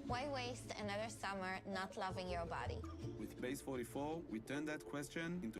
Why waste another summer not loving your body? With Base 44, we turn that question into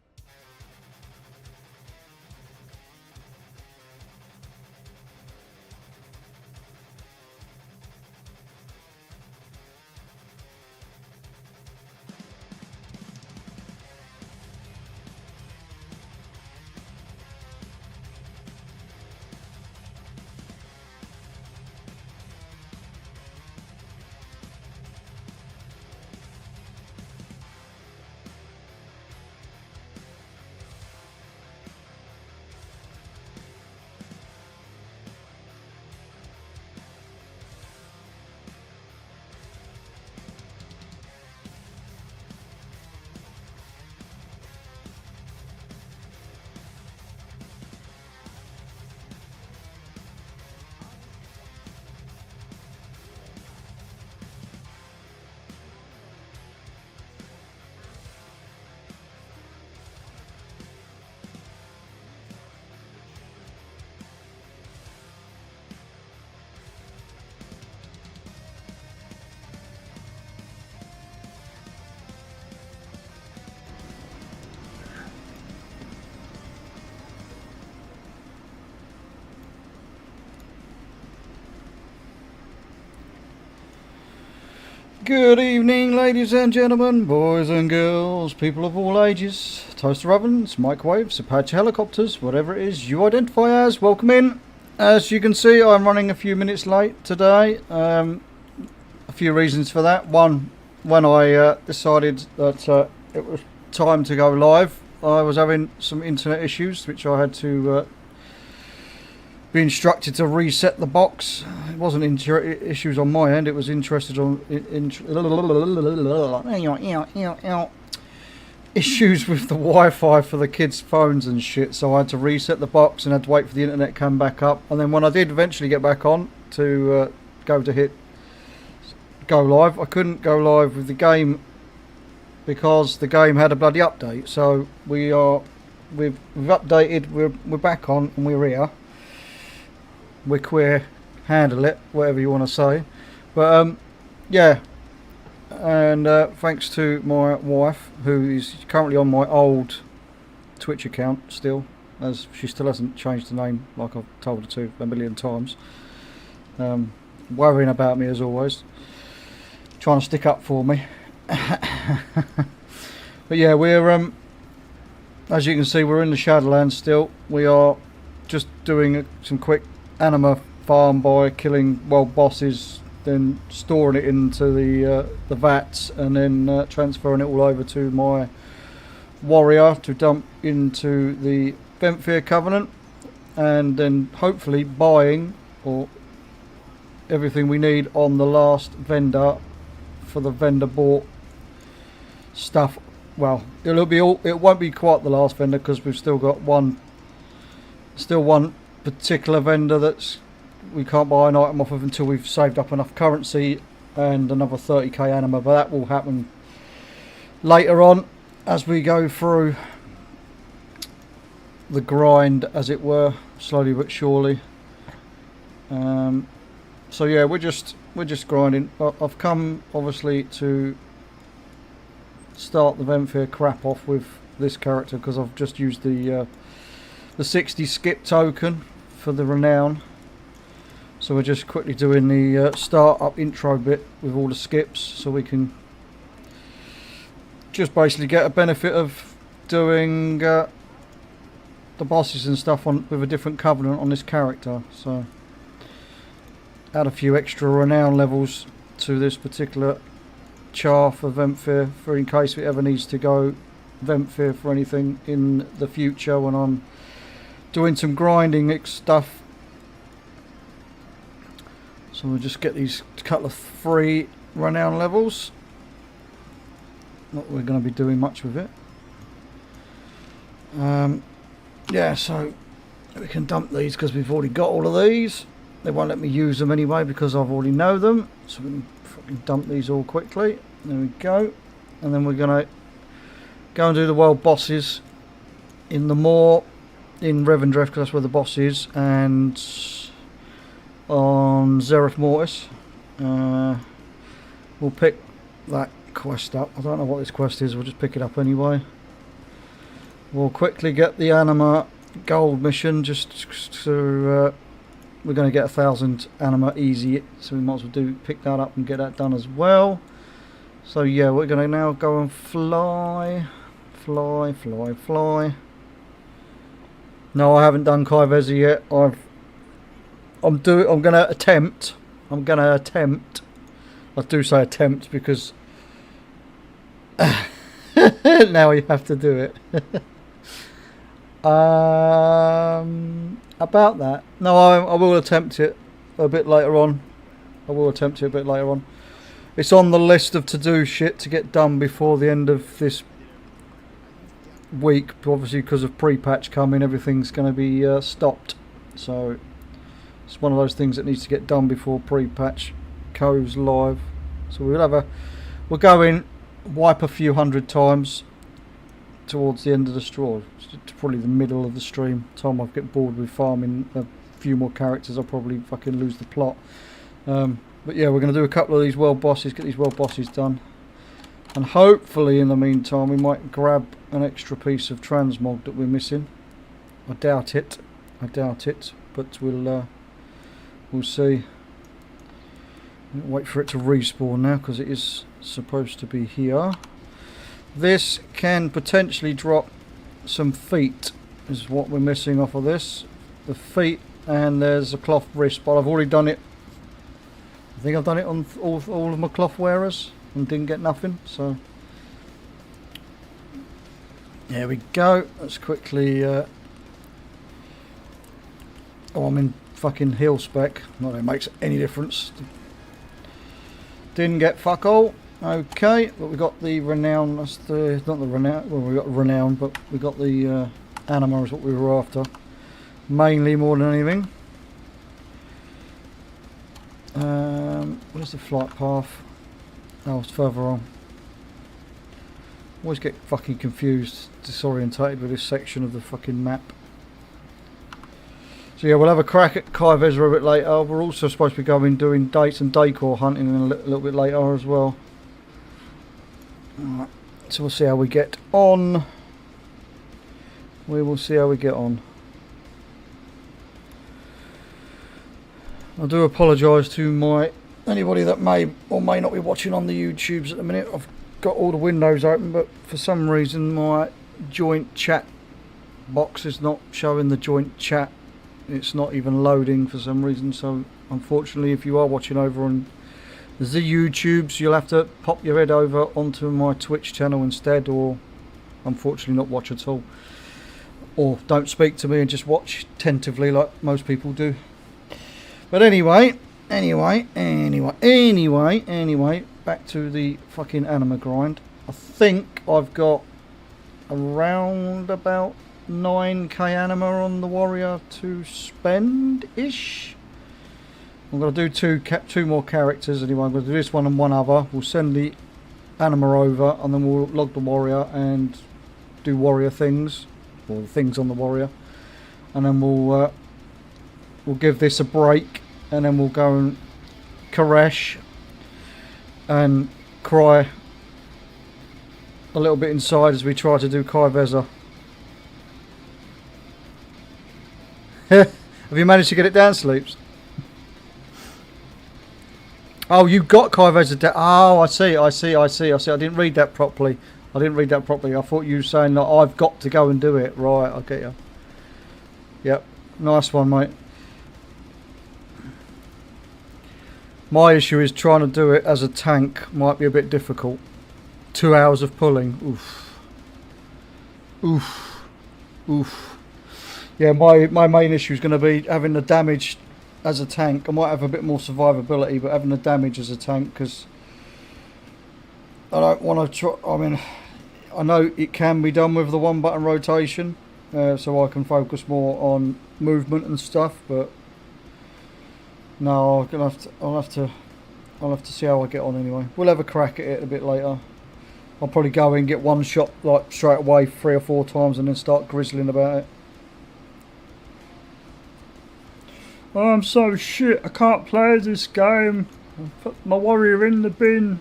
Good evening, ladies and gentlemen, boys and girls, people of all ages, toaster ovens, microwaves, Apache helicopters, whatever it is you identify as, welcome in. As you can see, I'm running a few minutes late today. A few reasons for that. One, when I decided that it was time to go live, I was having some internet issues, which I had to be instructed to reset the box. It wasn't issues on my end, it was interested on issues with the Wi-Fi for the kids' phones and shit, so I had to reset the box and had to wait for the internet to come back up. And then when I did eventually get back on to hit go live, I couldn't go live with the game because the game had a bloody update. So we've updated, we're back on and we're here. We're queer, handle it, whatever you want to say. But yeah, and thanks to my wife, who is currently on my old Twitch account still, as she still hasn't changed the name like I've told her to a million times. Worrying about me as always, trying to stick up for me. But yeah, we're as you can see, we're in the Shadowlands still. We are just doing some quick anima farm by killing world bosses, then storing it into the vats, and then transferring it all over to my warrior to dump into the Venthyr Covenant, and then hopefully buying or everything we need on the last vendor for the vendor bought stuff. Well, it won't be quite the last vendor because we've still got one particular vendor that's we can't buy an item off of until we've saved up enough currency and another 30k anima, but that will happen later on as we go through the grind, as it were, slowly but surely. So yeah, we're just grinding. I've come obviously to start the Venthyr crap off with this character because I've just used the 60 skip token for the renown. So we're just quickly doing the start up intro bit with all the skips, so we can just basically get a benefit of doing the bosses and stuff with a different covenant on this character. So add a few extra renown levels to this particular char for Venthyr, for in case it ever needs to go Venthyr for anything in the future when I'm doing some grinding stuff. So we'll just get these couple of free renown levels. Not we're going to be doing much with it. Yeah, so we can dump these because we've already got all of these. They won't let me use them anyway because I've already know them. So we can fucking dump these all quickly. There we go. And then we're going to go and do the world bosses in the Moor in Revendreth, because that's where the boss is, and on Zereth Mortis. we'll pick that quest up. I don't know what this quest is, we'll just pick it up anyway. We'll quickly get the anima gold mission just to we're going to get 1,000 anima easy, so we might as well pick that up and get that done as well. So yeah, we're going to now go and fly. No, I haven't done Kaiveza yet. I'm going to attempt. I do say attempt because now you have to do it. About that, no, I will attempt it a bit later on. It's on the list of to-do shit to get done before the end of this week. Obviously, because of pre-patch coming, everything's going to be stopped. So it's one of those things that needs to get done before pre-patch goes live. So we'll go in, wipe a few hundred times towards the end of the straw. It's probably the middle of the stream. Time I get bored with farming a few more characters, I'll probably fucking lose the plot. But yeah, we're going to do a couple of these world bosses, get these world bosses done, and hopefully in the meantime we might grab an extra piece of transmog that we're missing. I doubt it, but we'll see. Wait for it to respawn now because it is supposed to be here. This can potentially drop some feet, is what we're missing off of this. The feet, and there's a cloth wrist, but I've already done it. I think I've done it on all of my cloth wearers and didn't get nothing, so there we go. Let's quickly oh, I'm in fucking heal spec, not that it makes any difference. Didn't get fuck all. Okay, but we got the renown. That's the not the renown. Well, we got renown, but we got the anima is what we were after, mainly more than anything. Where's the flight path? Oh, it's further on. Always get fucking confused, disorientated with this section of the fucking map. So yeah, we'll have a crack at Kaiveza a bit later. We're also supposed to be doing dates and decor hunting a little bit later as well. Alright, so we'll see how we get on. We will see how we get on. I do apologise to anybody that may or may not be watching on the YouTubes at the minute. I've got all the windows open, but for some reason my joint chat box is not showing the joint chat. It's not even loading for some reason, so unfortunately if you are watching over on the YouTubes, you'll have to pop your head over onto my Twitch channel instead, or unfortunately not watch at all, or don't speak to me and just watch tentatively like most people do. But anyway, back to the fucking anima grind. I think I've got around about 9k anima on the warrior to spend-ish. I'm going to do two more characters anyway. I'm going to do this one and one other. We'll send the anima over and then we'll log the warrior and do warrior things, or the things on the warrior, and then we'll give this a break, and then we'll go and Koresh and cry a little bit inside as we try to do Kaiveza. Have you managed to get it down, Sleeps? Oh, you got Kaiveza down. Oh, I see. I didn't read that properly. I thought you were saying that I've got to go and do it. Right, I get you. Yep, nice one, mate. My issue is trying to do it as a tank might be a bit difficult. 2 hours of pulling. Oof. Yeah, my main issue is going to be having the damage as a tank. I might have a bit more survivability, but having the damage as a tank, because I don't want to try. I mean, I know it can be done with the one button rotation, so I can focus more on movement and stuff, but no, I'll have to see how I get on anyway. We'll have a crack at it a bit later. I'll probably go and get one shot like straight away 3 or 4 times and then start grizzling about it. Oh, I'm so shit, I can't play this game. I put my warrior in the bin.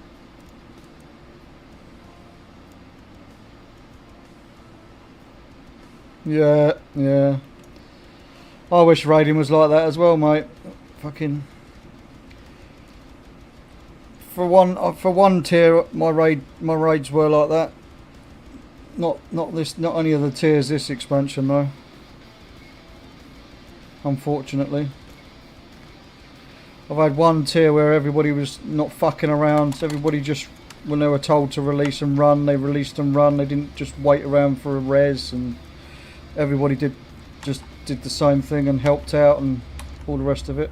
Yeah, yeah. I wish raiding was like that as well, mate. Fucking. For one tier, my raids were like that. Not any of the tiers this expansion though. Unfortunately. I've had one tier where everybody was not fucking around. Everybody just, when they were told to release and run, they released and run. They didn't just wait around for a res, and everybody did the same thing and helped out and all the rest of it.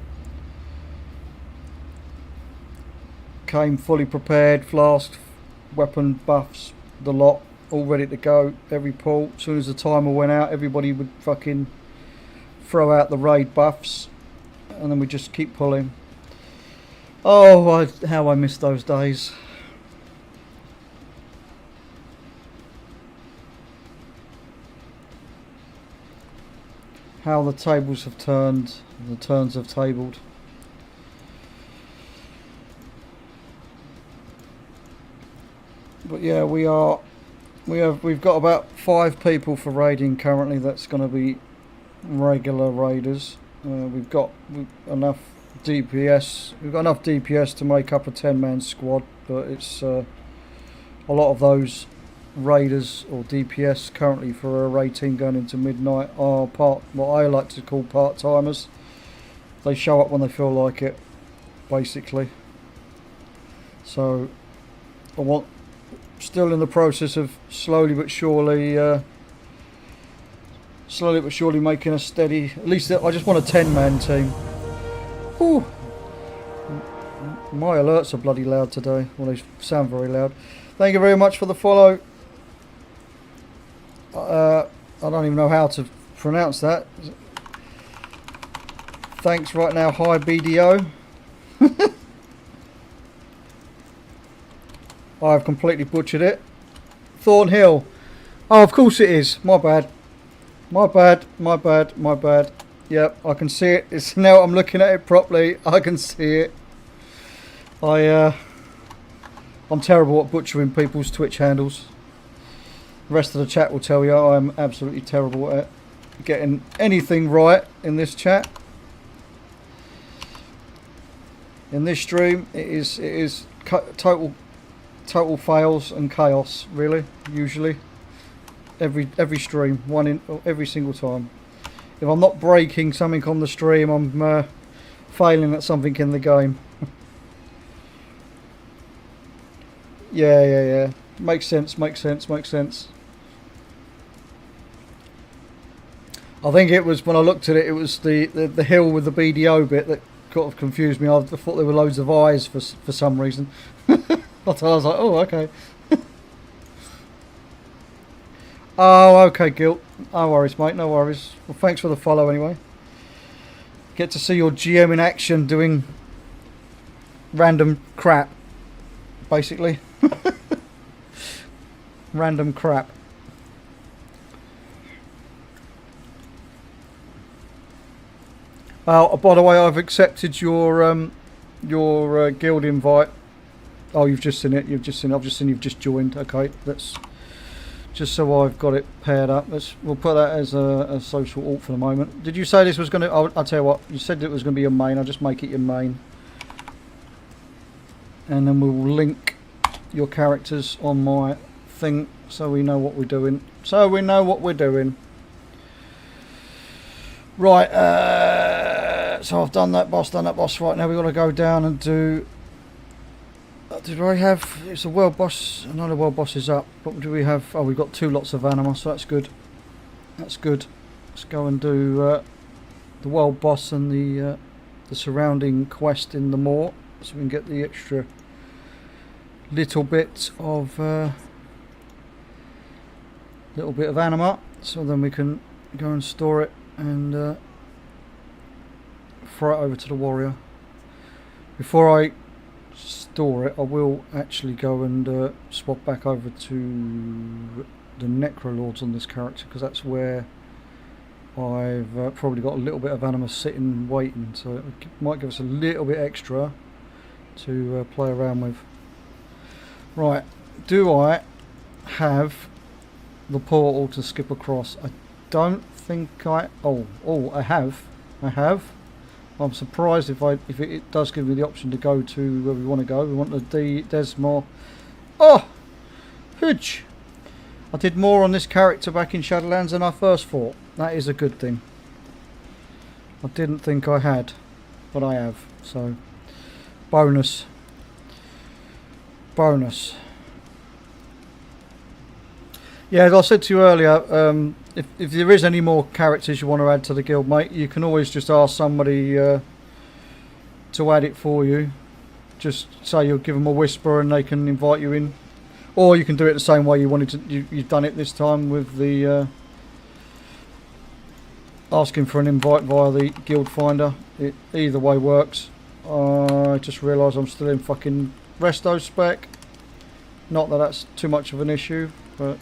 Came fully prepared, flask, weapon buffs, the lot, all ready to go. Every pull, as soon as the timer went out, everybody would fucking throw out the raid buffs, and then we just keep pulling. Oh, how I miss those days. How the tables have turned, the turns have tabled. But yeah, we've got about 5 people for raiding currently. That's going to be regular raiders. We've got enough DPS. We've got enough DPS to make up a 10-man squad, but it's a lot of those raiders or DPS currently for a raid team going into midnight are what I like to call part-timers. They show up when they feel like it, basically. So still in the process of slowly but surely making a steady, at least I just want a 10-man team. Whew. My alerts are bloody loud today. Well, they sound very loud. Thank you very much for the follow. I don't even know how to pronounce that. Thanks right now, hi BDO. I've completely butchered it. Thornhill. Oh, of course it is. My bad. My bad. Yep, I can see it. It's now I'm looking at it properly. I can see it. I'm terrible at butchering people's Twitch handles. The rest of the chat will tell you I'm absolutely terrible at getting anything right in this chat. In this stream, it is total fails and chaos. Really, usually, every stream, every single time. If I'm not breaking something on the stream, I'm failing at something in the game. Yeah. Makes sense. I think it was when I looked at it, it was the hill with the BDO bit that kind of confused me. I thought there were loads of eyes for some reason. I was like, oh, okay. Oh, okay, Gilt. No worries, mate, no worries. Well, thanks for the follow anyway. Get to see your GM in action doing random crap, basically. Random crap. By the way, I've accepted your guild invite. Oh, you've just seen it. I've just seen you've just joined. Okay, that's just so I've got it paired up. We'll put that as a social alt for the moment. Did you say this was going to? I'll tell you what. You said it was going to be your main. I'll just make it your main, and then we'll link your characters on my thing so we know what we're doing. Right, so I've done that boss. Right, now we've got to go down and do... did I have... It's a world boss. Another world boss is up. What do we have? Oh, we've got 2 lots of anima, so that's good. Let's go and do the world boss and the surrounding quest in the moor, so we can get the extra little bit of anima, so then we can go and store it and throw it over to the warrior. Before I store it, I will actually go and swap back over to the Necrolords on this character, because that's where I've probably got a little bit of anima sitting waiting, so it might give us a little bit extra to play around with. Right, do I have the portal to skip across? I don't think I... Oh, I have. I'm surprised if it does give me the option to go to where we want to go. We want the Desmore. Oh! Hooch! I did more on this character back in Shadowlands than I first thought. That is a good thing. I didn't think I had, but I have. So, bonus. Yeah, as I said to you earlier, if there is any more characters you want to add to the guild, mate, you can always just ask somebody to add it for you. Just say you'll give them a whisper and they can invite you in. Or you can do it the same way you wanted to. You've done it this time with the asking for an invite via the guild finder. Either way works. I just realised I'm still in fucking resto spec. Not that that's too much of an issue, but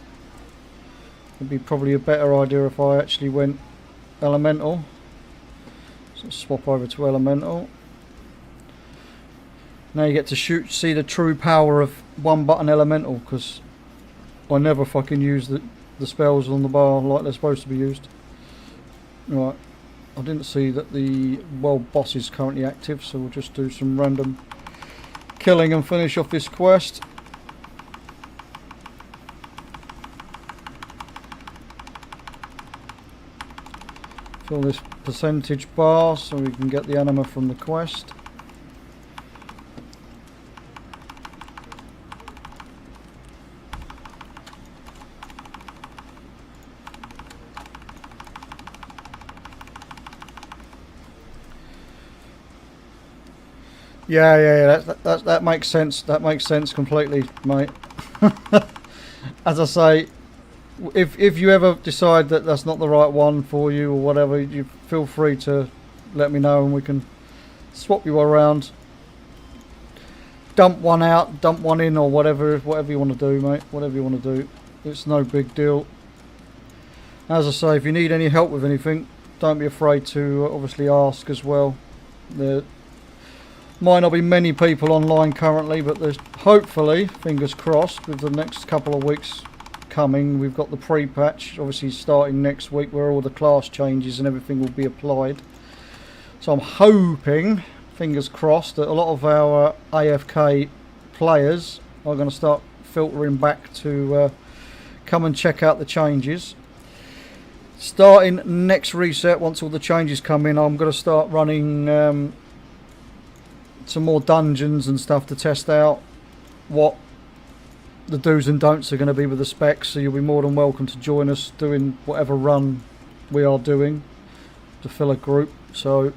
it'd be probably a better idea if I actually went elemental. So swap over to elemental. Now you get to see the true power of one button elemental, because I never fucking use the spells on the bar like they're supposed to be used. Right, I didn't see that the world boss is currently active, so we'll just do some random killing and finish off this quest. Fill this percentage bar so we can get the anima from the quest. Yeah, that makes sense. That makes sense completely, mate. As I say, if you ever decide that that's not the right one for you or whatever, you feel free to let me know and we can swap you around. Dump one out, dump one in, or whatever you want to do, mate. Whatever you want to do. It's no big deal. As I say, if you need any help with anything, don't be afraid to obviously ask as well. There might not be many people online currently, but there's hopefully, fingers crossed, with the next couple of weeks coming, we've got the pre-patch obviously starting next week where all the class changes and everything will be applied. So I'm hoping, fingers crossed, that a lot of our AFK players are going to start filtering back to come and check out the changes. Starting next reset, once all the changes come in, I'm going to start running some more dungeons and stuff to test out what the do's and don'ts are going to be with the specs, so you'll be more than welcome to join us doing whatever run we are doing to fill a group. So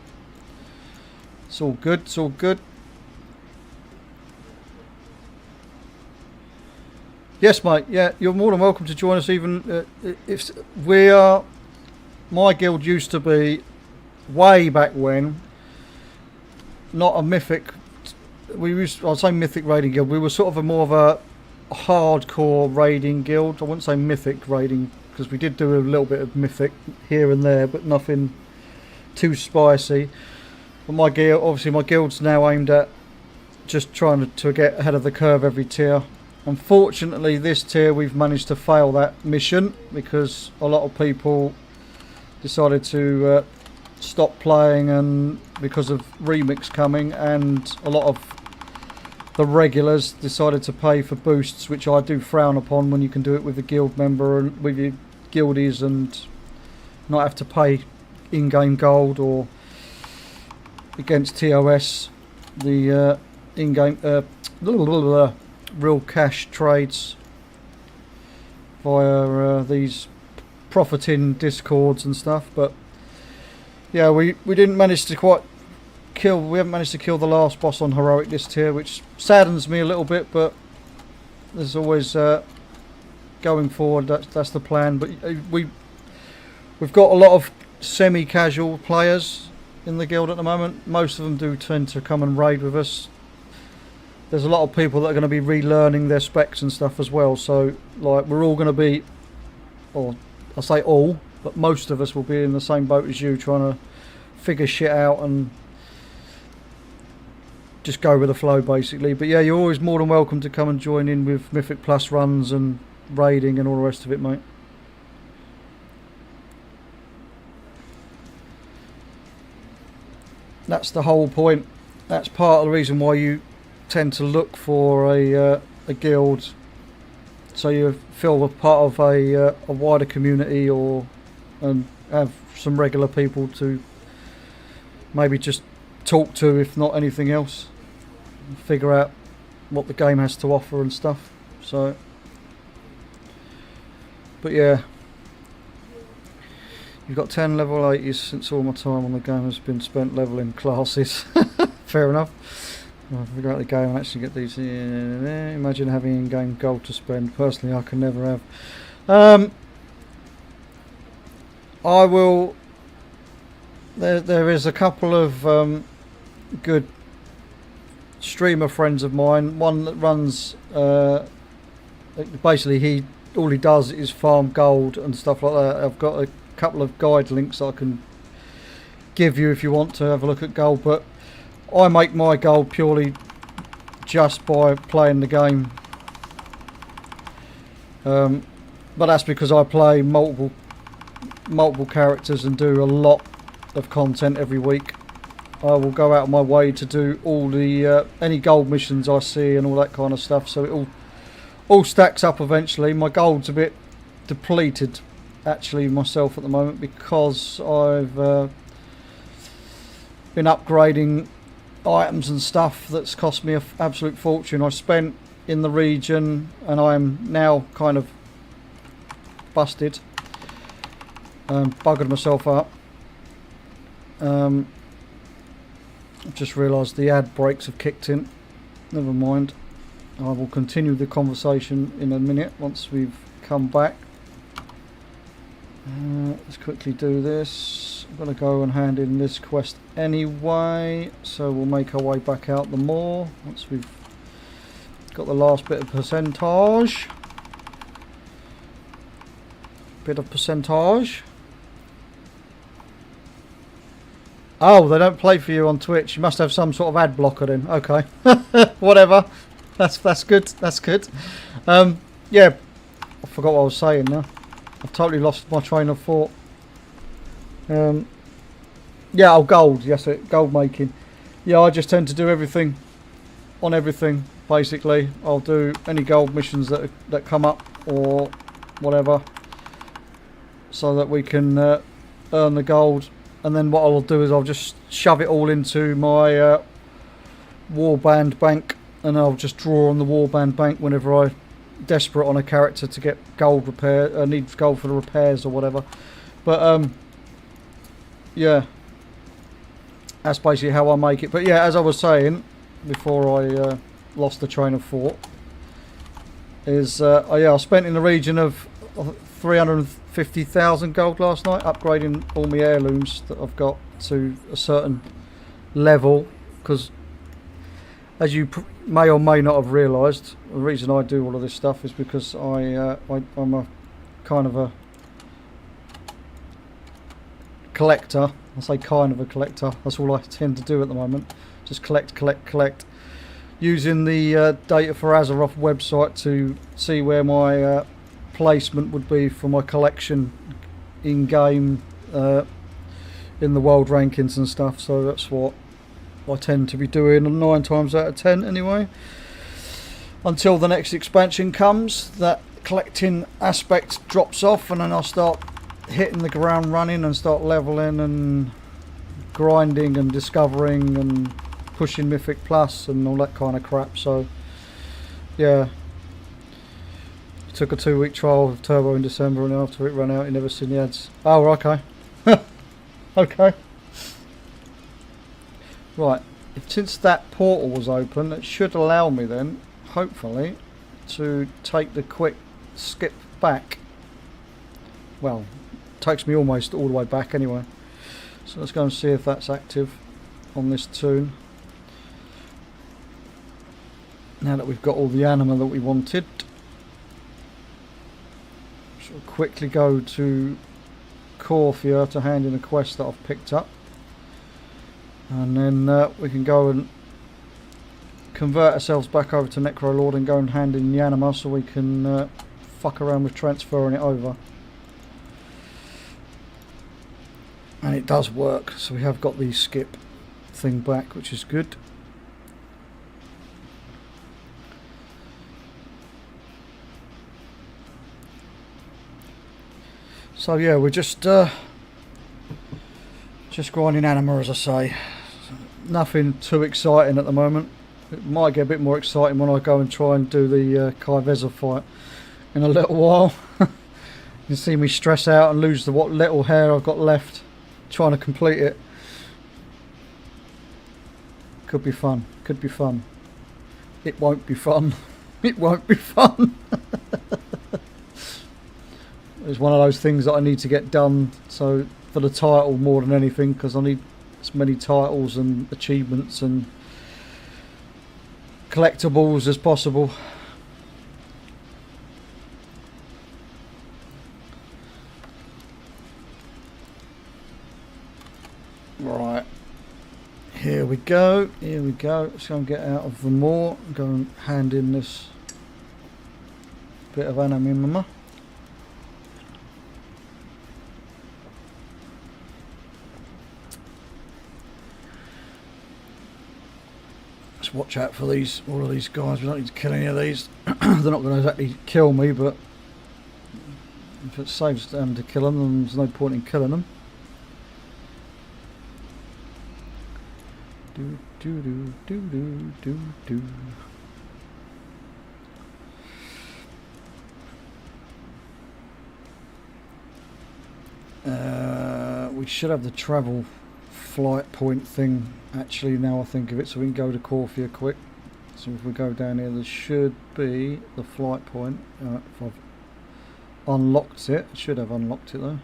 it's all good, it's all good. Yes, mate, yeah, you're more than welcome to join us. Even if we are, my guild used to be way back when not a mythic, I'd say mythic raiding guild. We were sort of more of a hardcore raiding guild. I wouldn't say mythic raiding, because we did do a little bit of mythic here and there, but nothing too spicy. But my guild, obviously my guild's now aimed at just trying to get ahead of the curve every tier. Unfortunately this tier we've managed to fail that mission because a lot of people decided to stop playing, and because of remix coming, and a lot of the regulars decided to pay for boosts, which I do frown upon when you can do it with a guild member and with your guildies and not have to pay in-game gold or against TOS the in-game real cash trades via these profiting discords and stuff. But yeah, we didn't manage to quite kill, we haven't managed to kill the last boss on heroic this tier, which saddens me a little bit, but there's always going forward, that's the plan. But we've got a lot of semi-casual players in the guild at the moment. Most of them do tend to come and raid with us. There's a lot of people that are going to be relearning their specs and stuff as well, so like we're all going to be, or I say all, but most of us will be in the same boat as you, trying to figure shit out and just go with the flow basically. But yeah, you're always more than welcome to come and join in with Mythic Plus runs and raiding and all the rest of it, mate. that's the whole point. That's part of the reason why you tend to look for a guild, so you feel a part of a wider community, and have some regular people to maybe just talk to, if not anything else, figure out what the game has to offer and stuff. So, but yeah, you've got 10 level 80s. Since all my time on the game has been spent leveling classes. Fair enough. I'll figure out the game and actually get these. Imagine having in-game gold to spend. Personally, I can never have. I will. There is a couple of good streamer friends of mine. One that runs. Basically, all he does is farm gold and stuff like that. I've got a couple of guide links I can give you if you want to have a look at gold, but I make my gold purely just by playing the game. But that's because I play multiple characters and do a lot of content every week. I will go out of my way to do all the any gold missions I see and all that kind of stuff, so it all stacks up eventually. My gold's a bit depleted actually myself at the moment, because I've been upgrading items and stuff that's cost me an absolute fortune. I spent in the region, and I'm now kind of busted, buggered myself up. I've just realised the ad breaks have kicked in. Never mind, I will continue the conversation in a minute once we've come back. Let's quickly do this. I'm going to go and hand in this quest anyway, so we'll make our way back out the moor once we've got the last bit of percentage. Oh, they don't play for you on Twitch. You must have some sort of ad blocker then. Okay. Whatever. That's good. That's good. Yeah, I forgot what I was saying now. I've totally lost my train of thought. Yeah, oh, gold. Yes, gold making. Yeah, I just tend to do everything on everything, basically. I'll do any gold missions that come up or whatever, so that we can earn the gold. And then what I'll do is I'll just shove it all into my warband bank, and I'll just draw on the warband bank whenever I desperate on a character to get gold repair, needs gold for the repairs or whatever. But yeah, that's basically how I make it. But yeah, as I was saying before I lost the train of thought, is yeah, I spent in the region of 350,000 gold last night upgrading all my heirlooms that I've got to a certain level, because as you may or may not have realised, the reason I do all of this stuff is because I'm a kind of a collector. I say kind of a collector. That's all I tend to do at the moment. Just collect. Using the data for Azeroth website to see where my placement would be for my collection in game, in the world rankings and stuff. So that's what I tend to be doing 9 times out of 10 anyway, until the next expansion comes. That collecting aspect drops off, and then I'll start hitting the ground running and start leveling and grinding and discovering and pushing Mythic Plus and all that kind of crap. So yeah, took a 2-week trial of Turbo in December, and after it ran out you never seen the ads. Oh, okay. Okay. Right, since that portal was open, it should allow me then, hopefully, to take the quick skip back. Well, takes me almost all the way back anyway. So let's go and see if that's active on this toon. Now that we've got all the anima that we wanted. So we'll quickly go to Corfia to hand in a quest that I've picked up. And then we can go and convert ourselves back over to Necrolord and go and hand in the anima, so we can fuck around with transferring it over. And it does work, so we have got the skip thing back, which is good. So yeah, we're just grinding anima, as I say. Nothing too exciting at the moment. It might get a bit more exciting when I go and try and do the Kai'Veza fight in a little while. You can see me stress out and lose the what little hair I've got left trying to complete it. Could be fun. Could be fun. It won't be fun. It won't be fun. It's one of those things that I need to get done. So for the title more than anything, because I need as many titles and achievements and collectibles as possible. Right, here we go, here we go. Let's go and get out of the moor, go and hand in this bit of anima. Let's watch out for all of these guys. We don't need to kill any of these. They're not going to exactly kill me, but if it saves them to kill them, then there's no point in killing them. Do do do do do do do. We should have the travel flight point thing actually now I think of it, so we can go to Corfia quick. So if we go down here, there should be the flight point. If I've unlocked it, I should have unlocked it though.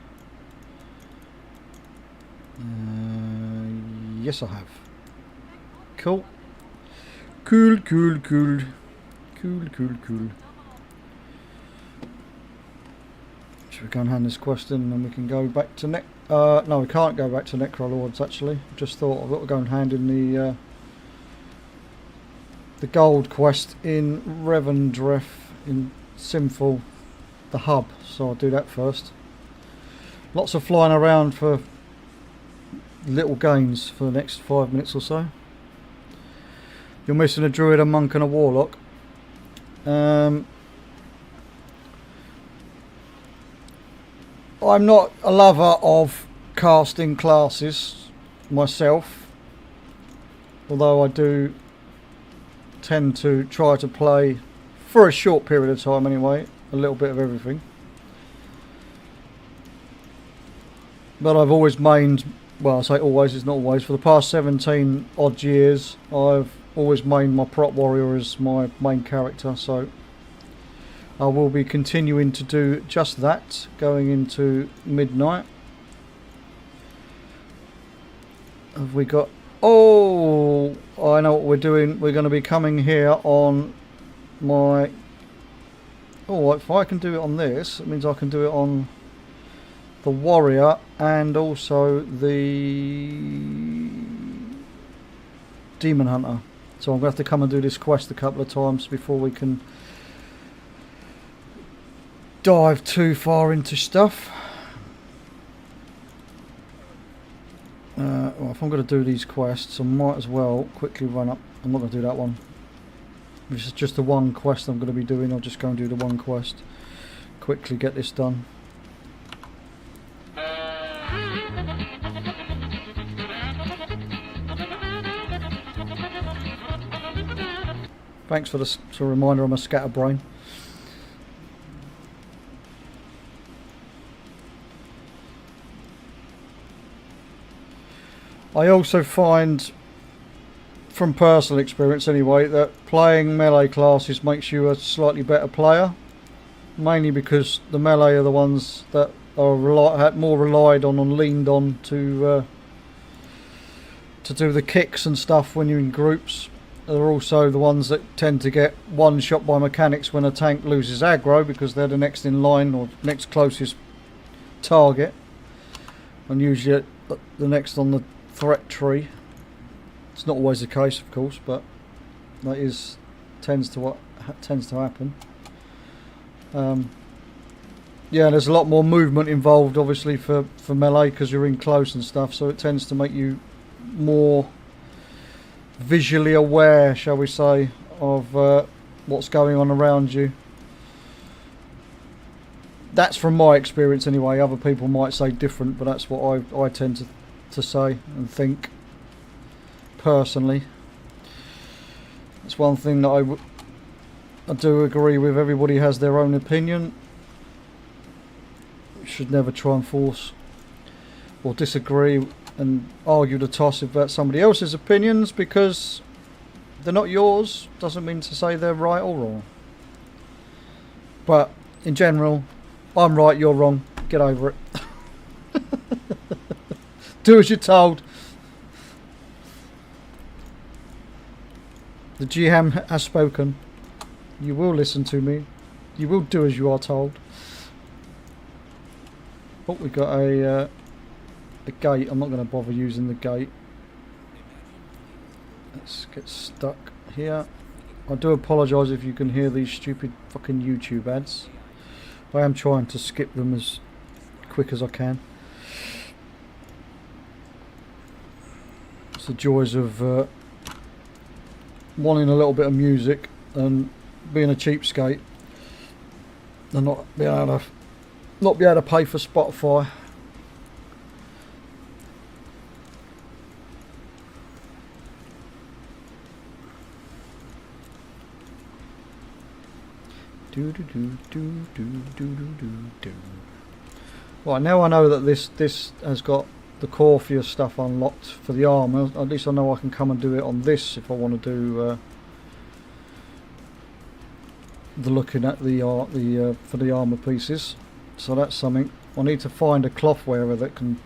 Yes I have. Cool. Cool, cool, cool. Cool, cool, cool. Should we go and hand this quest in and then we can go back to no, we can't go back to Necrolords actually. Just thought I've got to go and hand in the gold quest in Revendreth in Simful, the hub. So I'll do that first. Lots of flying around for little gains for the next 5 minutes or so. You're missing a druid, a monk and a warlock. I'm not a lover of casting classes myself, although I do tend to try to play, for a short period of time anyway, a little bit of everything. But I've always mained, well I say always, it's not always, for the past 17 odd years I've always mained my prop warrior as my main character, so I will be continuing to do just that going into midnight. Have we got... Oh, I know what we're doing. We're going to be coming here on my... Oh, if I can do it on this, it means I can do it on the warrior and also the demon hunter. So I'm going to have to come and do this quest a couple of times before we can dive too far into stuff. Well, if I'm going to do these quests, I might as well quickly run up. I'm not going to do that one. This is just the one quest I'm going to be doing. I'll just go and do the one quest. Quickly get this done. Thanks for the reminder. I'm a scatterbrain. I also find, from personal experience anyway, that playing melee classes makes you a slightly better player. Mainly because the melee are the ones that are more relied on and leaned on to do the kicks and stuff when you're in groups. They're also the ones that tend to get one shot by mechanics when a tank loses aggro, because they're the next in line or next closest target, and usually the next on the threat tree. It's not always the case, of course, but that tends to happen. Yeah, there's a lot more movement involved, obviously, for melee, because you're in close and stuff. So it tends to make you more visually aware, shall we say, of what's going on around you. That's from my experience anyway. Other people might say different, but that's what I tend to say and think personally. That's one thing that I do agree with. Everybody has their own opinion. You should never try and force or disagree and argue the toss about somebody else's opinions, because they're not yours. Doesn't mean to say they're right or wrong. But in general, I'm right, you're wrong. Get over it. Do as you're told. The GM has spoken. You will listen to me. You will do as you are told. Oh, we got a gate. I'm not going to bother using the gate. Let's get stuck here. I do apologise if you can hear these stupid fucking YouTube ads. I am trying to skip them as quick as I can. It's the joys of wanting a little bit of music and being a cheapskate and not be able to pay for Spotify. Right, now I know that this has got the Corphia stuff unlocked for the armour. At least I know I can come and do it on this if I want to do the looking at the art, for the armour pieces. So that's something. I need to find a cloth wearer that can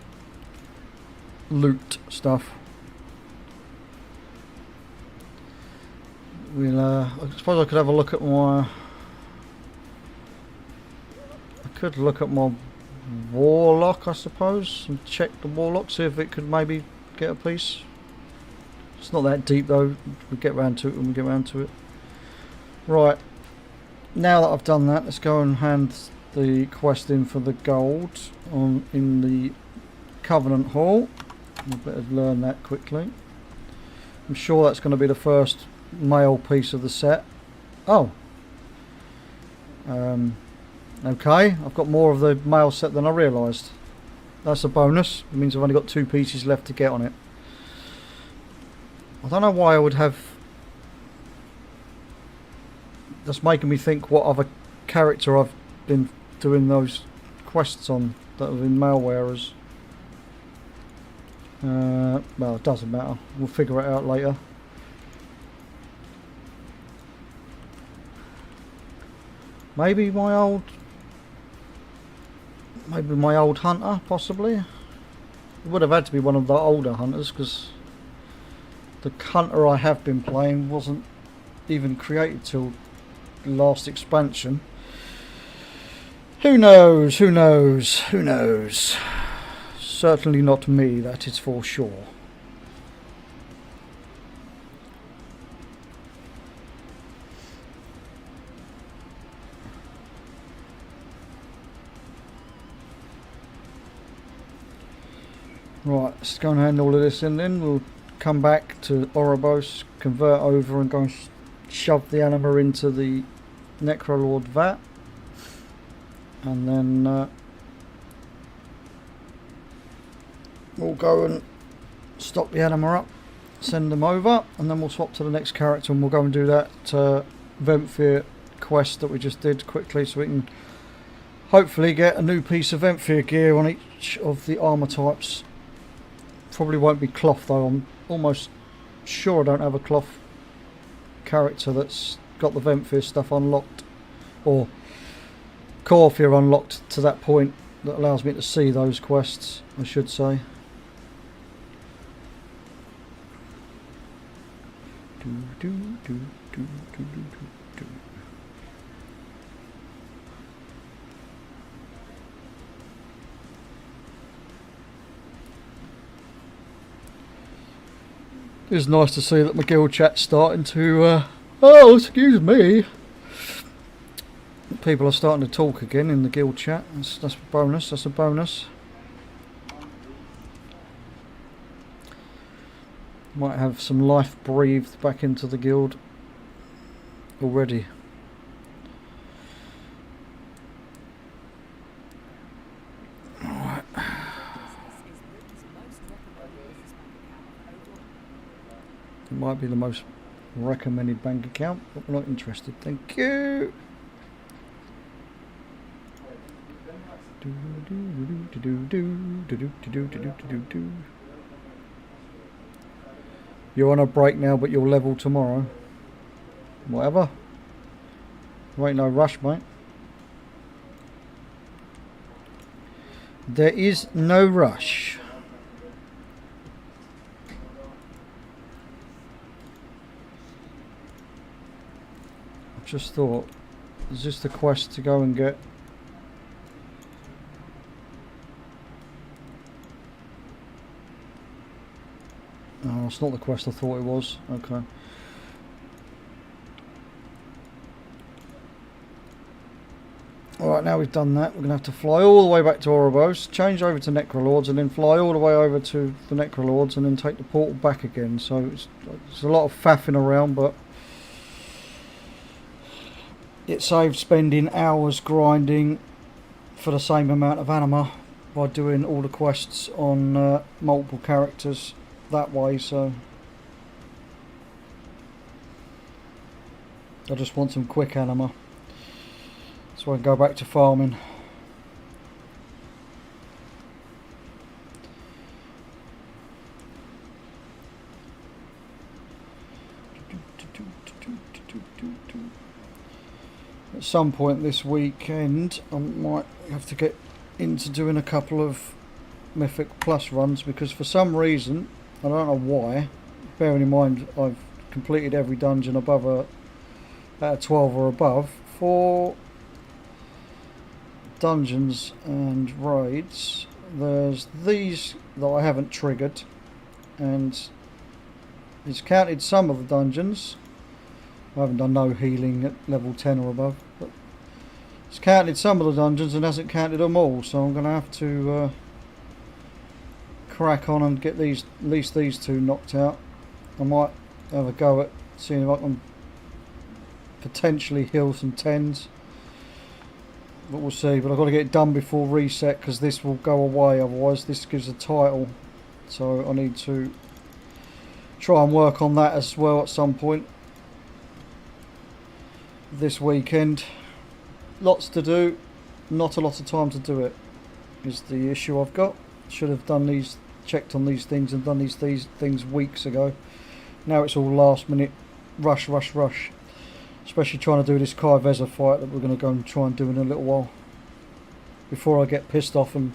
loot stuff. We'll I suppose I could have a look at my. I could look at my Warlock, I suppose, and check the Warlock, see if it could maybe get a piece. It's not that deep though. We'll get round to it when we get round to it. Right. Now that I've done that, let's go and hand the quest in for the gold in the Covenant Hall. I better learn that quickly. I'm sure that's going to be the first male piece of the set. Oh. Okay, I've got more of the male set than I realised. That's a bonus. It means I've only got 2 pieces left to get on it. I don't know why I would have. That's making me think what other character I've been doing those quests on that have been male wearers. Well, it doesn't matter. We'll figure it out later. Maybe my old hunter, possibly. It would have had to be one of the older hunters, because the hunter I have been playing wasn't even created till the last expansion. Who knows? Who knows? Who knows? Certainly not me, that is for sure. Right, let's go and hand all of this in then. We'll come back to Oribos, convert over and go and shove the anima into the Necrolord vat. And then we'll go and stock the anima up, send them over, and then we'll swap to the next character and we'll go and do that Venthyr quest that we just did quickly, so we can hopefully get a new piece of Venthyr gear on each of the armour types. Probably won't be cloth though. I'm almost sure I don't have a cloth character that's got the Venthyr stuff unlocked, or Corphia unlocked to that point that allows me to see those quests, I should say. It's nice to see that my guild chat's starting to oh, excuse me, people are starting to talk again in the guild chat. That's a bonus. That's a bonus. Might have some life breathed back into the guild already. Alright. It might be the most recommended bank account, but we're not interested. Thank you. You're on a break now, but you'll level tomorrow. Whatever. There ain't no rush, mate. There is no rush. I've just thought, is this the quest to go and get? Oh, it's not the quest I thought it was. Okay. Alright, now we've done that, we're going to have to fly all the way back to Oribos, change over to Necrolords, and then fly all the way over to the Necrolords, and then take the portal back again. So it's a lot of faffing around, but it saves spending hours grinding for the same amount of anima by doing all the quests on multiple characters that way. So I just want some quick anima, so I can go back to farming. At some point this weekend I might have to get into doing a couple of Mythic Plus runs, because for some reason, I don't know why, bearing in mind I've completed every dungeon above a 12 or above, for dungeons and raids there's these that I haven't triggered, and it's counted some of the dungeons. I haven't done no healing at level 10 or above, but it's counted some of the dungeons and hasn't counted them all, so I'm going to have to crack on and get at least these two knocked out. I might have a go at seeing if I can potentially heal some 10s, but we'll see. But I've got to get it done before reset, because this will go away, otherwise this gives a title, so I need to try and work on that as well at some point this weekend. Lots to do, not a lot of time to do it is the issue I've got. Should have done these, checked on these things and done these things weeks ago. Now it's all last minute rush, especially trying to do this Kai Veza fight that we're going to go and try and do in a little while, before I get pissed off and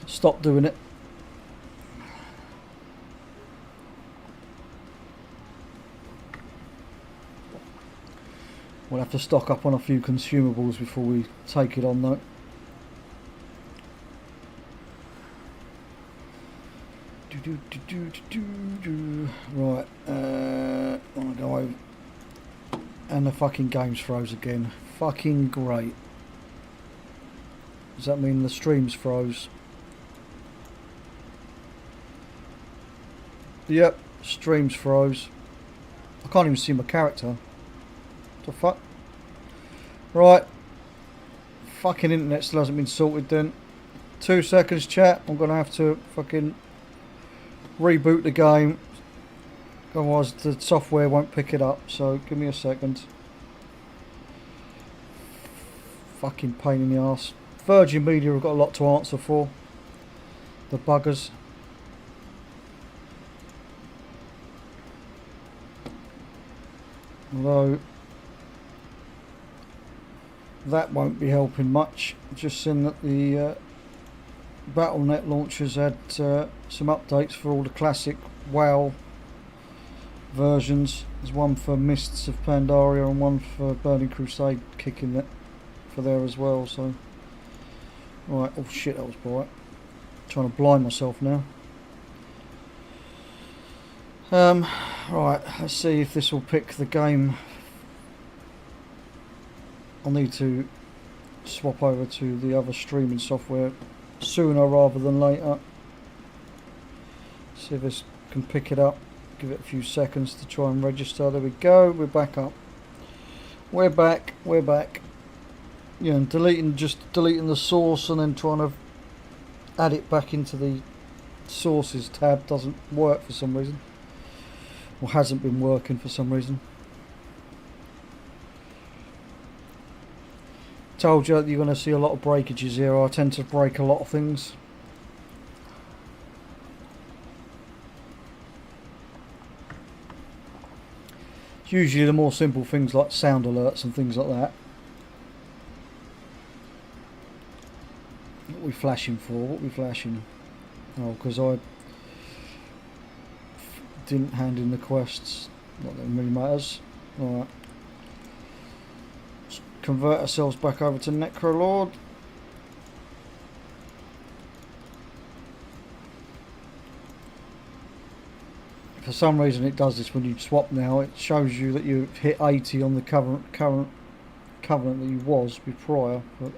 stop doing it. We'll have to stock up on a few consumables before we take it on, though. Right, I want to go over, and the fucking game's froze again. Fucking great. Does that mean the stream's froze? Yep, stream's froze. I can't even see my character. What the fuck? Right. Fucking internet still hasn't been sorted then. 2 seconds, chat. I'm gonna have to fucking reboot the game, otherwise the software won't pick it up, so give me a second. Fucking pain in the arse. Virgin Media have got a lot to answer for, the buggers. Although that won't be helping much, just seeing that the Battle.net launchers had some updates for all the classic WoW versions. There's one for Mists of Pandaria and one for Burning Crusade kicking it for there as well. So, right, oh shit, that was bright. Trying to blind myself now. Right, let's see if this will pick the game. I'll need to swap over to the other streaming software sooner rather than later. See if this can pick it up, give it a few seconds to try and register. There we go, we're back up. We're back. Yeah, and deleting the source and then trying to add it back into the sources tab doesn't work for some reason. Or hasn't been working for some reason. Told you that you're going to see a lot of breakages here. I tend to break a lot of things. It's usually the more simple things like sound alerts and things like that. What are we flashing for? What are we flashing? Oh, because I didn't hand in the quests. Not that it really matters. Alright. Let's convert ourselves back over to Necrolord. For some reason it does this when you swap now. It shows you that you've hit 80 on the current covenant that you was prior. But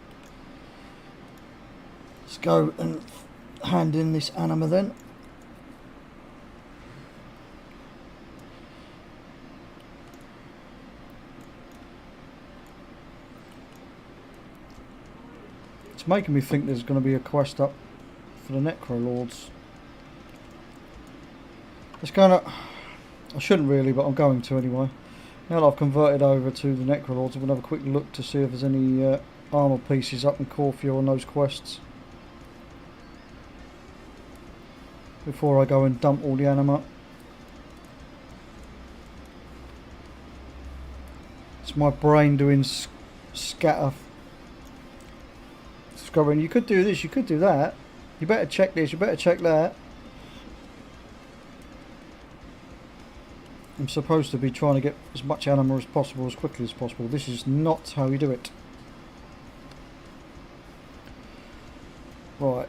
let's go and hand in this anima then. It's making me think there's going to be a quest up for the Necrolords. It's going to... I shouldn't really, but I'm going to anyway. Now that I've converted over to the Necrolords, I'm going to have a quick look to see if there's any armour pieces up in Corfu on those quests. Before I go and dump all the anima. It's my brain doing scatter. It's going, you could do this, you could do that. You better check this, you better check that. I'm supposed to be trying to get as much anima as possible as quickly as possible. This is not how you do it. Right.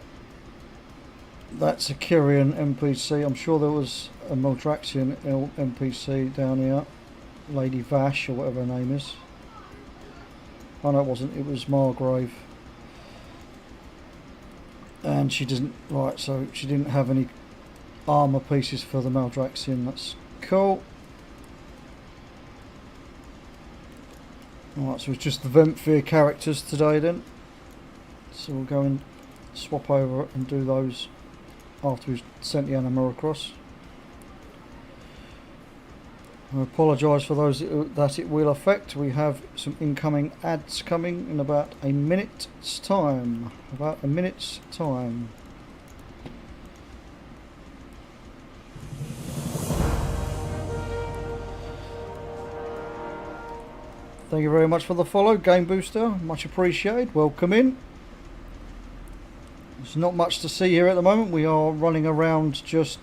That's a Kyrian NPC. I'm sure there was a Maldraxian NPC down here. Lady Vash or whatever her name is. Oh no, it wasn't. It was Margrave. And she didn't... Right, so she didn't have any armour pieces for the Maldraxian. That's cool. Alright, so it's just the Venthyr characters today then. So we'll go and swap over and do those after we've sent the anima across. I apologise for those that it will affect. We have some incoming ads coming in about a minute's time. About a minute's time. Thank you very much for the follow, Game Booster. Much appreciated. Welcome in. There's not much to see here at the moment. We are running around just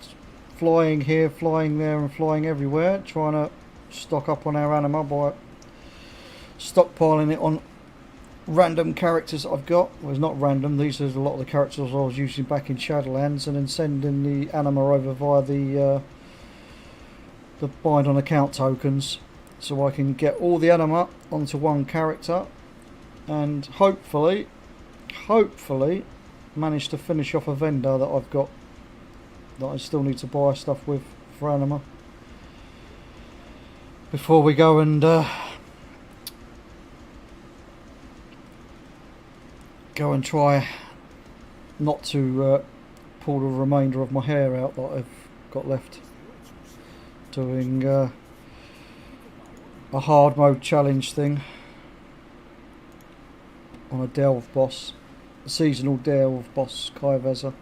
flying here, flying there and flying everywhere. Trying to stock up on our anima by stockpiling it on random characters that I've got. Well, it's not random. These are a lot of the characters I was using back in Shadowlands, and then sending the anima over via the bind on account tokens. So I can get all the anima onto one character and hopefully manage to finish off a vendor that I've got that I still need to buy stuff with for anima before we go and try not to pull the remainder of my hair out that I've got left doing a hard mode challenge thing on a delve boss, a seasonal delve boss, Kai'Veza.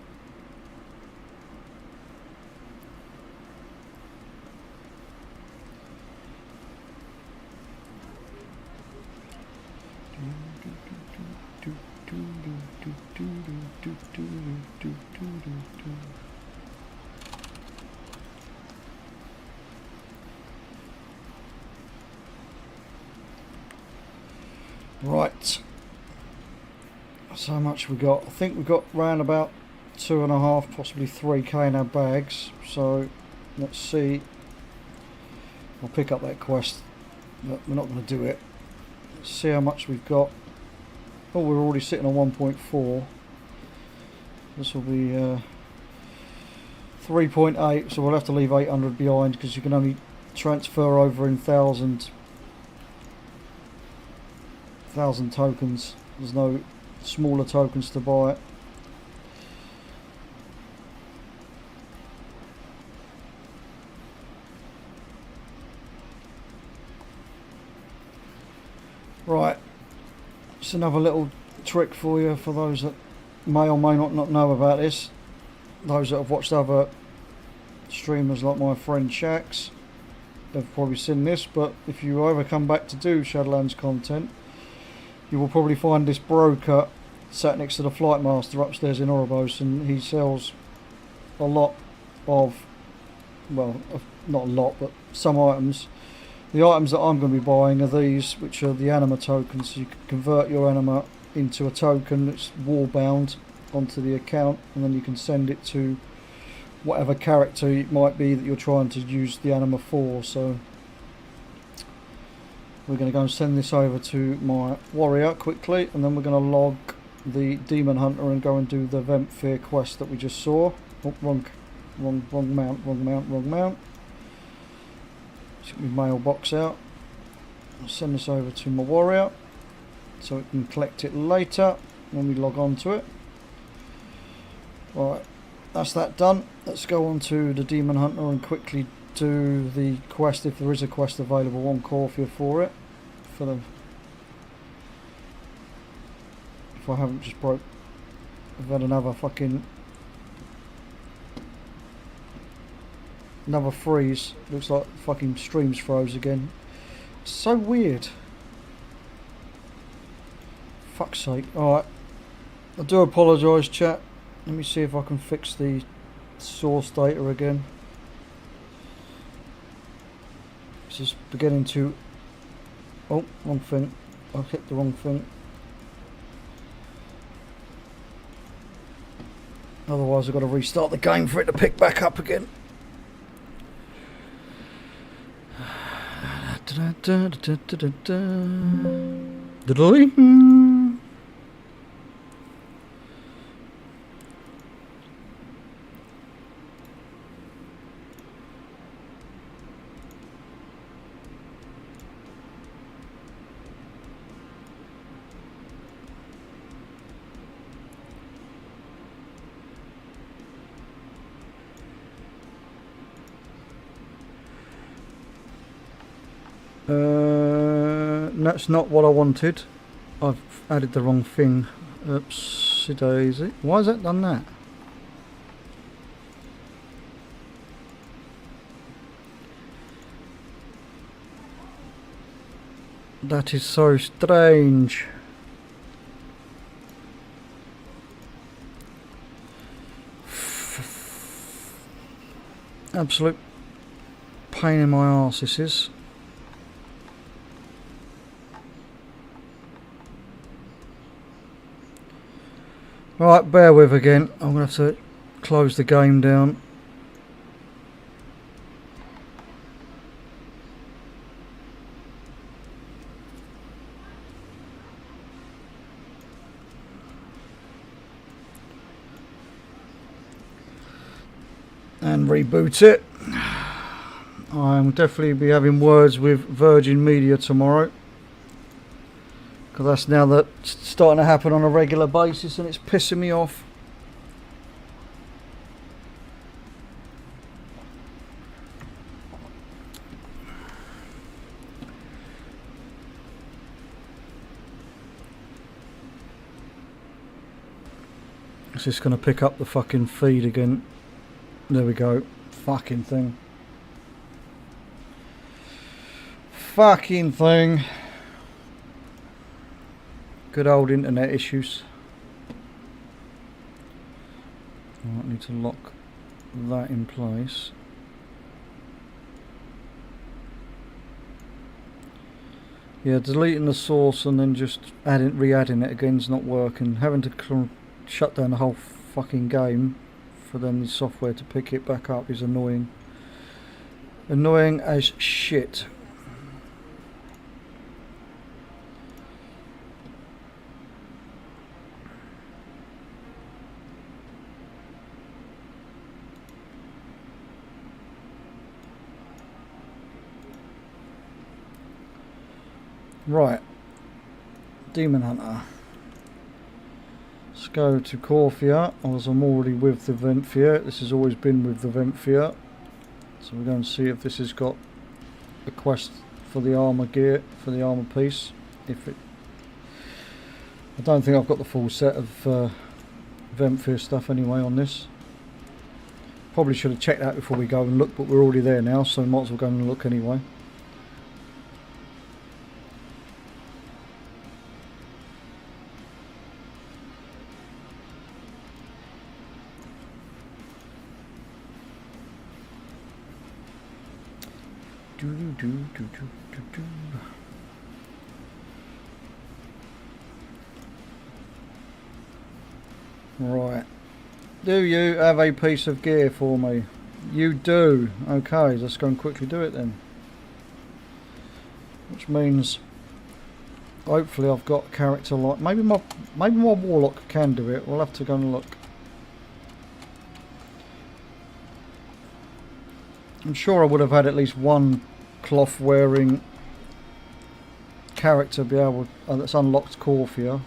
Right, so how much we got? I think we've got round about 2.5, possibly 3k in our bags. So let's see. I'll pick up that quest, but we're not going to do it. Let's see how much we've got. Oh, we're already sitting on 1.4. This will be 3.8, so we'll have to leave 800 behind because you can only transfer over in 1,000 tokens. There's no smaller tokens to buy. Right, just another little trick for you for those that may or may not know about this. Those that have watched other streamers like my friend Shax, they've probably seen this, but if you ever come back to do Shadowlands content, you will probably find this broker sat next to the Flight Master upstairs in Oribos, and he sells a lot of, well, not a lot, but some items. The items that I'm going to be buying are these, which are the anima tokens. So you can convert your anima into a token that's war bound onto the account, and then you can send it to whatever character it might be that you're trying to use the anima for. So we're going to go and send this over to my warrior quickly, and then we're going to log the demon hunter and go and do the Ventfear quest that we just saw. Oh, wrong mount. Get my mailbox out. I'll send this over to my warrior so it can collect it later when we log on to it. Right, that's that done. Let's go on to the demon hunter and quickly do the quest, if there is a quest available on Corfia for it. If I haven't just broke, I've had another freeze. Looks like fucking streams froze again. It's so weird. Fuck's sake. Alright. I do apologise, chat. Let me see if I can fix the source data again. This is beginning to... Oh, wrong thing. I hit the wrong thing. Otherwise I've got to restart the game for it to pick back up again. That's not what I wanted. I've added the wrong thing. Oopsie daisy. Why has that done that? That is so strange. Absolute pain in my arse this is. Right, bear with again. I'm going to have to close the game down. And reboot it. I'll definitely be having words with Virgin Media tomorrow, because that's now that starting to happen on a regular basis and it's pissing me off. It's just going to pick up the fucking feed again. There we go. Fucking thing. Fucking thing. Good old internet issues. I need to lock that in place. Yeah, deleting the source and then just re-adding it again is not working. Having to shut down the whole fucking game for then the software to pick it back up is annoying. Annoying as shit. Right. Demon Hunter. Let's go to Corphia, as I'm already with the Ventfia. This has always been with the Ventfia. So we're going to see if this has got a quest for the armour gear, for the armour piece. If it, I don't think I've got the full set of Ventfia stuff anyway on this. Probably should have checked that before we go and look, but we're already there now, so we might as well go and look anyway. Right. Do you have a piece of gear for me? You do. Okay, let's go and quickly do it then. Which means hopefully I've got a character like maybe my warlock can do it. We'll have to go and look. I'm sure I would have had at least one cloth wearing character be able that's unlocked Corphia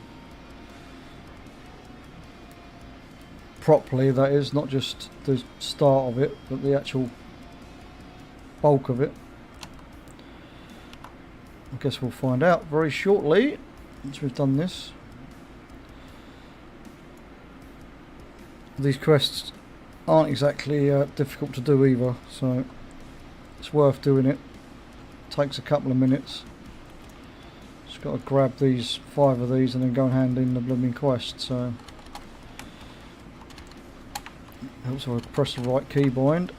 properly, that is, not just the start of it but the actual bulk of it. I guess we'll find out very shortly once we've done this. These quests aren't exactly difficult to do either, so it's worth doing it. Takes a couple of minutes. Just got to grab these 5 of these and then go and hand in the blooming quest. So helps if I press the right keybind.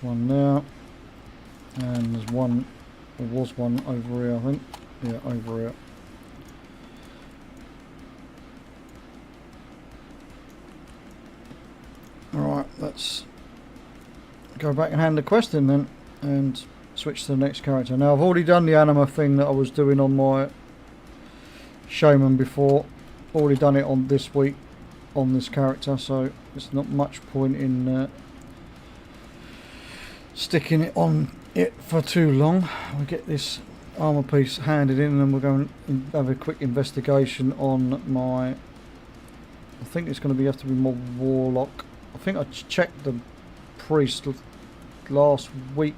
One now, and there's one, there was one over here I think, yeah, over here. Alright, let's go back and hand the quest in then, and switch to the next character. Now I've already done the anima thing that I was doing on my shaman before, already done it on this week on this character, so there's not much point in sticking it on it for too long. We'll get this armour piece handed in and then we'll go and have a quick investigation on my, I think it's going to have to be my warlock. I think I checked the priest last week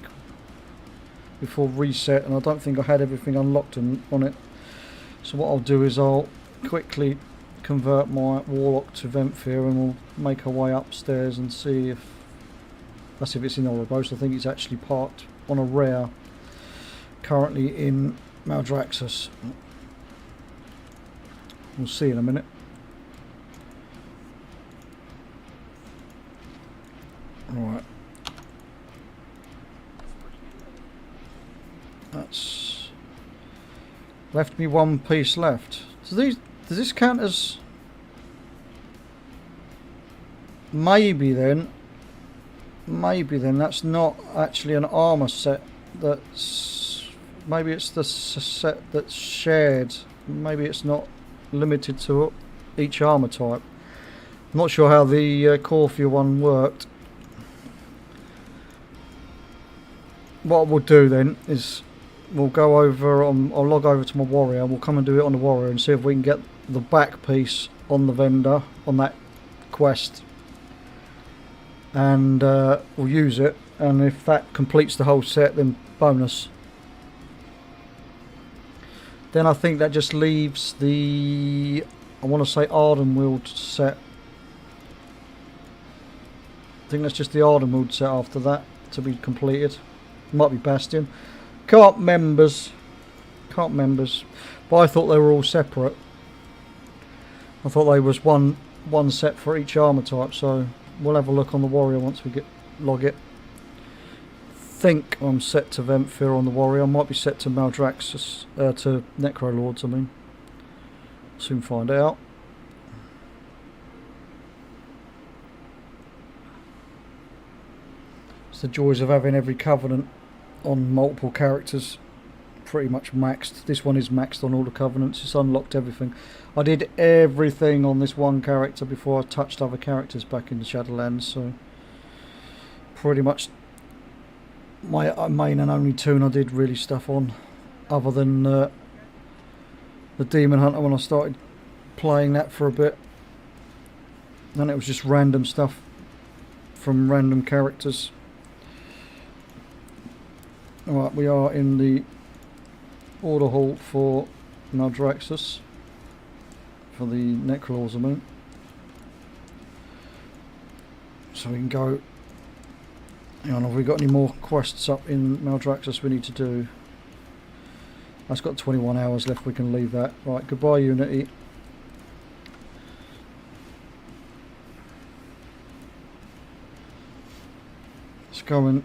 before reset and I don't think I had everything unlocked on it. So what I'll do is I'll quickly convert my warlock to Ventfia and we'll make our way upstairs and see if that's if it's in Ouroboros. I think it's actually parked on a rare currently in Maldraxxus. We'll see in a minute. Right. That's left me one piece left. So these, does this count as maybe then that's not actually an armor set, that's maybe it's the set that's shared, maybe it's not limited to each armor type. I'm not sure how the Corphia one worked. What we'll do then is we'll go over on, I'll log over to my warrior, we'll come and do it on the warrior and see if we can get the back piece on the vendor on that quest, and we'll use it, and if that completes the whole set then bonus. Then I think that just leaves the, I want to say Ardenweald set. I think that's just the Ardenweald set after that to be completed. Might be Bastion. Can't members, but I thought they were all separate. I thought they was one set for each armor type, so we'll have a look on the warrior once we log it. Think I'm set to Ventfia on the warrior. I might be set to Maldraxxus, to Necrolords, I mean. Soon find out. So the joys of having every covenant on multiple characters pretty much maxed. This one is maxed on all the covenants. It's unlocked everything. I did everything on this one character before I touched other characters back in the Shadowlands, so pretty much my main and only tune I did really stuff on, other than the Demon Hunter when I started playing that for a bit. Then it was just random stuff from random characters. Alright, we are in the order hall for Maldraxxus, for the Necrolords, I mean. So we can go. Hang on, have we got any more quests up in Maldraxxus we need to do? That's got 21 hours left, we can leave that. Right, goodbye Unity. Let's go and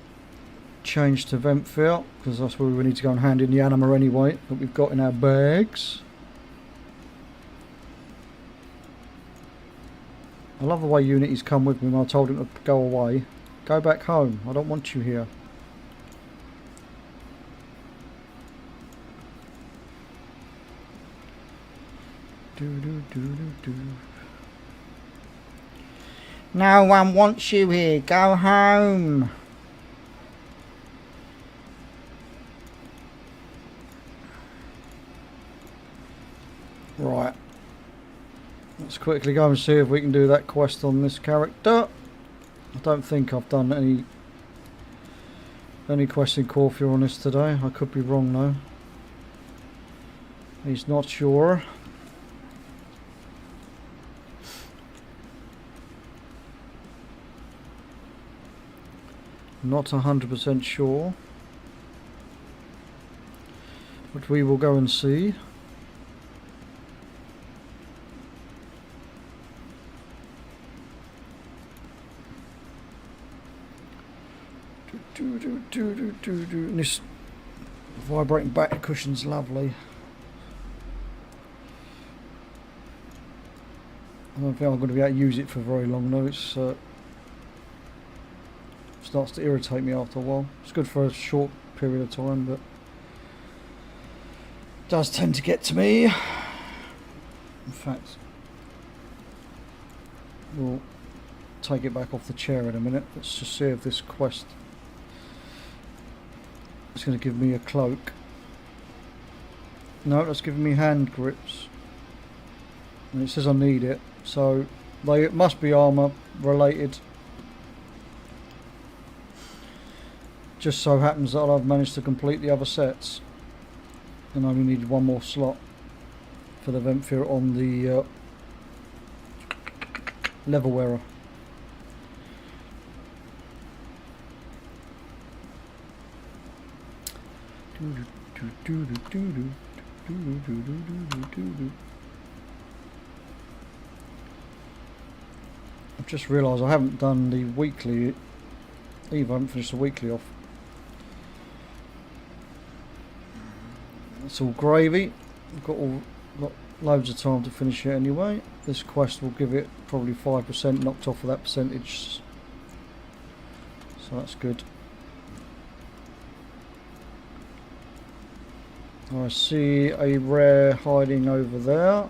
change to Ventfir, because that's where we need to go and hand in the anima anyway that we've got in our bags. I love the way Unity's come with me when I told him to go away. Go back home, I don't want you here. No one wants you here, go home. Right, let's quickly go and see if we can do that quest on this character. I don't think I've done any quest in Corfia on this today. I could be wrong though. He's not sure. Not 100% sure. But we will go and see. And this vibrating back cushion's lovely. I don't think I'm going to be able to use it for very long though. It's starts to irritate me after a while. It's good for a short period of time, but it does tend to get to me. In fact, we'll take it back off the chair in a minute. Let's just see if this quest is going to give me a cloak. No, that's giving me hand grips. And it says I need it, so it must be armour related. Just so happens that I've managed to complete the other sets and only needed one more slot for the Ventfir on the level wearer. I've just realised I haven't done the weekly either. I haven't finished the weekly off. It's all gravy. I've got loads of time to finish it anyway. This quest will give it probably 5% knocked off of that percentage, so that's good. I see a rare hiding over there.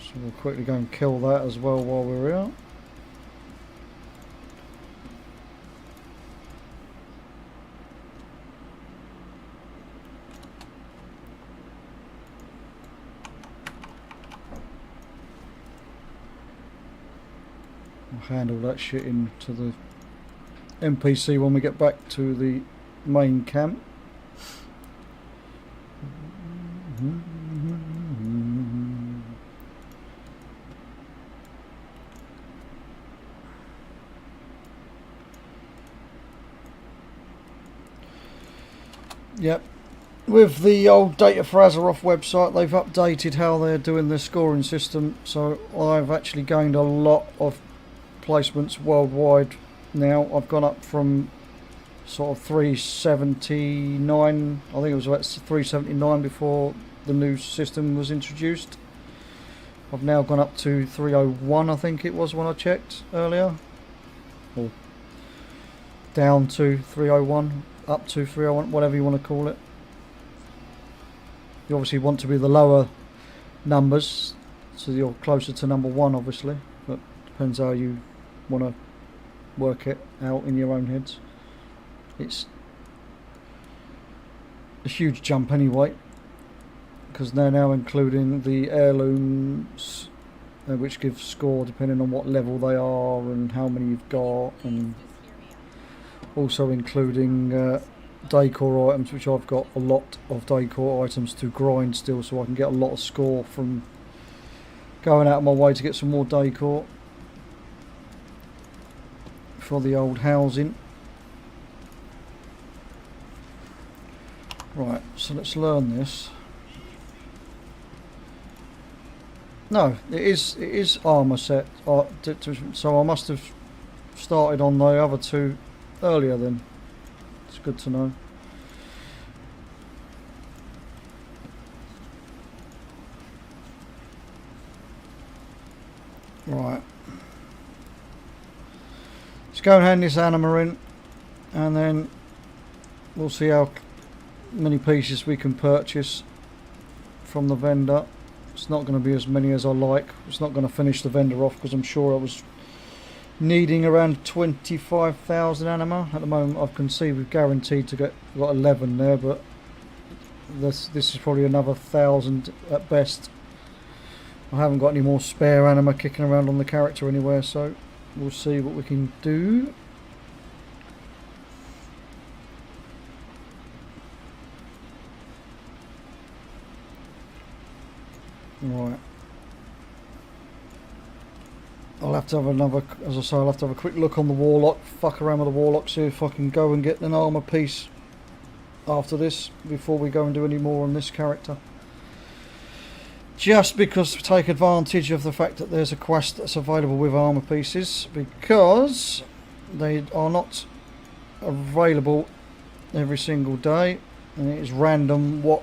So we'll quickly go and kill that as well while we're here. I'll handle that shit into the NPC when we get back to the main camp. Yep, with the old Data for Azeroth website, they've updated how they're doing their scoring system, so I've actually gained a lot of placements worldwide now. I've gone up from sort of 379, I think it was about 379 before the new system was introduced, I've now gone up to 301, I think it was when I checked earlier. Or down to 301, up to 301, whatever you want to call it. You obviously want to be the lower numbers, so you're closer to number 1 obviously, but depends how you want to work it out in your own heads. It's a huge jump anyway, because they're now including the heirlooms, which give score depending on what level they are and how many you've got, and also including decor items, which I've got a lot of decor items to grind still, so I can get a lot of score from going out of my way to get some more decor for the old housing. Right, so let's learn this. No, it is armour set, so I must have started on the other two earlier then. It's good to know. Right. Let's go and hand this anima in, and then we'll see how many pieces we can purchase from the vendor. It's not going to be as many as I like. It's not going to finish the vendor off, because I'm sure I was needing around 25,000 anima. At the moment I can see we've guaranteed to get, got 11 there, but this is probably another 1,000 at best. I haven't got any more spare anima kicking around on the character anywhere, so we'll see what we can do. Right. I'll have to have another, as I say, I'll have to have a quick look on the Warlock, fuck around with the Warlock, see if I can go and get an armour piece after this, before we go and do any more on this character. Just because to take advantage of the fact that there's a quest that's available with armour pieces, because they are not available every single day, and it is random what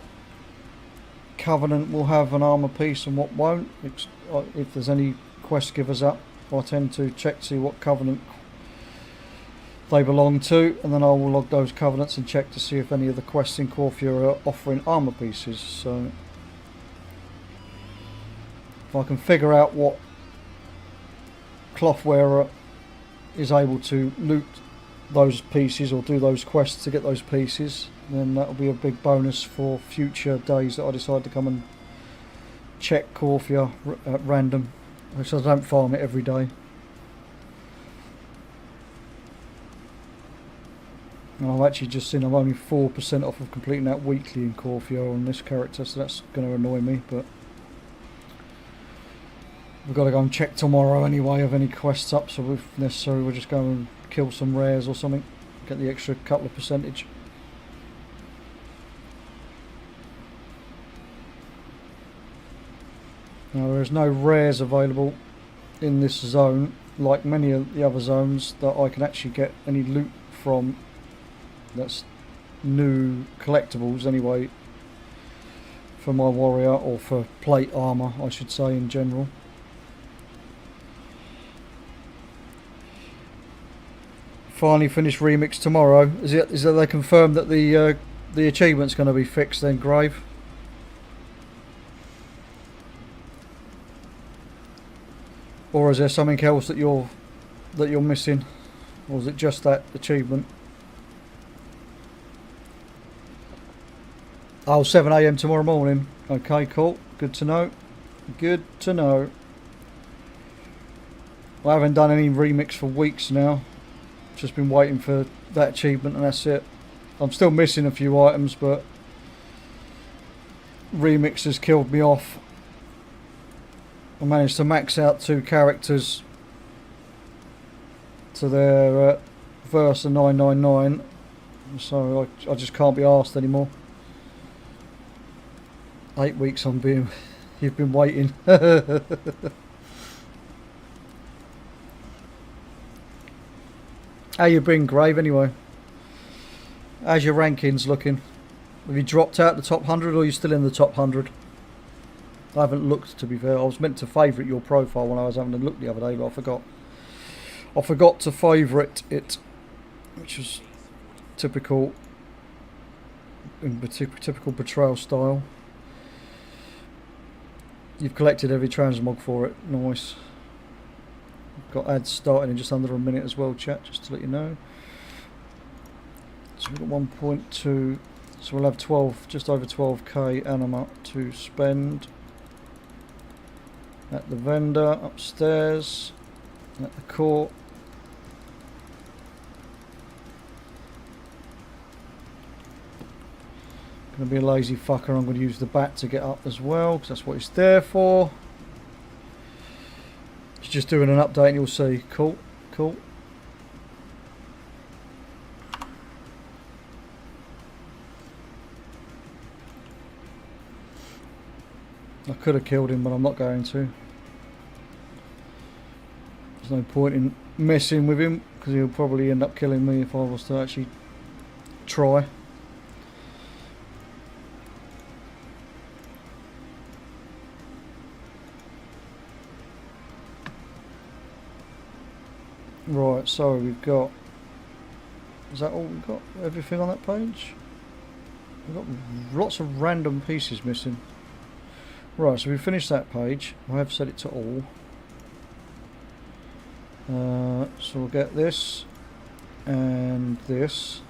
Covenant will have an armour piece and what won't. If there's any quest givers up, I tend to check to see what Covenant they belong to, and then I will log those Covenants and check to see if any of the quests in Corfia are offering armour pieces. So if I can figure out what cloth wearer is able to loot those pieces or do those quests to get those pieces, then that will be a big bonus for future days that I decide to come and check Corfia at random, which I don't farm it every day. And I've actually just seen I'm only 4% off of completing that weekly in Corfia on this character, so that's going to annoy me, but we've got to go and check tomorrow anyway of any quests up, so if necessary we'll just go and kill some rares or something, get the extra couple of percentage. Now there is no rares available in this zone, like many of the other zones, that I can actually get any loot from that's new collectibles anyway, for my warrior, or for plate armour I should say in general. Finally finished remix tomorrow. Is it that they confirmed that the achievement's going to be fixed then, Grave? Or is there something else that you're missing? Or is it just that achievement? Oh, 7 AM tomorrow morning. Okay, cool. Good to know. Good to know. I haven't done any remix for weeks now. Just been waiting for that achievement and that's it. I'm still missing a few items, but remix has killed me off. I managed to max out 2 characters to their Versa 999, so I just can't be arsed anymore. 8 weeks on being, you've been waiting. How you been, Grave, anyway? How's your rankings looking? Have you dropped out the top 100 or are you still in the top 100? I haven't looked, to be fair. I was meant to favourite your profile when I was having a look the other day, but I forgot. I forgot to favourite it, which was typical, in typical betrayal style. You've collected every transmog for it. Nice. Got ads starting in just under a minute as well, chat, just to let you know. So we've got 1.2, so we'll have 12, just over 12k anima to spend at the vendor upstairs, at the court. Gonna be a lazy fucker. I'm going to use the bat to get up as well, because that's what it's there for. It's just doing an update and you'll see. Cool, cool. I could have killed him, but I'm not going to. There's no point in messing with him, because he'll probably end up killing me if I was to actually try. Right, so we've got... Is that all we've got? Everything on that page? We've got lots of random pieces missing. Right, so we finished that page. I have set it to all. So we'll get this and this.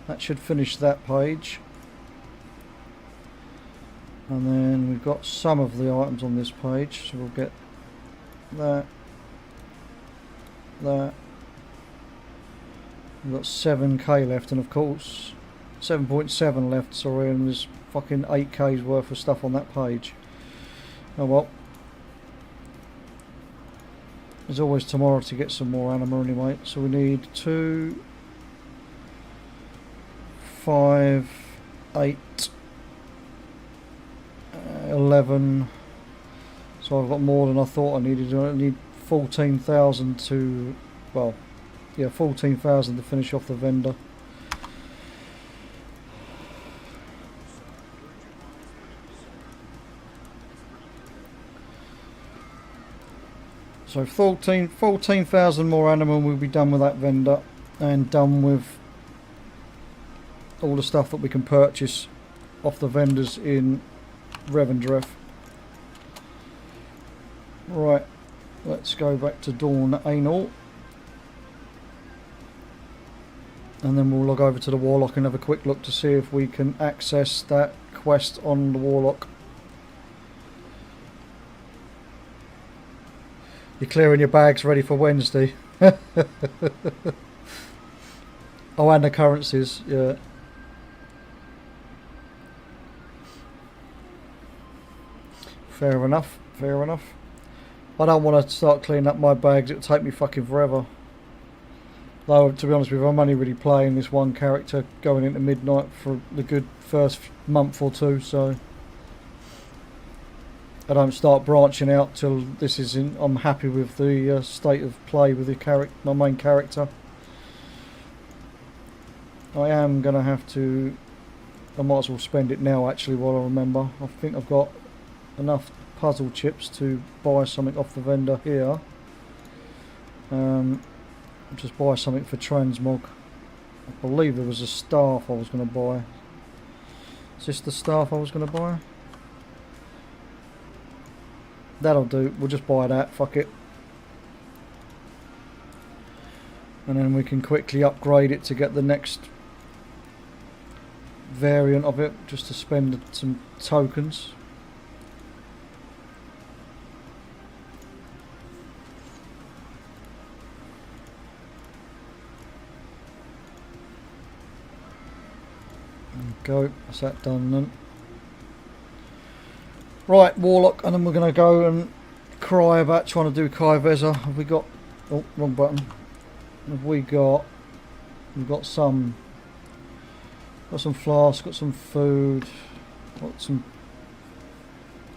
That should finish that page. And then we've got some of the items on this page, so we'll get that. That. We've got 7k left, and of course 7.7 left, sorry, and there's fucking 8k's worth of stuff on that page. Oh well. There's always tomorrow to get some more anima anyway. So we need 2, 5, 8, 11. So I've got more than I thought I needed. I need 14,000 to, well, yeah, 14,000 to finish off the vendor. So 14,000 more anima, we'll be done with that vendor, and done with all the stuff that we can purchase off the vendors in Revendreth. Right, let's go back to Dawn Anal, and then we'll log over to the Warlock and have a quick look to see if we can access that quest on the Warlock. You're clearing your bags ready for Wednesday. Oh, and the currencies, yeah. Fair enough, fair enough. I don't want to start cleaning up my bags, it'll take me fucking forever. Though, to be honest with you, I'm only really playing this one character going into midnight for the good first month or two, so I don't start branching out till this is in. I'm happy with the state of play with the my main character. I am going to have to... I might as well spend it now actually while I remember. I think I've got enough puzzle chips to buy something off the vendor here. Just buy something for transmog. I believe there was a staff I was going to buy. Is this the staff I was going to buy? That'll do, we'll just buy that, fuck it. And then we can quickly upgrade it to get the next variant of it, just to spend some tokens. There we go, that's that done then. Right, Warlock, and then we're going to go and cry about trying to do Kai Veza. Have we got... Oh, wrong button. Have we got... We've got some... Got some flasks, got some food, got some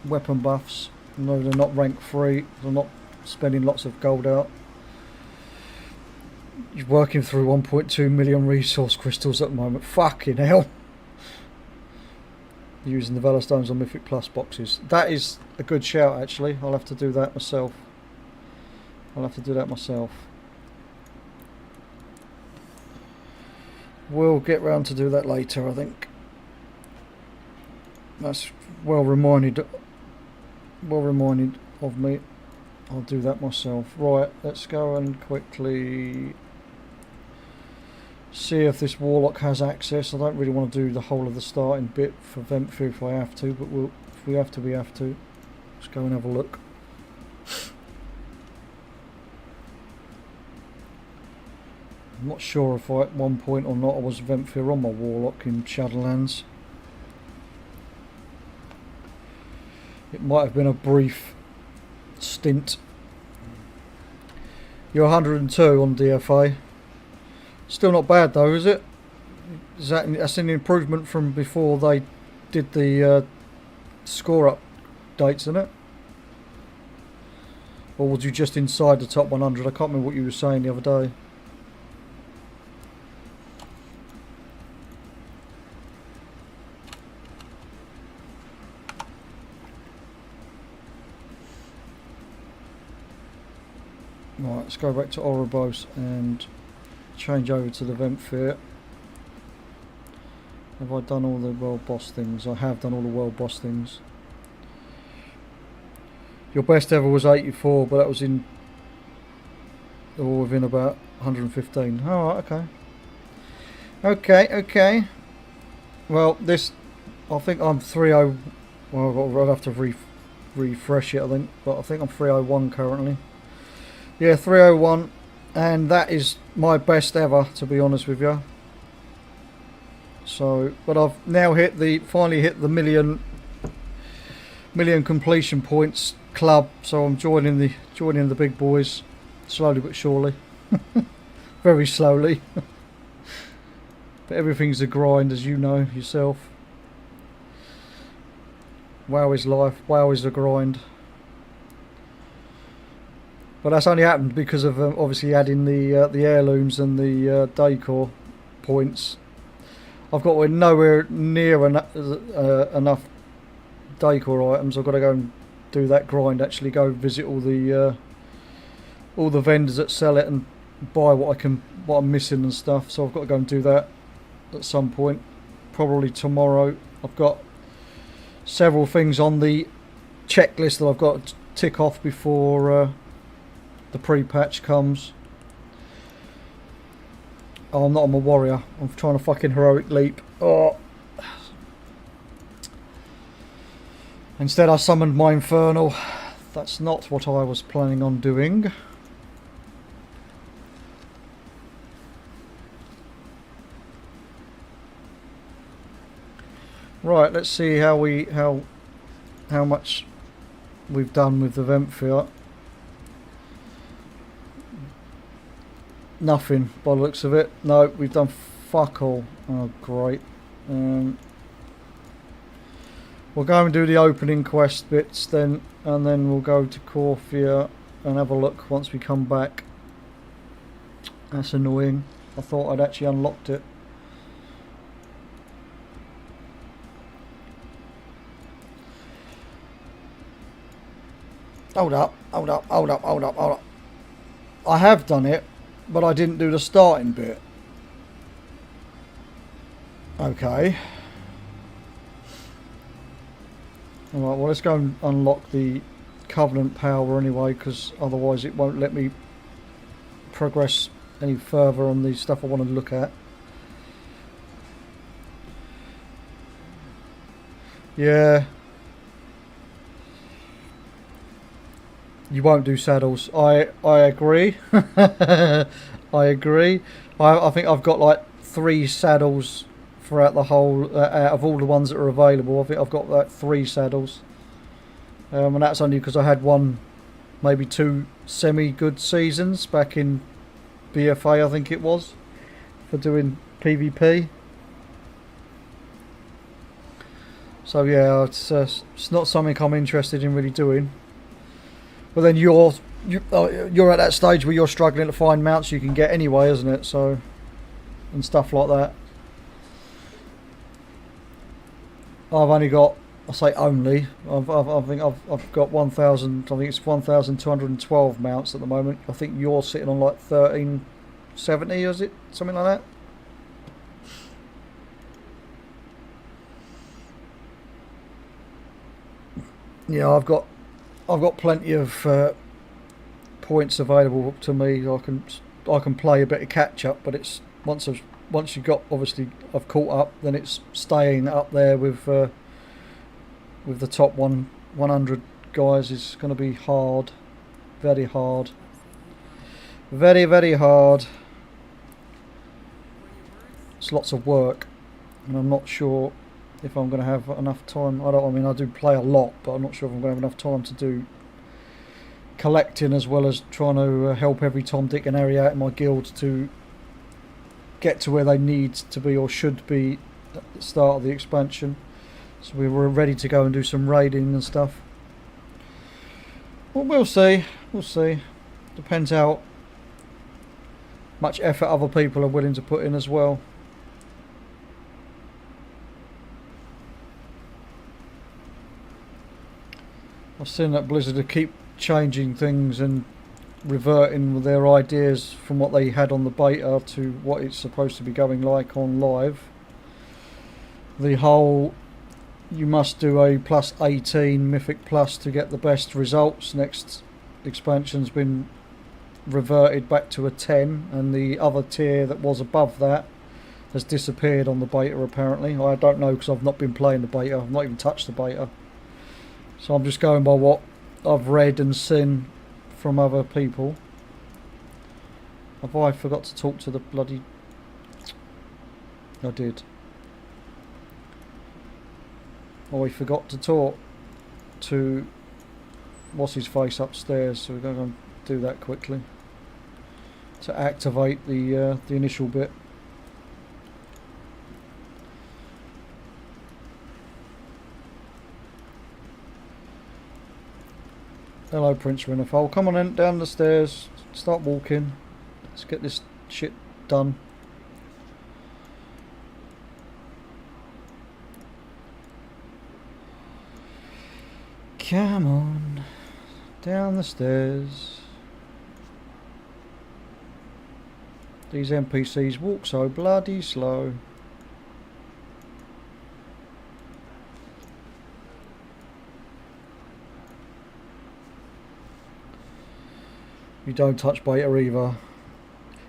weapon buffs. No, they're not rank 3. I'm not spending lots of gold out. You're working through 1.2 million resource crystals at the moment. Fucking hell. using the Velostones on Mythic Plus boxes. That is a good shout, actually. I'll have to do that myself. We'll get round to do that later, I think. That's well reminded of me. I'll do that myself. Right, let's go and quickly see if this Warlock has access. I don't really want to do the whole of the starting bit for Venthyr if I have to, but if we have to, we have to. Let's go and have a look. I'm not sure if at one point or not I was Venthyr on my Warlock in Shadowlands. It might have been a brief stint. You're 102 on DFA. Still not bad though, is it? That's an improvement from before they did the score updates, isn't it? Or was you just inside the top 100? I can't remember what you were saying the other day. Right, let's go back to Oribos and change over to the Venthyr. Have I done all the world boss things? I have done all the world boss things. Your best ever was 84, but that was in or within about 115. Oh, okay. Okay. Well, this, I think I'm 30. Well, I'll have to refresh it, I think, but I think I'm 301 currently. Yeah, 301, and that is my best ever, to be honest with you. So, but I've now finally hit the million completion points club. So I'm joining the big boys, slowly but surely, very slowly. But everything's a grind, as you know yourself. WoW is life. WoW is a grind. But that's only happened because of obviously adding the heirlooms and the decor points. I've got nowhere near enough decor items. I've got to go and do that grind. Actually, go visit all the vendors that sell it and buy what I'm missing and stuff. So I've got to go and do that at some point, probably tomorrow. I've got several things on the checklist that I've got to tick off before the pre-patch comes. Oh, I'm not on my warrior. I'm trying to fucking heroic leap. Oh. Instead I summoned my infernal. That's not what I was planning on doing. Right, let's see how much we've done with the Venthyr. Nothing by the looks of it. No, we've done fuck all. Oh, great. We'll go and do the opening quest bits then, and then we'll go to Corphia and have a look once we come back. That's annoying. I thought I'd actually unlocked it. Hold up. I have done it, but I didn't do the starting bit. Okay. Alright, well let's go and unlock the Covenant power anyway, because otherwise it won't let me progress any further on the stuff I want to look at. Yeah. You won't do saddles. I agree. I agree. I think I've got like 3 saddles throughout the whole out of all the ones that are available. I think I've got like 3 saddles, and that's only because I had maybe 2 semi-good seasons back in BFA, I think it was, for doing PvP. So yeah, it's not something I'm interested in really doing. But then you're at that stage where you're struggling to find mounts you can get anyway, isn't it? So, and stuff like that. I've only got, I say only, I think I've got 1,000, I think it's 1,212 mounts at the moment. I think you're sitting on like 1,370, is it? Something like that? Yeah, I've got plenty of points available to me. I can play a bit of catch up, but it's once you got, obviously I've caught up, then it's staying up there with the top 100 guys is going to be hard, very hard, very, very hard. It's lots of work, and I'm not sure if I'm going to have enough time. I mean, I do play a lot, but I'm not sure if I'm going to have enough time to do collecting as well as trying to help every Tom, Dick and Harry out in my guild to get to where they need to be or should be at the start of the expansion. So we were ready to go and do some raiding and stuff. Well, we'll see. We'll see. Depends how much effort other people are willing to put in as well. I've seen that Blizzard keep changing things and reverting their ideas from what they had on the beta to what it's supposed to be going like on live. The whole you must do a plus 18 Mythic Plus to get the best results. Next expansion's been reverted back to a 10, and the other tier that was above that has disappeared on the beta apparently. I don't know because I've not been playing the beta. I've not even touched the beta. So I'm just going by what I've read and seen from other people. Have I forgot to talk to the bloody... I did. I forgot to talk to what's his face upstairs, so we're going to go and do that quickly to activate the initial bit. Hello, Prince Renafol. Come on in, down the stairs. Start walking. Let's get this shit done. Come on. Down the stairs. These NPCs walk so bloody slow. You don't touch beta either.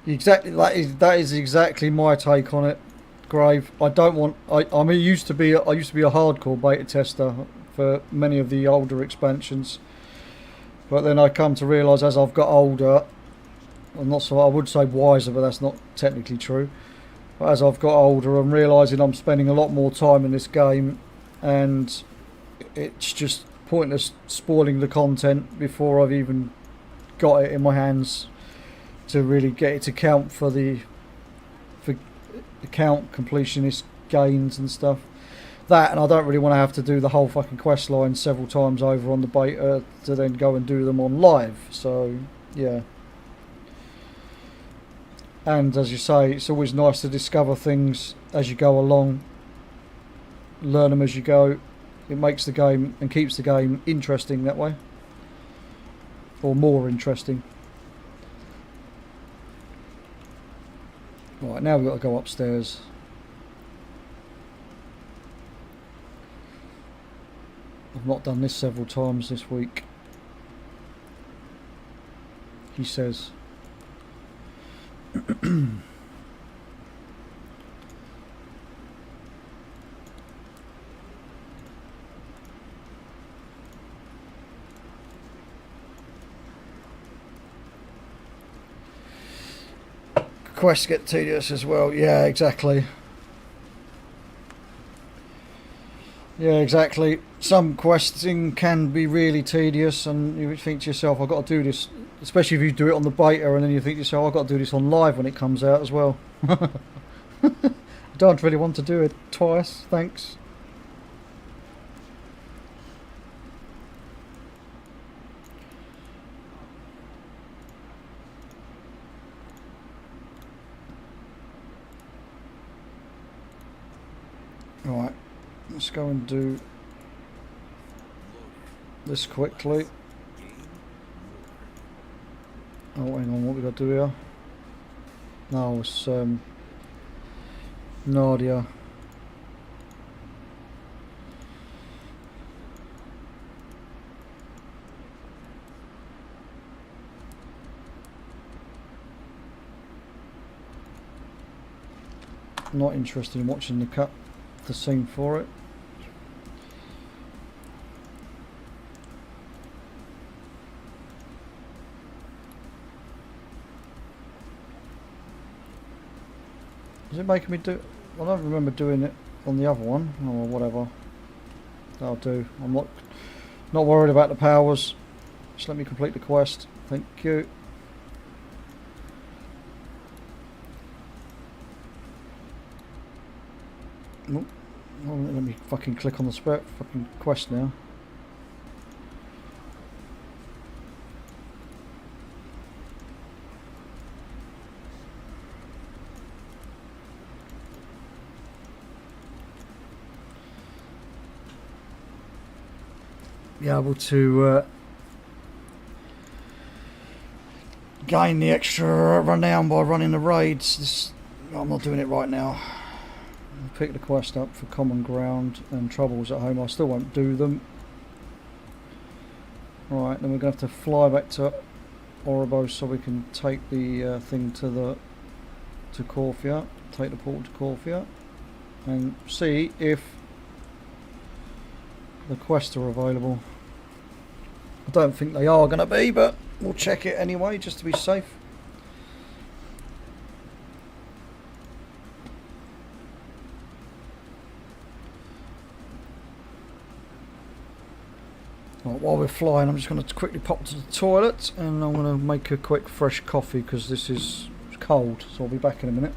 Exactly, that is exactly my take on it, Grave. I don't want. I mean, I used to be a hardcore beta tester for many of the older expansions, but then I come to realise as I've got older, I'm not so. I would say wiser, but that's not technically true. But as I've got older, I'm realising I'm spending a lot more time in this game, and it's just pointless spoiling the content before I've even got it in my hands to really get it to count for the count completionist gains and stuff. That, and I don't really want to have to do the whole fucking quest line several times over on the beta to then go and do them on live. So yeah, and as you say, it's always nice to discover things as you go along, learn them as you go. It makes the game and keeps the game interesting that way, or more interesting. Right, now we've got to go upstairs. I've not done this several times this week, he says. Quests get tedious as well. Yeah, exactly. Yeah, exactly. Some questing can be really tedious, and you think to yourself, I've got to do this, especially if you do it on the beta, and then you think to yourself, I've got to do this on live when it comes out as well. I don't really want to do it twice, thanks. Right, Let's go and do this quickly. Oh, hang on, what we got to do here? No, it's Nadia. Not interested in watching the scene for it. Is it making me do? I don't remember doing it on the other one, or whatever. That'll do. I'm not worried about the powers. Just let me complete the quest. Thank you. Oh, let me fucking click on the fucking quest now. Be able to gain the extra renown by running the raids. I'm not doing it right now. I'll pick the quest up for common ground and troubles at home. I still won't do them. Right, then we're going to have to fly back to Oribos so we can take the thing to Corfia, take the portal to Corfia, and see if the quests are available. I don't think they are going to be, but we'll check it anyway just to be safe. Right, while we're flying, I'm just going to quickly pop to the toilet and I'm going to make a quick fresh coffee because this is cold, so I'll be back in a minute.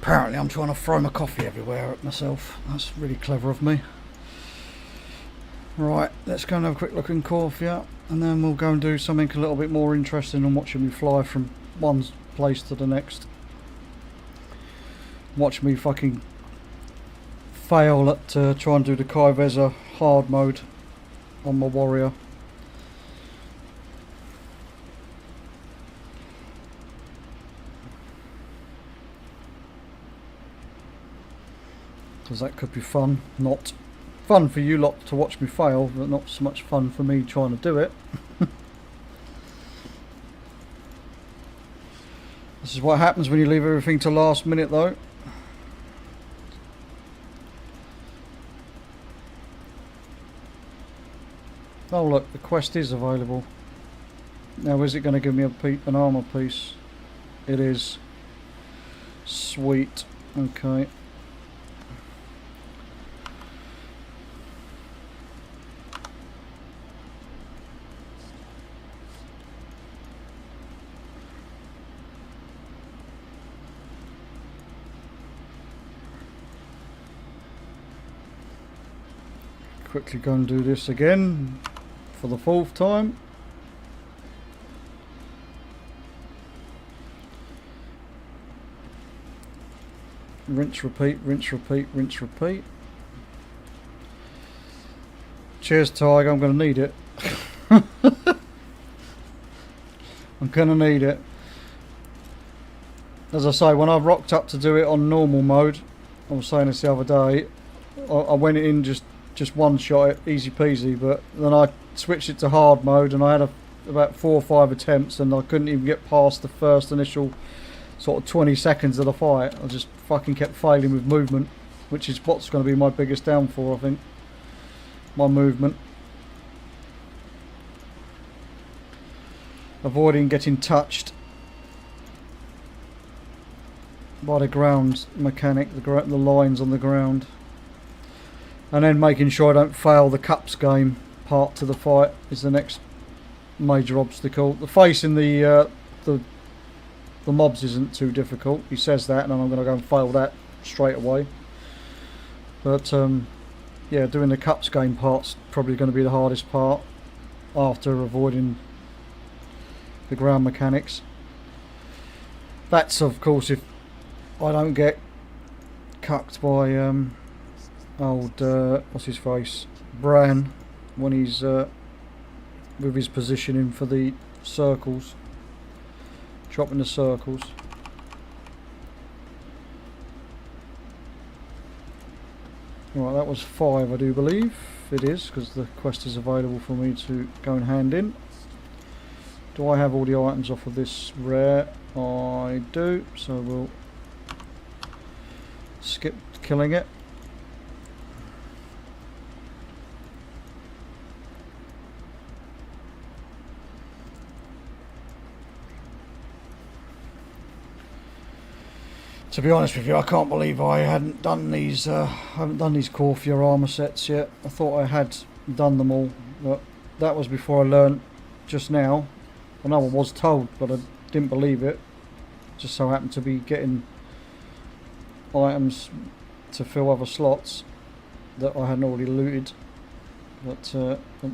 Apparently I'm trying to throw my coffee everywhere at myself. That's really clever of me. Right, let's go and have a quick look in Corfia, and then we'll go and do something a little bit more interesting than watching me fly from one place to the next. Watch me fucking fail at trying to do the Kaiveza hard mode on my warrior. Because that could be fun. Not fun for you lot to watch me fail, but not so much fun for me trying to do it. This is what happens when you leave everything to last minute though. Oh look, the quest is available. Now is it going to give me an armour piece? It is. Sweet. Okay. Quickly go and do this again for the 4th time. Rinse, repeat, rinse, repeat, rinse, repeat. Cheers, Tiger, I'm going to need it. I'm going to need it. As I say, when I rocked up to do it on normal mode, I was saying this the other day, I went in just one shot it, easy peasy, but then I switched it to hard mode and I had about 4 or 5 attempts and I couldn't even get past the first initial sort of 20 seconds of the fight. I just fucking kept failing with movement, which is what's going to be my biggest downfall, I think. My movement. Avoiding getting touched by the ground mechanic, the lines on the ground. And then making sure I don't fail the cups game part to the fight is the next major obstacle. The facing the mobs isn't too difficult. He says that, and I'm going to go and fail that straight away. But yeah, doing the cups game part's probably going to be the hardest part after avoiding the ground mechanics. That's of course if I don't get cucked by old what's his face, Bran, when he's with his positioning for the circles, chopping the circles. Right, that was 5 I do believe. It is, because the quest is available for me to go and hand in. Do I have all the items off of this rare? I do, so we'll skip killing it. To be honest with you, I can't believe I hadn't done these. haven't done these Corfia armor sets yet. I thought I had done them all, but that was before I learnt just now. I know I was told, but I didn't believe it. Just so happened to be getting items to fill other slots that I hadn't already looted. But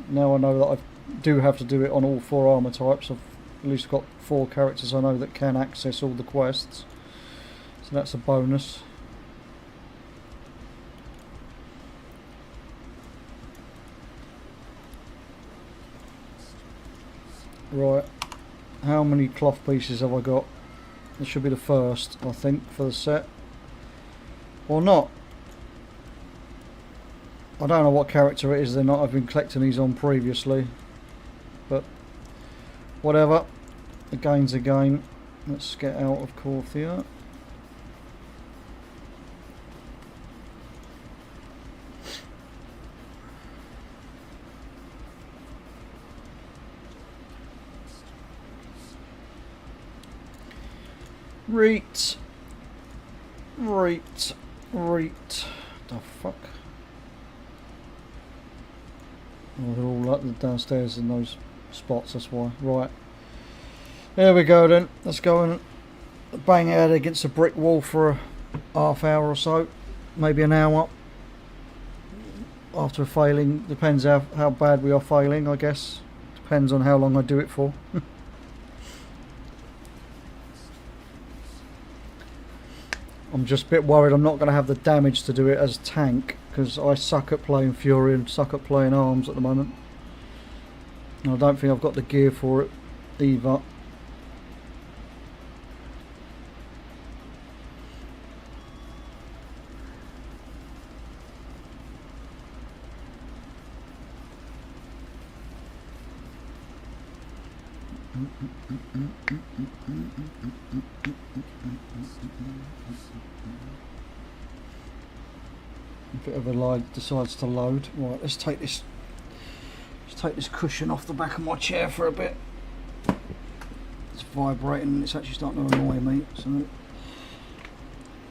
now I know that I do have to do it on all 4 armor types. I've at least got 4 characters I know that can access all the quests. So that's a bonus. Right, how many cloth pieces have I got? This should be the first, I think, for the set. Or not. I don't know what character it is they're not. I've been collecting these on previously. But whatever. The game's a game. Let's get out of Corfia. Reet. The fuck? Oh, they're all like downstairs in those spots, that's why. Right. There we go then. Let's go and bang out against a brick wall for half hour or so, maybe an hour after failing. Depends how bad we are failing, I guess. Depends on how long I do it for. I'm just a bit worried I'm not going to have the damage to do it as tank, because I suck at playing Fury and suck at playing arms at the moment. And I don't think I've got the gear for it either. A bit of a line decides to load. Right, let's take this cushion off the back of my chair for a bit. It's vibrating and it's actually starting to annoy me, so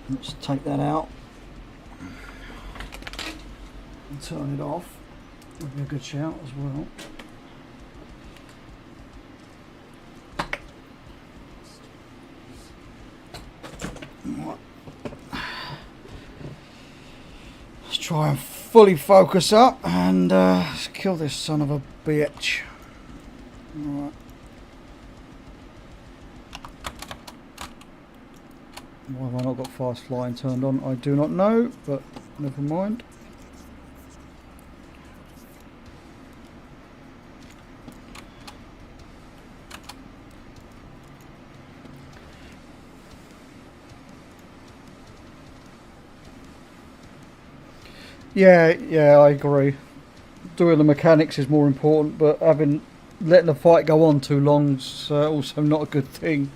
let's take that out and turn it off. Would be a good shout as well. Right. Let's try and fully focus up and kill this son of a bitch. Right. Why have I not got fast flying turned on? I do not know, but never mind. Yeah, I agree. Doing the mechanics is more important, but letting the fight go on too long is also not a good thing.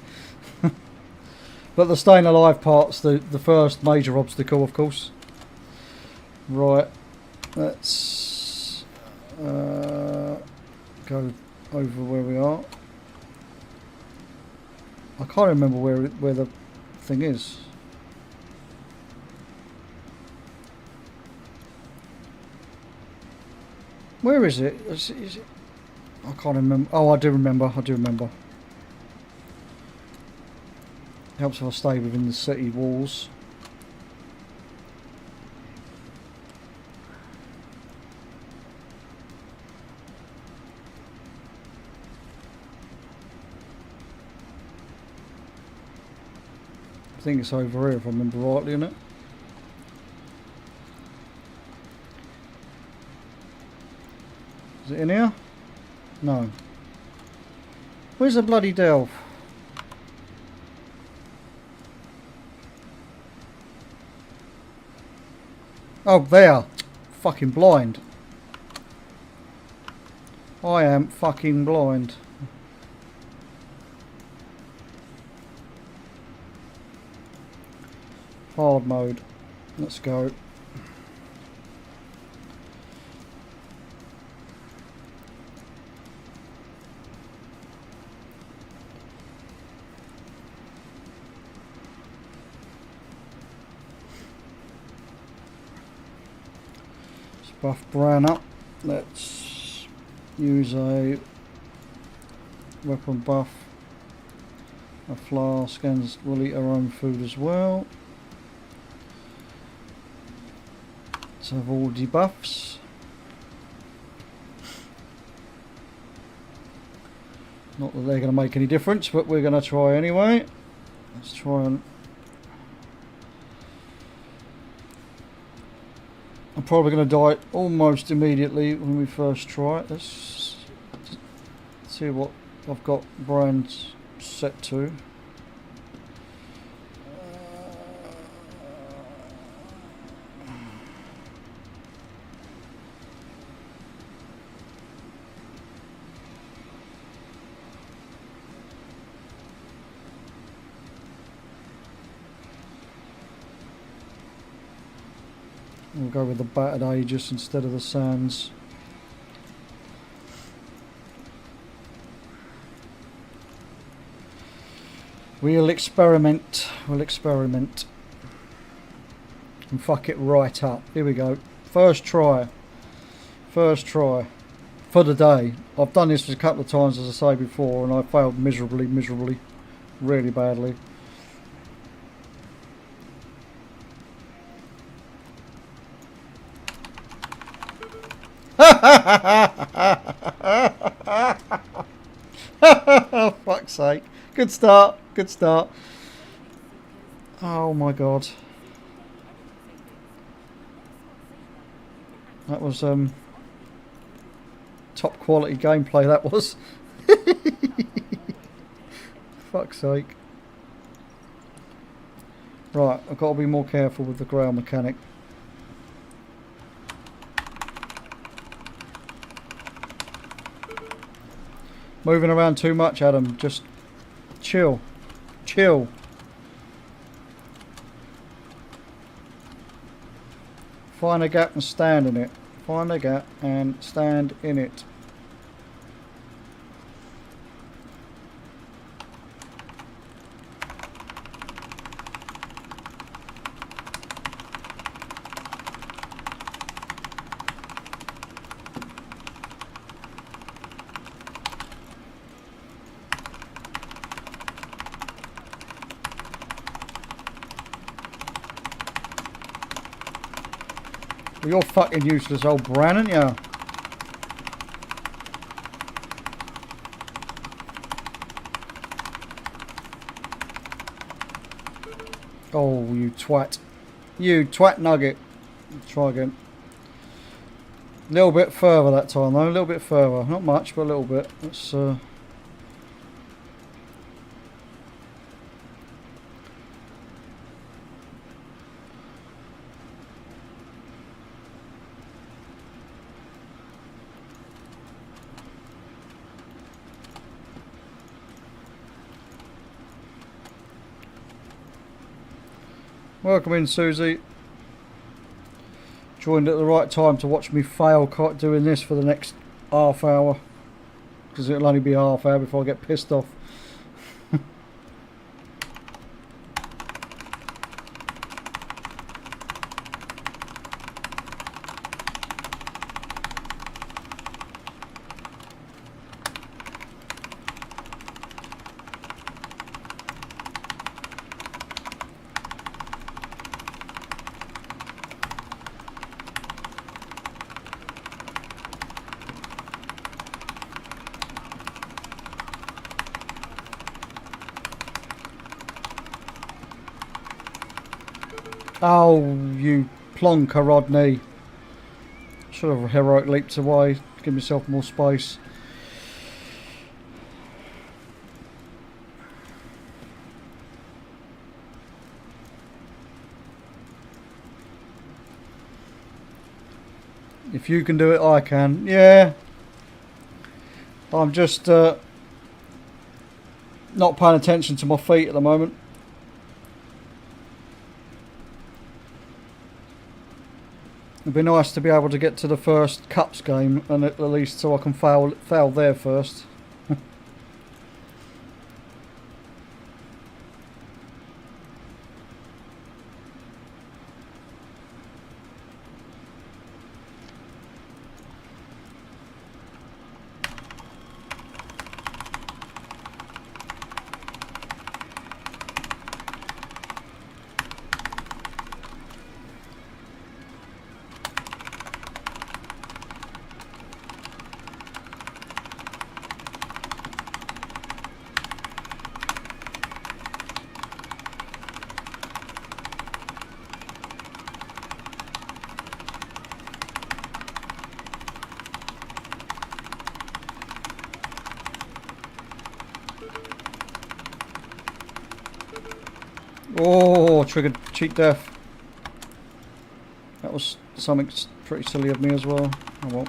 But the staying alive part's the first major obstacle, of course. Right, let's go over where we are. I can't remember where the thing is. Where is it? Is it? I can't remember. Oh, I do remember. Helps if I stay within the city walls. I think it's over here if I remember rightly, isn't it? Is it in here? No. Where's the bloody delve? Oh, there. Fucking blind. I am fucking blind. Hard mode. Let's go. Buff Bran up. Let's use a weapon buff. A flask, and we'll eat our own food as well. Let's have all debuffs. Not that they're going to make any difference, but we're going to try anyway. Let's try and... I'm probably going to die almost immediately when we first try it. Let's see what I've got brands set to. We'll go with the battered Aegis instead of the Sands. We'll experiment. And fuck it right up. Here we go. First try. For the day. I've done this a couple of times, as I say before, and I failed miserably. Really badly. Oh, fuck's sake. Good start. Good start. Oh my god. That was top quality gameplay, that was. Fuck's sake. Right, I've got to be more careful with the ground mechanic. Moving around too much, Adam. Just chill. Chill. Find a gap and stand in it. Find a gap and stand in it. Well, you're fucking useless, old Bran, aren't you? Oh, you twat. You twat nugget. Try again. A little bit further that time, though. A little bit further. Not much, but a little bit. Let's, welcome in, Susie. Joined at the right time to watch me fail doing this for the next half hour. Because it'll only be half hour before I get pissed off. Oh, you plonker, Rodney. Should have heroic leaped away to give myself more space. If you can do it, I can. Yeah. I'm just not paying attention to my feet at the moment. It'd be nice to be able to get to the first Cups game, and at least so I can foul there first. Oh, triggered cheat death. That was something pretty silly of me as well. Oh well.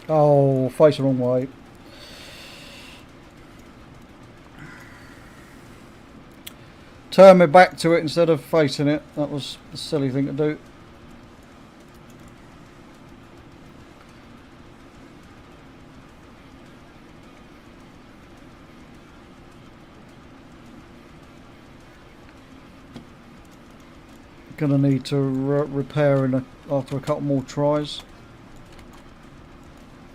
Oh, face the wrong way. Turn my back to it instead of facing it. That was a silly thing to do. Gonna need to repair after a couple more tries.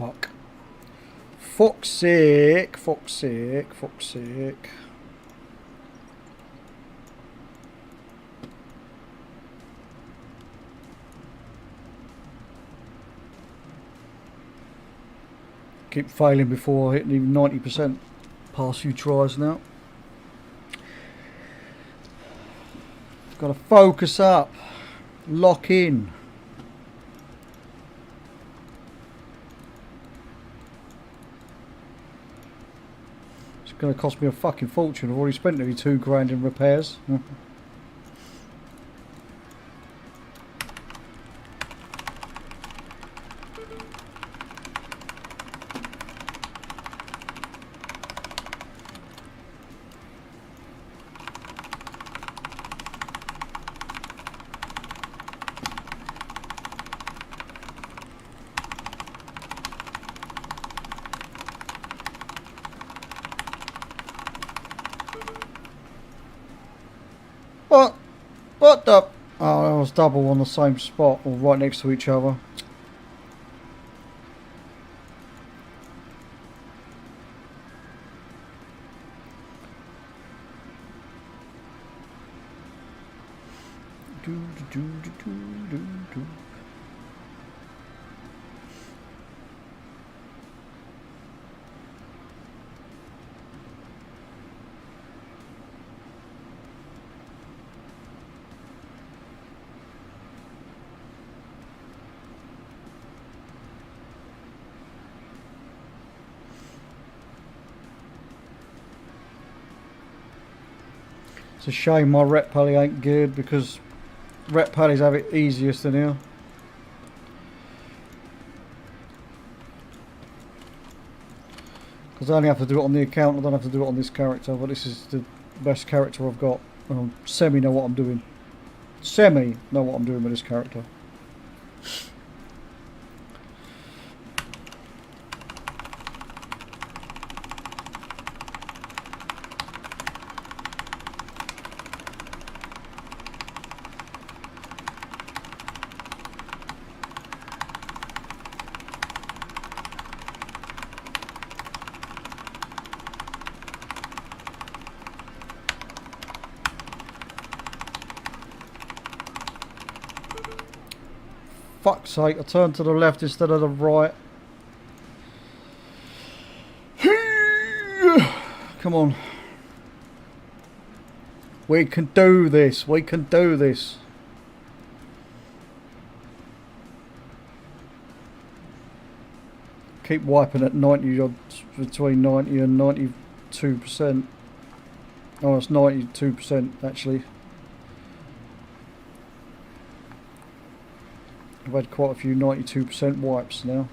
fuck. Fuck's sake, fuck's sake, fuck's sake. Keep failing before hitting even 90%. Past few tries now. Got to focus up. Lock in. It's going to cost me a fucking fortune. I've already spent nearly £2 in repairs. What? What the? Oh, I was double on the same spot, or right next to each other. It's a shame my rep pally ain't good, because rep pallies have it easiest in here. Because I only have to do it on the account, I don't have to do it on this character, but this is the best character I've got. Semi know what I'm doing. Semi know what I'm doing with this character. Fuck's sake, I turned to the left instead of the right. Come on. We can do this, we can do this. Keep wiping at 90 odds, between 90 and 92%. Oh, it's 92% actually. I've had quite a few 92% wipes now.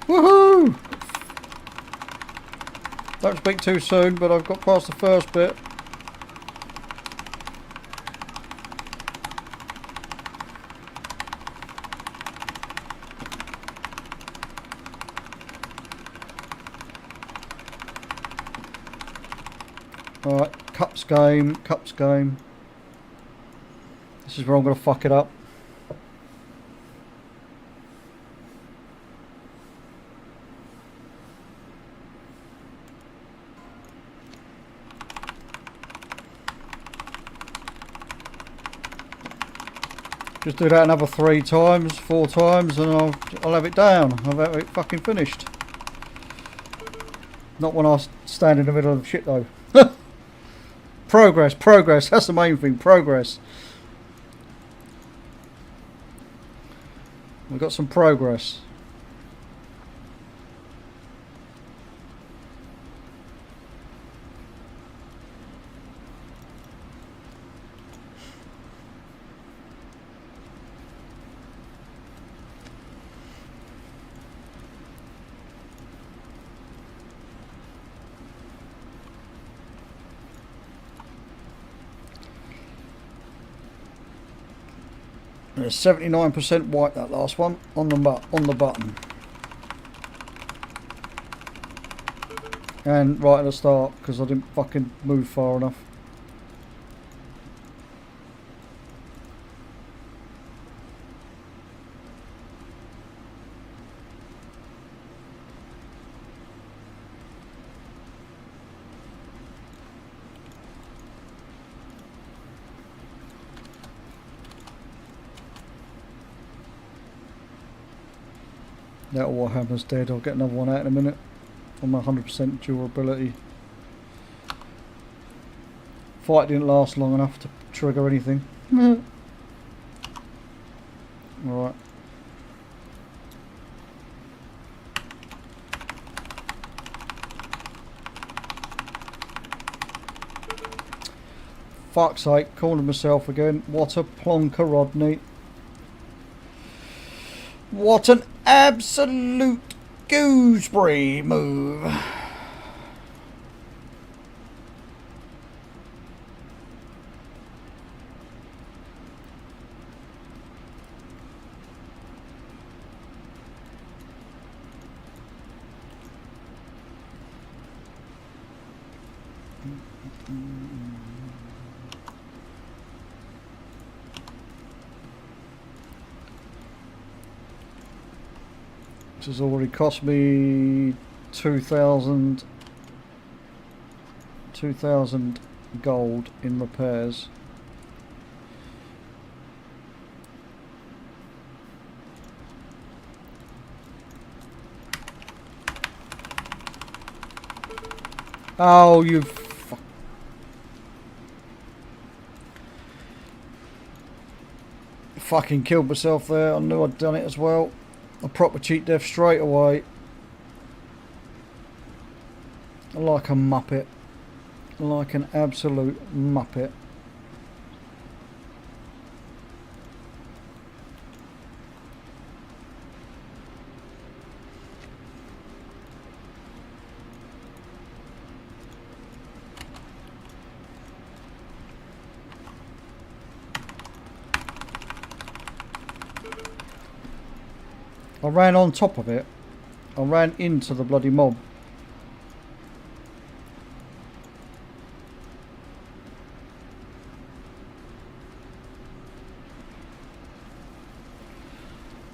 Woohoo! Don't speak too soon, but I've got past the first bit. Alright, cups game, cups game. This is where I'm going to fuck it up. Just do that another 3 times, 4 times, and I'll have it down. I'll have it fucking finished. Not when I stand in the middle of shit though. Progress, progress. That's the main thing. Progress. We've got some progress. It's 79% white, that last one, on the button. And right at the start, because I didn't fucking move far enough. That Warhammer's dead. I'll get another one out in a minute. On my 100% durability. Fight didn't last long enough to trigger anything. Alright. Fuck's sake, calling myself again. What a plonker, Rodney. What an absolute gooseberry move. This has already cost me 2,000 gold in repairs. Oh, you fucking killed myself there. I knew I'd done it as well. A proper cheat death straight away. Like a muppet. Like an absolute muppet. I ran on top of it. I ran into the bloody mob.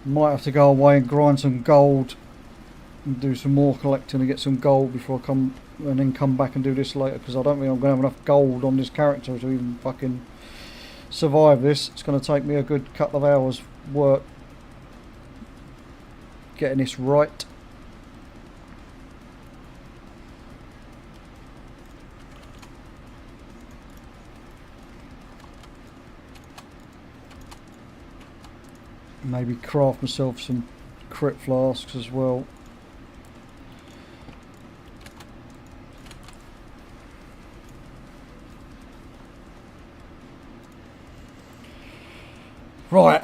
Might have to go away and grind some gold and do some more collecting and get some gold before I come, and then come back and do this later, because I don't think I'm going to have enough gold on this character to even fucking survive this. It's going to take me a good couple of hours work getting this right. Maybe craft myself some crit flasks as well. Right.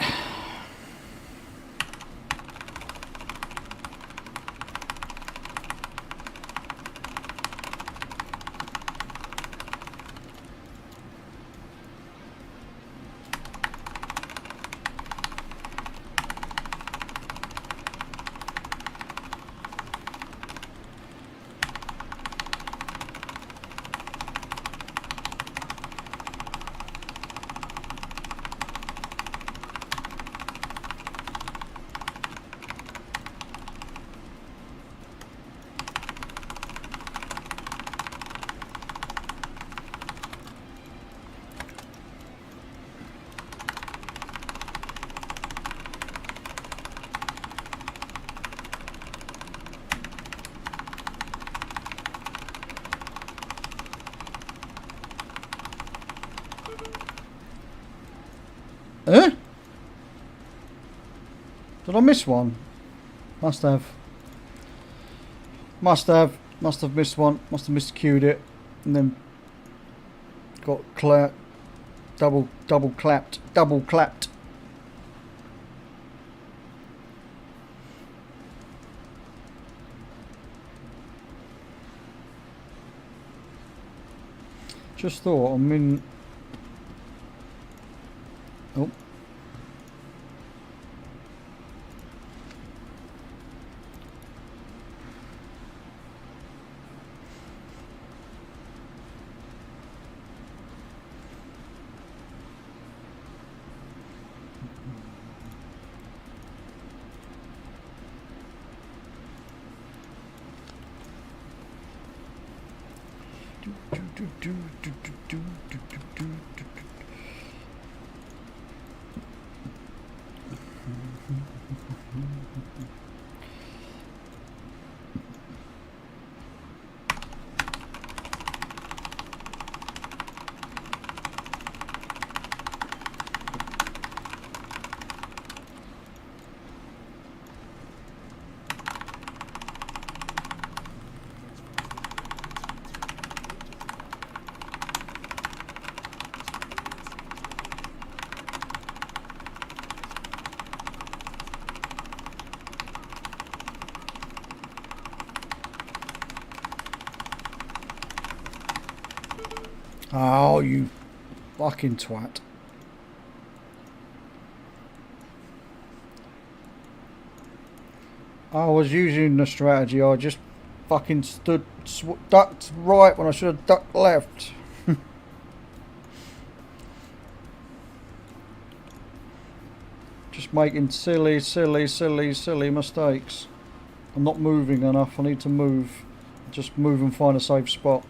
Eh? Did I miss one? Must have. Must have missed one. Must have miscued it. And then got double clapped. Just thought, I'm in. Oh. Oh, you fucking twat. I was using the strategy, I just fucking ducked right when I should have ducked left. Just making silly mistakes. I'm not moving enough, I need to move. Just move and find a safe spot.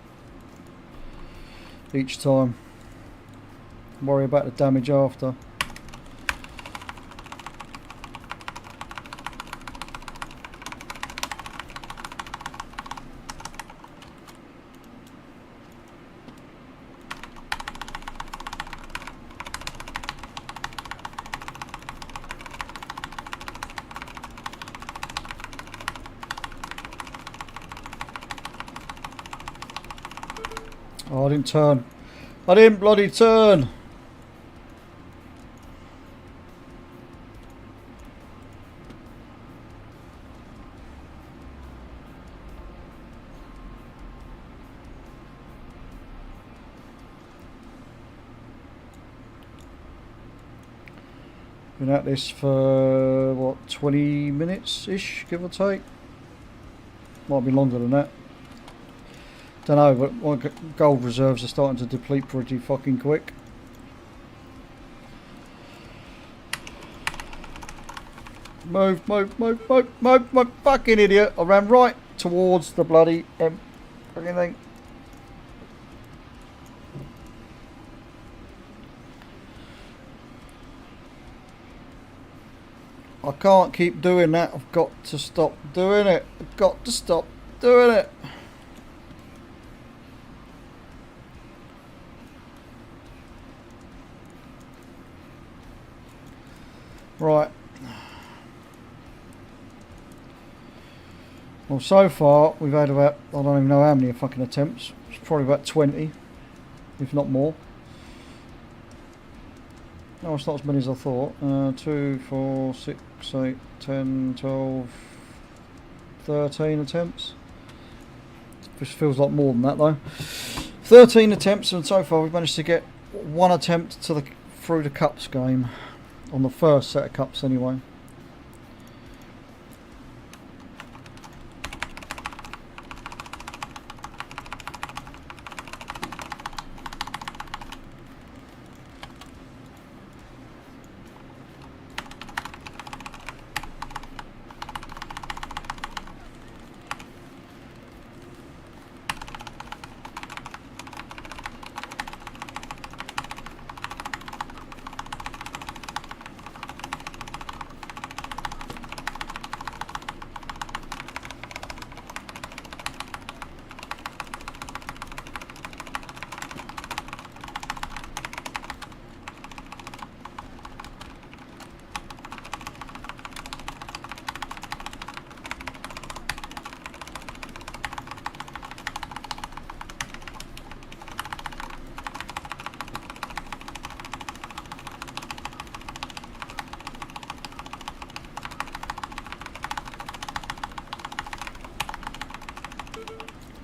Each time. Worry about the damage after. Oh, I didn't turn. I didn't bloody turn. Been at this for what, 20 minutes ish, give or take. Might be longer than that. Don't know, but my gold reserves are starting to deplete pretty fucking quick. Move, fucking idiot. I ran right towards the bloody fucking thing. I can't keep doing that. I've got to stop doing it. I've got to stop doing it. Right. Well, so far we've had about, I don't even know how many fucking attempts. It's probably about 20, if not more. No, it's not as many as I thought. 2, 4, 6, 8, 10, 12, 13 attempts. This feels like more than that though. 13 attempts, and so far we've managed to get one attempt to through the cups game. On the first set of cups anyway.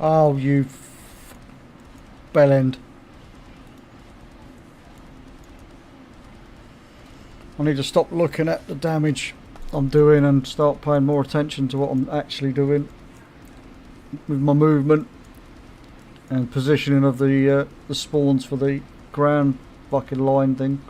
Oh, you bellend. I need to stop looking at the damage I'm doing and start paying more attention to what I'm actually doing with my movement and positioning of the spawns for the ground fucking line thing.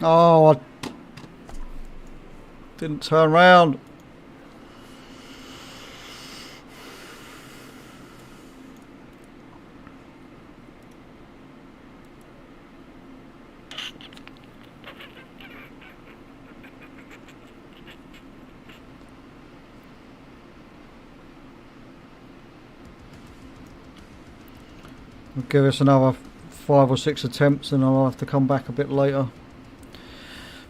Oh, I didn't turn round. I'll give us another 5 or 6 attempts and I'll have to come back a bit later.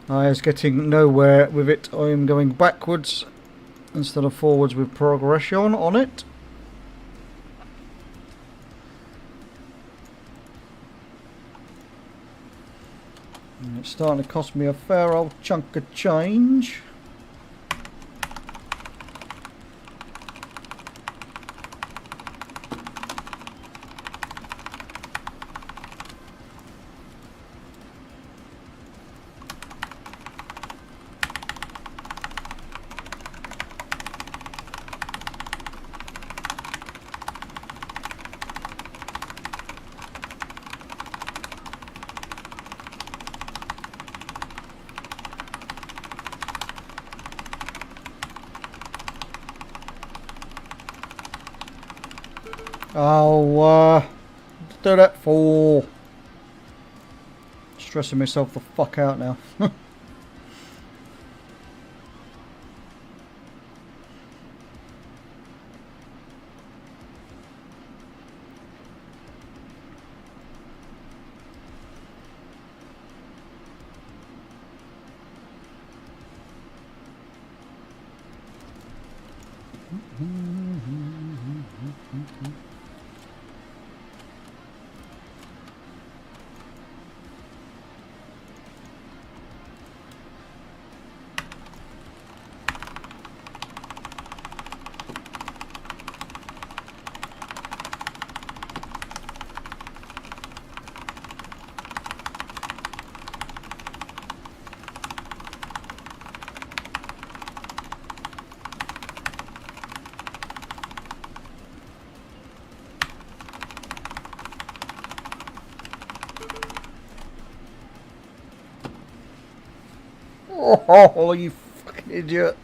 I was getting nowhere with it. I am going backwards instead of forwards with progression on it. And it's starting to cost me a fair old chunk of change. Oh, do that for stressing myself the fuck out now. Oh, you fucking idiot.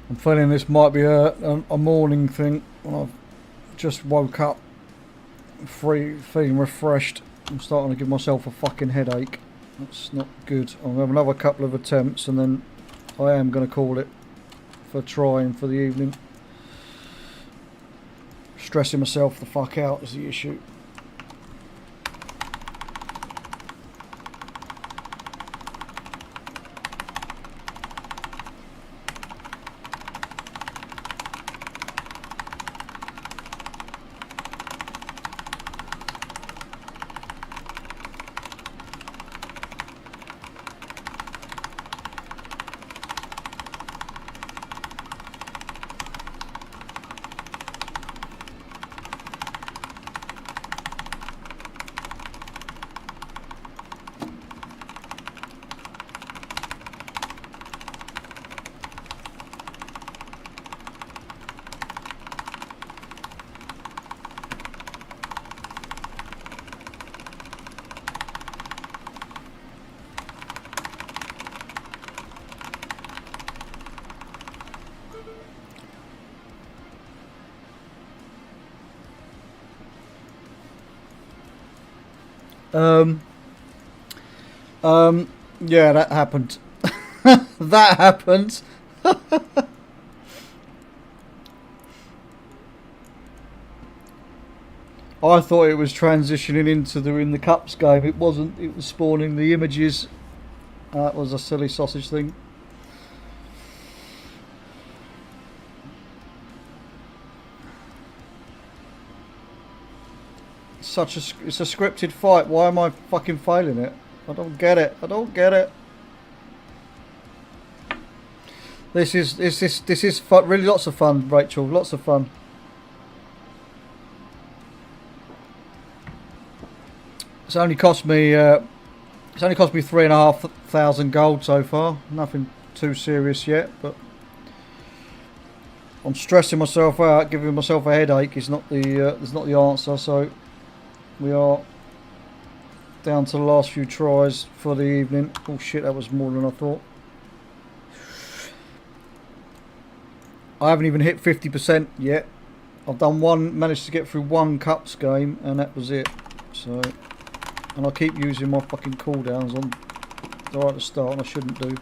I'm feeling this might be a morning thing when I've just woke up feeling refreshed. I'm starting to give myself a fucking headache. That's not good. I'll have another couple of attempts and then I am going to call it for trying for the evening. Stressing myself the fuck out is the issue. Um, yeah, that happened. That happened. I thought it was transitioning into in the Cups game. It wasn't. It was spawning the images. That was a silly sausage thing. It's a scripted fight. Why am I fucking failing it? I don't get it. I don't get it. This is fun, really lots of fun, Rachel. Lots of fun. It's only cost me 3,500 gold so far. Nothing too serious yet, but I'm stressing myself out. Giving myself a headache is not the answer. So we are down to the last few tries for the evening. Oh shit, that was more than I thought. I haven't even hit 50% yet. I've done managed to get through one Cups game, and that was it. So, and I keep using my fucking cooldowns on right at the start, and I shouldn't do.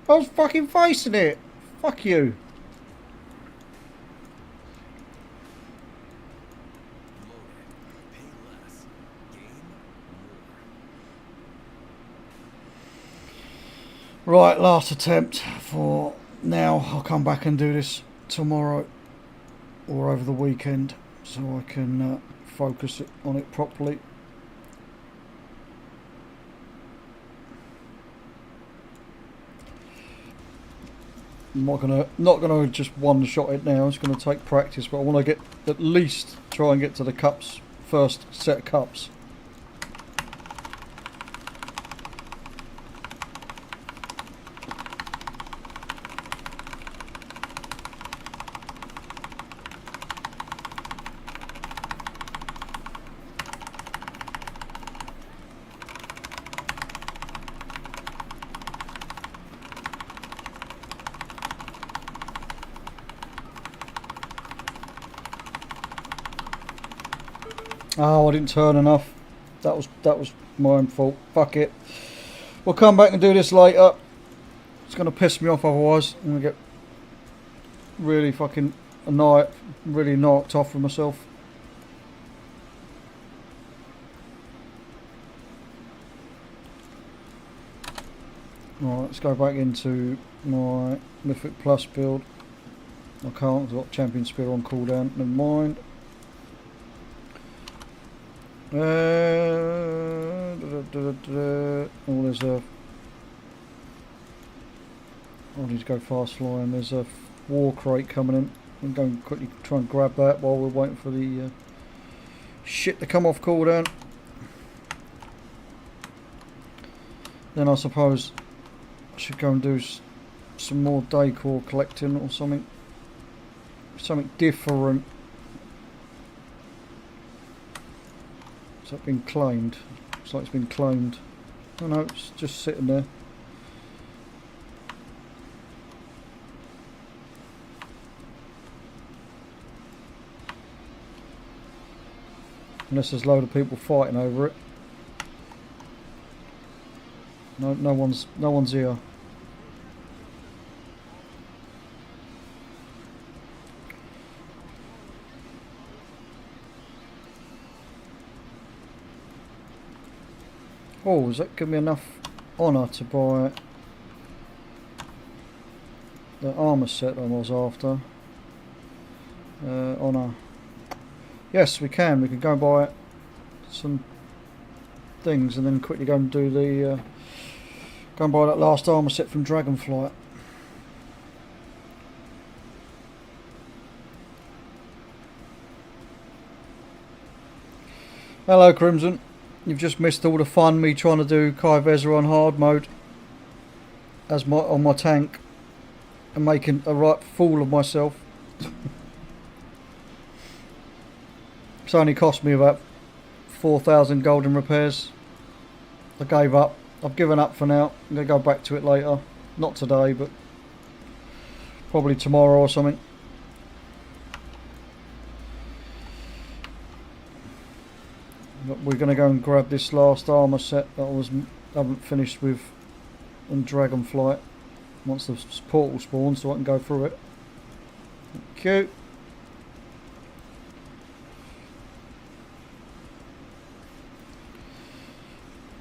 I was fucking facing it. Fuck you. Right, last attempt for now. I'll come back and do this tomorrow or over the weekend so I can focus on it properly. I'm not gonna just one shot it now. It's gonna take practice, but I want to get at least try and get to the Cups, first set of Cups. Oh, I didn't turn enough. That was my own fault. Fuck it. We'll come back and do this later. It's gonna piss me off otherwise. I'm gonna get really fucking annoyed, really knocked off with myself. Right, let's go back into my Mythic Plus build. I can't. I've got Champion Spear on cooldown. Never mind. Oh, there's a. I need to go fast flying. There's a war crate coming in. I'm going to quickly try and grab that while we're waiting for the shit to come off cooldown. Then I suppose I should go and do some more decor collecting or something. Something different. Has that been claimed? Looks like it's been claimed. Oh no, it's just sitting there. Unless there's a load of people fighting over it. No one's here. Oh, does that give me enough honour to buy the armour set I was after? on a... Yes, we can. We can go buy some things and then quickly go and do the... go and buy that last armour set from Dragonflight. Hello Crimson. You've just missed all the fun me trying to do Kai Vezra on hard mode as on my tank and making a right fool of myself. It's only cost me about 4,000 golden repairs. I gave up. I've given up for now. I'm going to go back to it later. Not today, but probably tomorrow or something. But we're going to go and grab this last armour set that I haven't finished with on Dragonflight once the portal spawns, so I can go through it. Thank you.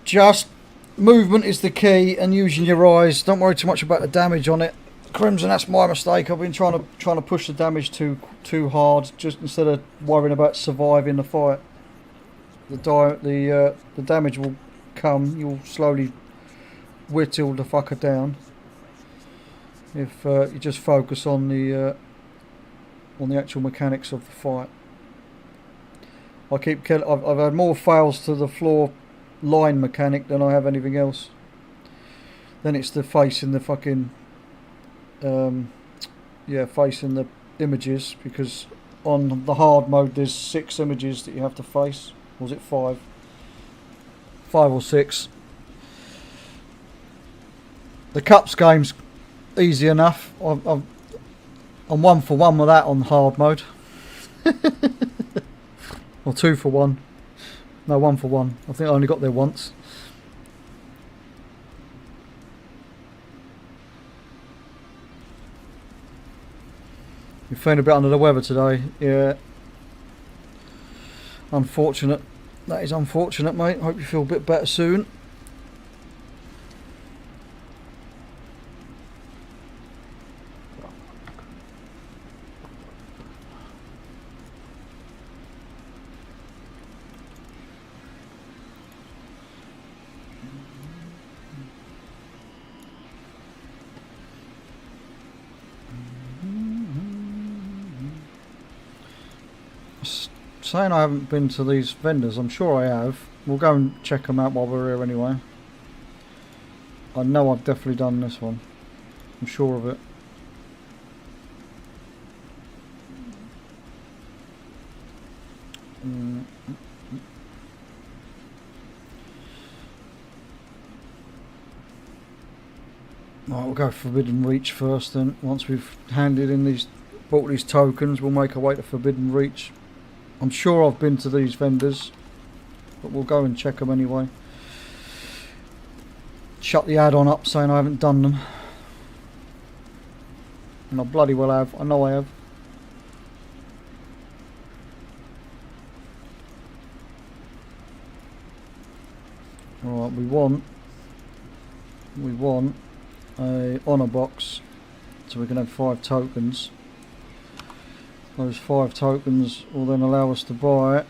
Just movement is the key, and using your eyes. Don't worry too much about the damage on it. Crimson, that's my mistake. I've been trying to push the damage too hard, just instead of worrying about surviving the fight. The damage will come. You'll slowly whittle the fucker down if you just focus on the actual mechanics of the fight. I keep killing. I've had more fails to the floor line mechanic than I have anything else. Then it's the facing the fucking facing the images, because on the hard mode there's 6 images that you have to face. Or was it 5? 5 or 6. The cups game's easy enough. I'm 1 for 1 with that on hard mode. Or 2 for 1. No, 1 for 1. I think I only got there once. You're feeling a bit under the weather today. Yeah. Unfortunate. That is unfortunate, mate. Hope you feel a bit better soon. Saying I haven't been to these vendors, I'm sure I have. We'll go and check them out while we're here anyway. I know I've definitely done this one. I'm sure of it. Right, we'll go Forbidden Reach first then. Once we've handed in these, bought these tokens, we'll make our way to Forbidden Reach. I'm sure I've been to these vendors, but we'll go and check them anyway. Shut the add-on up saying I haven't done them. And I bloody well have. I know I have. Alright, we want a honour box so we can have 5 tokens. Those 5 tokens will then allow us to buy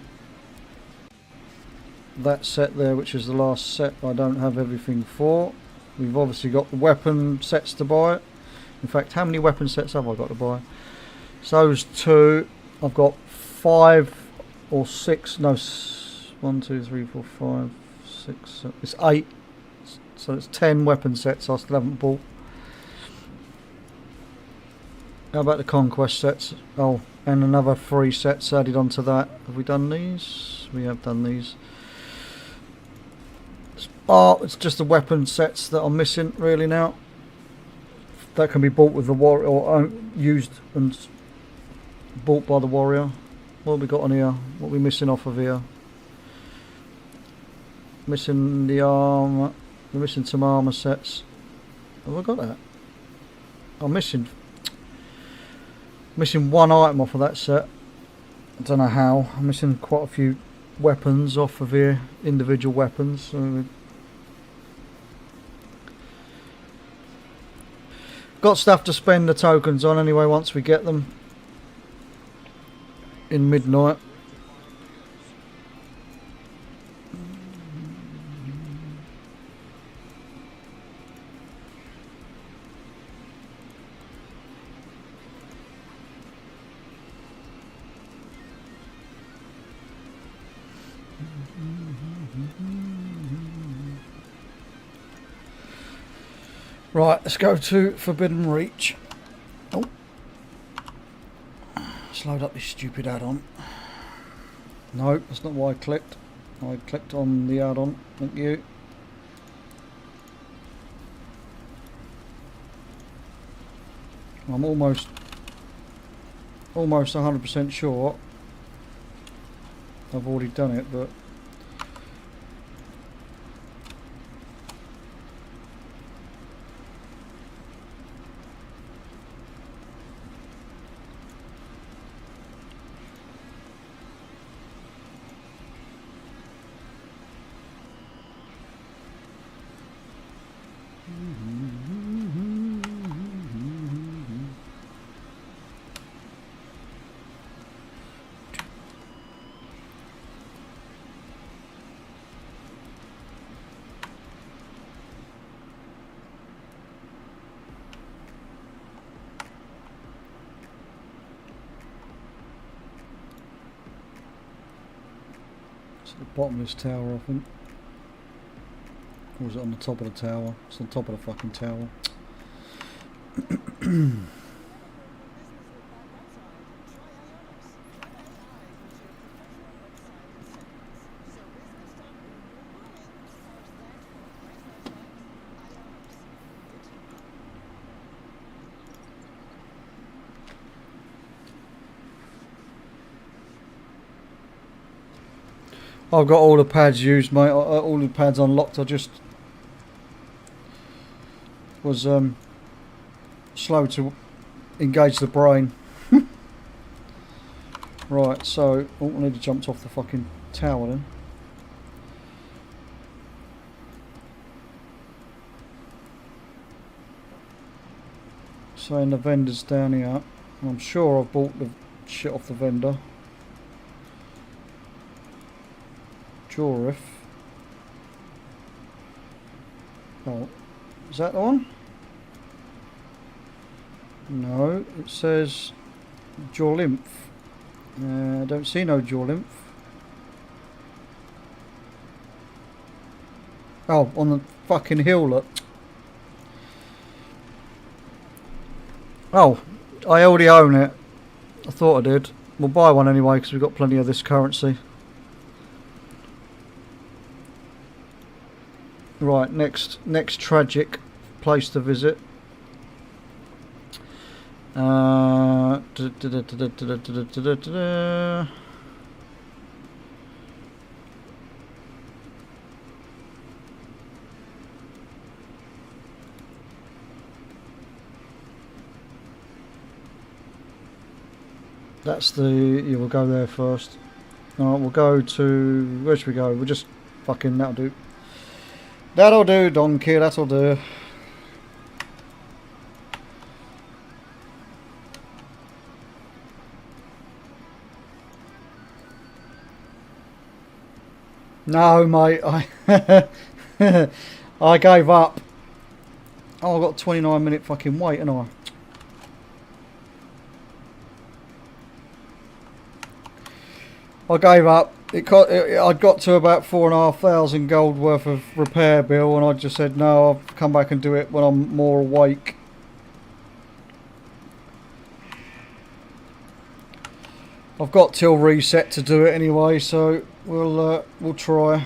that set there, which is the last set I don't have everything for. We've obviously got the weapon sets to buy. In fact, how many weapon sets have I got to buy? So those 2. I've got 5 or 6. No, 1, 2, 3, 4, 5, 6. 7, it's 8. So it's 10 weapon sets I still haven't bought. How about the conquest sets? Oh, and another 3 sets added onto that. Have we done these? We have done these. Oh, it's just the weapon sets that I'm missing really now. That can be bought with the warrior, or used and bought by the warrior. What have we got on here? What are we missing off of here? Missing the armor. We're missing some armor sets. Have I got that? I'm missing 1 item off of that set. I don't know how. I'm missing quite a few weapons off of here, individual weapons. So got stuff to spend the tokens on anyway once we get them. in midnight. Right, let's go to Forbidden Reach. Oh, let's load up this stupid add-on. No, that's not what I clicked. I clicked on the add-on. Thank you. I'm almost 100% sure I've already done it, but it's at the bottom of this tower, I think. Or is it on the top of the tower? It's on top of the fucking tower. I've got all the pads used, mate. All the pads unlocked. I just was slow to engage the brain. Right, so I need to jump off the fucking tower then. Saying the vendor's down here. I'm sure I've bought the shit off the vendor. Jorif. Oh, is that the one? No, it says Jorlymph. I don't see no Jorlymph. Oh, on the fucking hill, look. Oh, I already own it. I thought I did. We'll buy one anyway because we've got plenty of this currency. Right, next tragic place to visit. That's the... yeah, we'll go there first. Alright, we'll go to... where should we go? We'll just fucking... that'll do. That'll do, donkey, that'll do. No, mate, I I gave up. Oh, I've got a 29-minute fucking wait, haven't I? I gave up. I'd got to about 4,500 gold worth of repair bill, and I just said no. I'll come back and do it when I'm more awake. I've got till reset to do it anyway, so we'll try.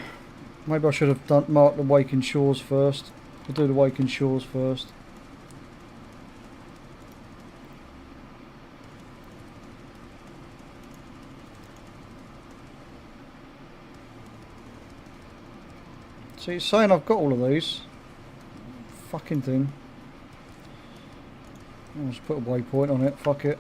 Maybe I should have marked the Waking Shores first. We'll do the Waking Shores first. See, it's saying I've got all of these. Fucking thing. I'll just put a waypoint on it, fuck it.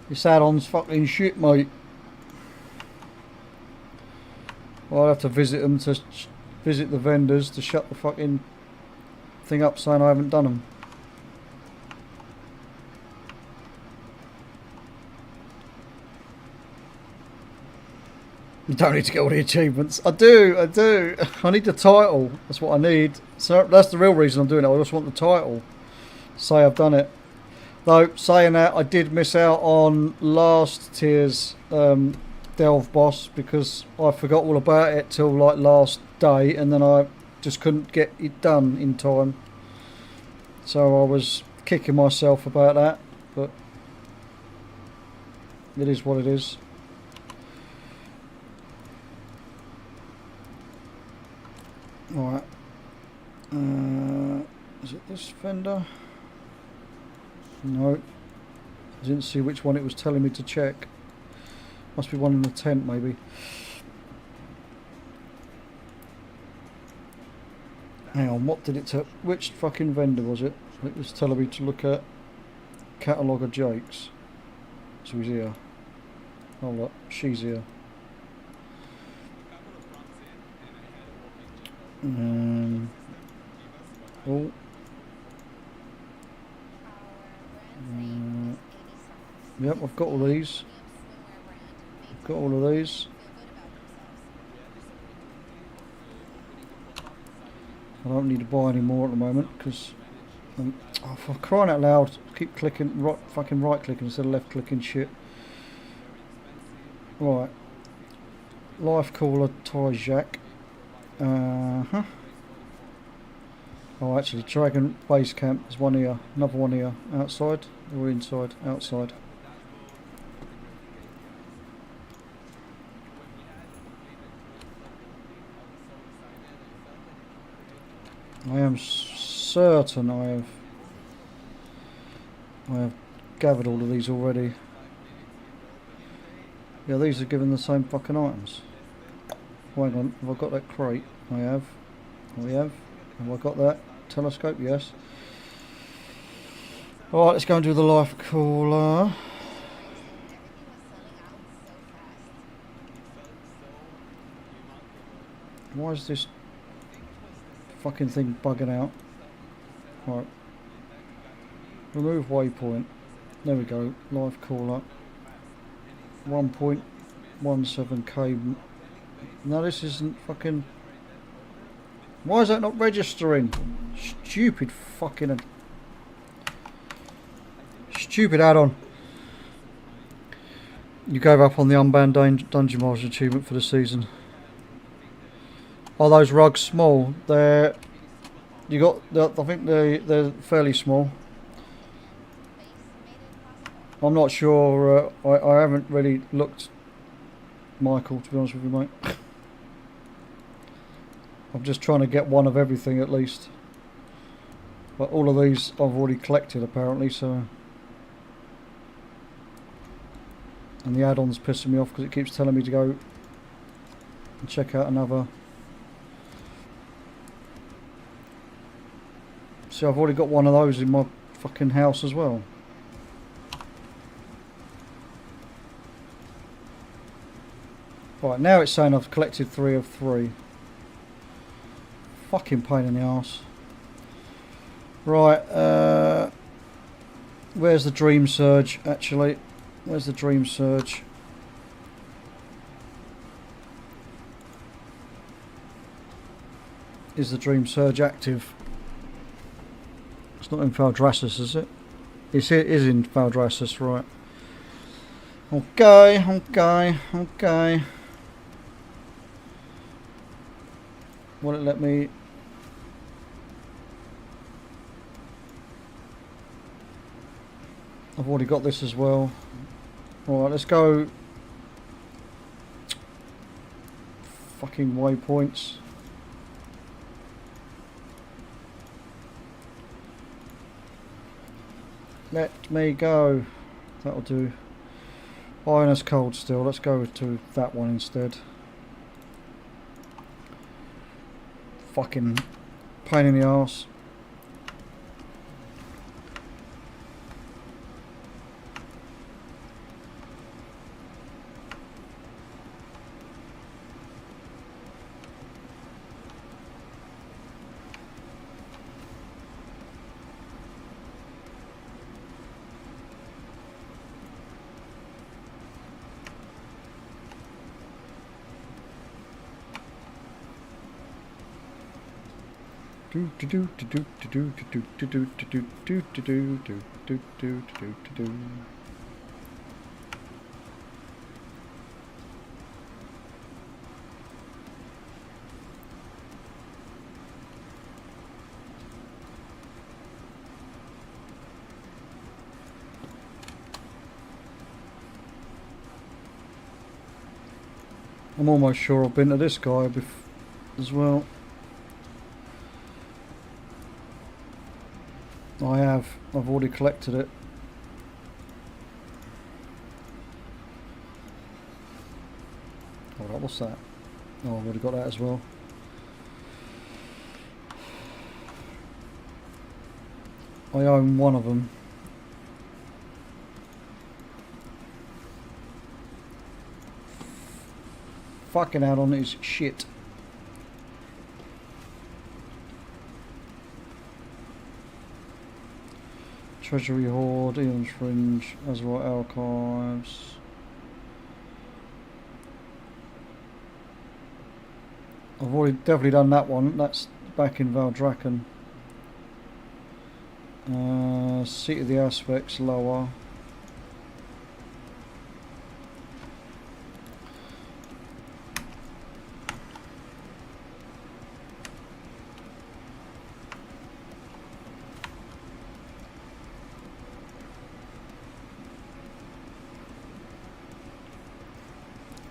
This add-on's fucking shit, mate. I'll have to visit them to visit the vendors to shut the fucking thing up saying I haven't done them. You don't need to get all the achievements. I do. I need the title. That's what I need. So that's the real reason I'm doing it. I just want the title. Say I've done it. Though, saying that, I did miss out on last tier's Delve boss because I forgot all about it till like last day, and then I just couldn't get it done in time. So I was kicking myself about that, but it is what it is. Alright. Is it this vendor? No. I didn't see which one it was telling me to check. Must be one in the tent, maybe. Hang on, what did it tell? Which fucking vendor was it? It was telling me to look at catalogue of Jake's. So he's here. Oh look, she's here. Oh. Yep, I've got all these. I've got all of these. I don't need to buy any more at the moment because, oh, for crying out loud, I keep clicking, fucking right clicking instead of left clicking shit. Right. Life Caller Tie Jack. Oh, actually, Dragon Base Camp. There's one here, another one here. Outside or inside? Outside. I am certain I have gathered all of these already. Yeah, these are given the same fucking items. Oh, hang on, have I got that crate? I have. We have. Have I got that telescope? Yes. Alright, let's go and do the life cooler. Why is this fucking thing bugging out? Right. Remove waypoint. There we go. Life cooler. 1.17k. No, this isn't fucking... Why is that not registering? Stupid fucking... Stupid add-on. You gave up on the unbanned Dungeon Master achievement for the season. Are those rugs small? They're... You got... I think they're fairly small. I'm not sure. I haven't really looked, Michael, to be honest with you, mate. I'm just trying to get one of everything at least. But all of these I've already collected apparently, so... And the add-on's pissing me off because it keeps telling me to go and check out another. See, I've already got one of those in my fucking house as well. Right, now it's saying I've collected 3 of 3. Fucking pain in the arse. Right, where's the Dream Surge, actually? Where's the Dream Surge? Is the Dream Surge active? It's not in Valdrassus, is it? It is in Valdrassus, right. Okay. Will it let me... I've already got this as well. Alright, let's go... Fucking waypoints. Let me go. That'll do. Iron is cold still. Let's go to that one instead. Fucking pain in the arse. I'm almost sure I've been to this guy as well. I have. I've already collected it. Hold on, what's that? Oh, I've already got that as well. I own one of them. Fucking out on his shit. Treasury Hoard, Eon's Fringe, Azure Archives. I've already definitely done that one. That's back in Valdraken. Seat of the Aspects, lower.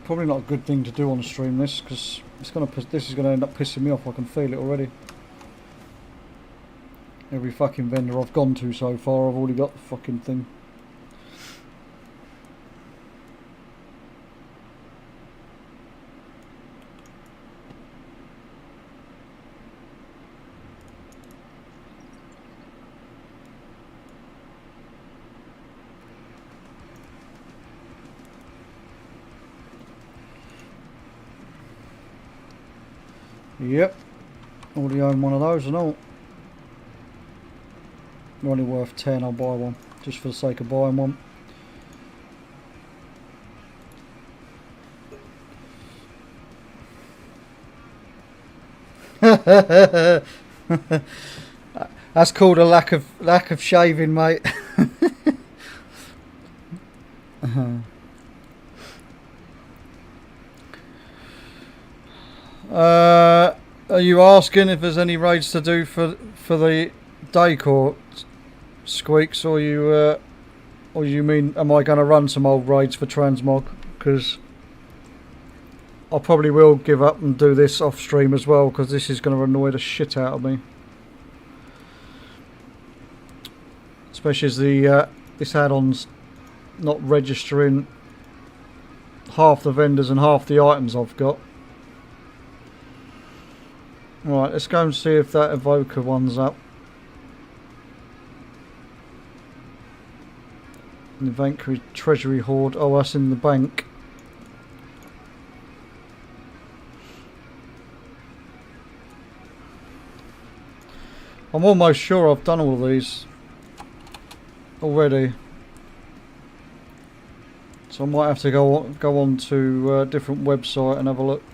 Probably not a good thing to do on stream this, because this is gonna end up pissing me off. I can feel it already. Every fucking vendor I've gone to so far, I've already got the fucking thing. Yep, already own one of those and all. They're only worth 10, I'll buy one, just for the sake of buying one. That's called a lack of shaving, mate. Are you asking if there's any raids to do for the day court, Squeaks, or you mean am I going to run some old raids for transmog? Because I probably will give up and do this off stream as well, because this is going to annoy the shit out of me. Especially as this add-on's not registering half the vendors and half the items I've got. Right, let's go and see if that evoker one's up. Inventory Treasury Hoard. Oh, that's in the bank. I'm almost sure I've done all of these already. So I might have to go on to a different website and have a look.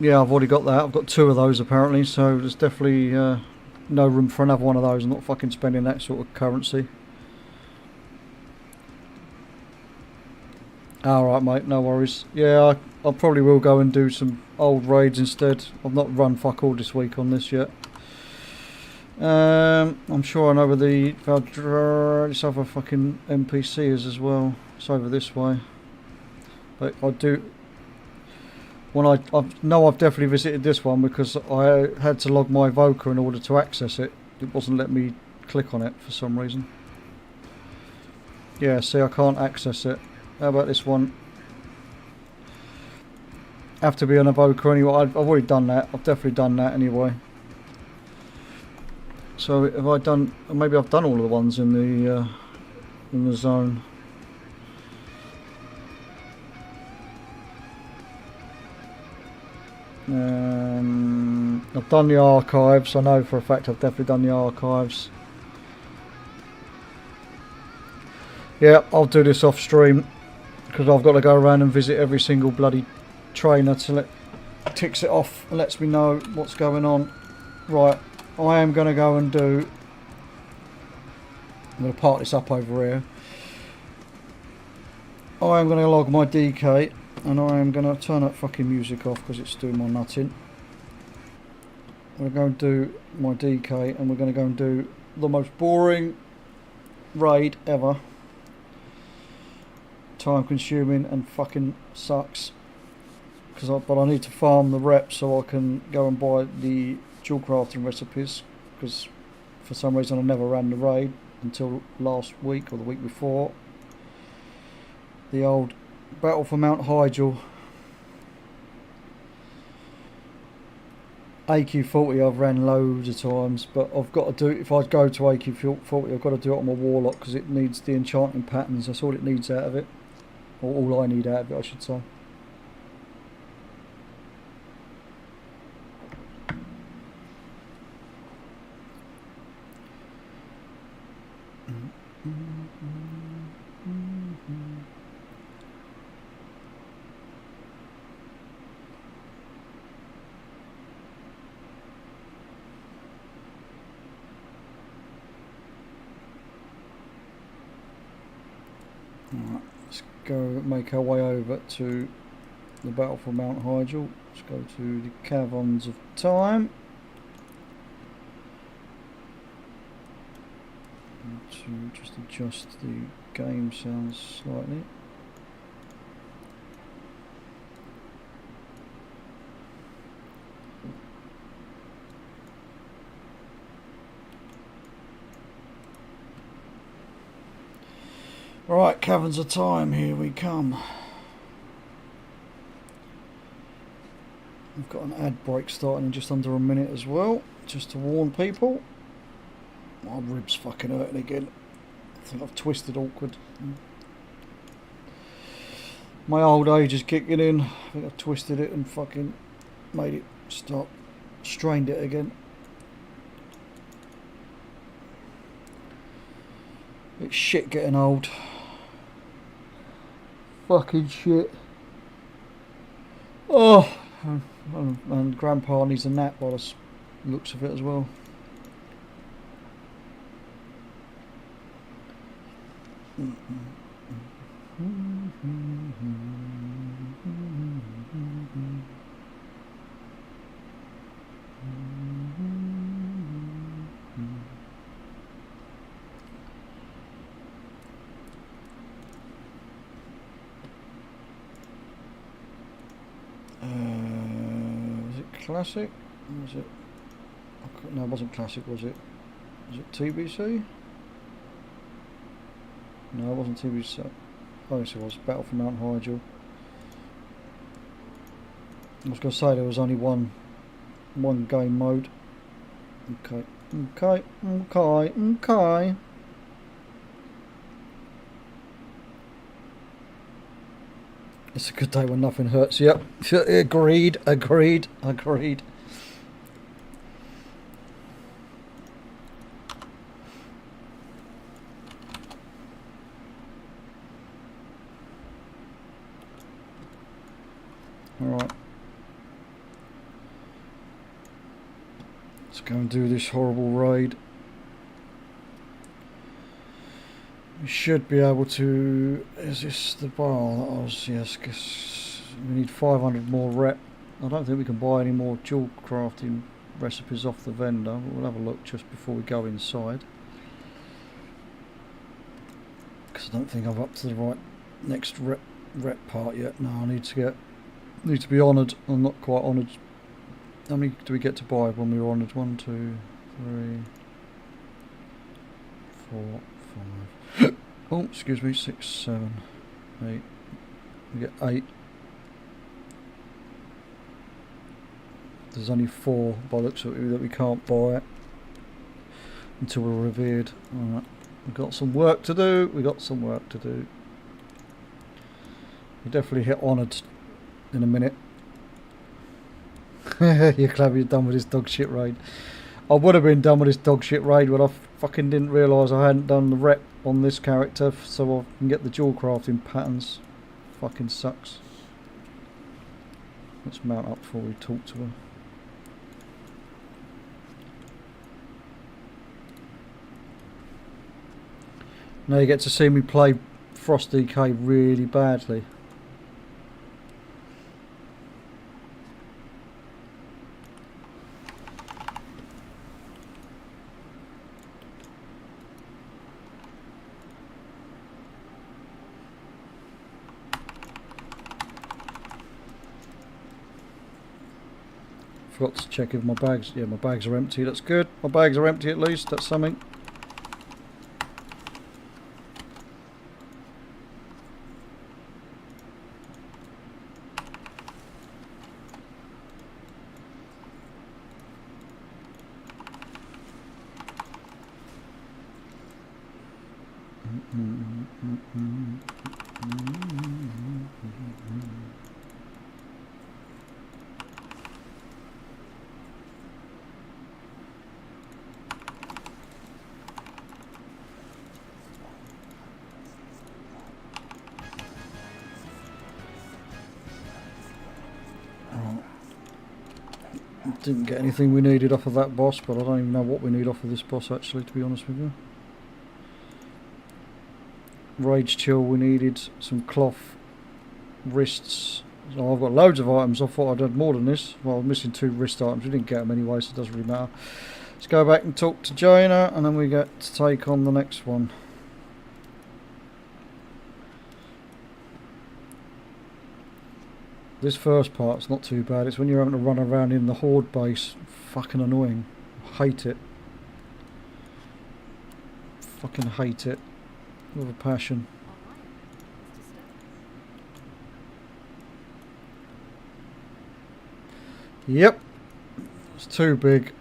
Yeah, I've already got that. I've got 2 of those apparently, so there's definitely no room for another one of those. I'm not fucking spending that sort of currency. Alright mate, no worries. Yeah, I probably will go and do some old raids instead. I've not run fuck all this week on this yet. I'm sure I know where this other fucking NPC is as well. It's over this way. But I do... When I know I've definitely visited this one because I had to log my Evoker in order to access it. It wasn't letting me click on it for some reason. Yeah, see, I can't access it. How about this one? Have to be an Evoker anyway. I've already done that. I've definitely done that anyway. So have I done? Maybe I've done all of the ones in the zone. I've done the archives. I know for a fact I've definitely done the archives. Yeah, I'll do this off stream because I've got to go around and visit every single bloody trainer till ticks it off and lets me know what's going on. Right, I am going to go and do... I'm going to part this up over here. I am going to log my DK and I am going to turn that fucking music off because it's doing my nutting. I'm going to go and do my DK and we're going to go and do the most boring raid ever. Time consuming and fucking sucks. But I need to farm the reps so I can go and buy the dual crafting recipes, because for some reason I never ran the raid until last week or the week before. The old Battle for Mount Hygel. AQ40 I've ran loads of times, but I've got to do it. If I go to AQ40 I've got to do it on my Warlock because it needs the enchanting patterns. That's all it needs out of it, or all I need out of it I should say. Right, let's go make our way over to the Battle for Mount Hygel. Let's go to the Caverns of Time. To just adjust the game sounds slightly. Right, Caverns of Time, here we come. We've got an ad break starting in just under a minute as well, just to warn people. My ribs fucking hurting again. I think I've twisted awkward. My old age is kicking in. I think I've twisted it and fucking made it stop. Strained it again. It's shit getting old. Fucking shit. Oh, and Grandpa needs a nap by the looks of it as well. Was it classic? Was it? No, it wasn't classic, was it? Was it TBC? No, it wasn't TBC. Oh, yes, it was. Battle for Mount Hygel. I was going to say there was only one game mode. Okay. It's a good day when nothing hurts. Yep. Agreed. Alright. Let's go and do this horrible raid. We should be able to... Is this the bar that I was... Yes, guess we need 500 more rep. I don't think we can buy any more dual crafting recipes off the vendor. We'll have a look just before we go inside. Because I don't think I'm up to the right next rep part yet. No, I need to be honoured. I'm not quite honoured. How many do we get to buy when we're honoured? 1, 2, 3, 4, 5. Oh, excuse me. 6, 7, 8. We get 8. There's only 4 by the looks of it that we can't buy until we're revered. Alright. We've got some work to do. We'll definitely hit honoured in a minute. You're glad you're done with this dog shit raid. I would have been done with this dog shit raid, but I fucking didn't realise I hadn't done the rep on this character so I can get the dual crafting patterns. Fucking sucks. Let's mount up before we talk to her. Now you get to see me play Frost DK really badly. Forgot to check if my bags, yeah, my bags are empty, that's good. My bags are empty at least, that's something. Didn't get anything we needed off of that boss, but I don't even know what we need off of this boss actually, to be honest with you. Rage Chill, we needed some cloth wrists. So I've got loads of items. I thought I'd had more than this. Well, I'm missing 2 wrist items. We didn't get them anyway, so it doesn't really matter. Let's go back and talk to Jaina, and then we get to take on the next one. This first part's not too bad. It's when you're having to run around in the horde base. Fucking annoying. Hate it. Fucking hate it. With a passion. Yep. It's too big.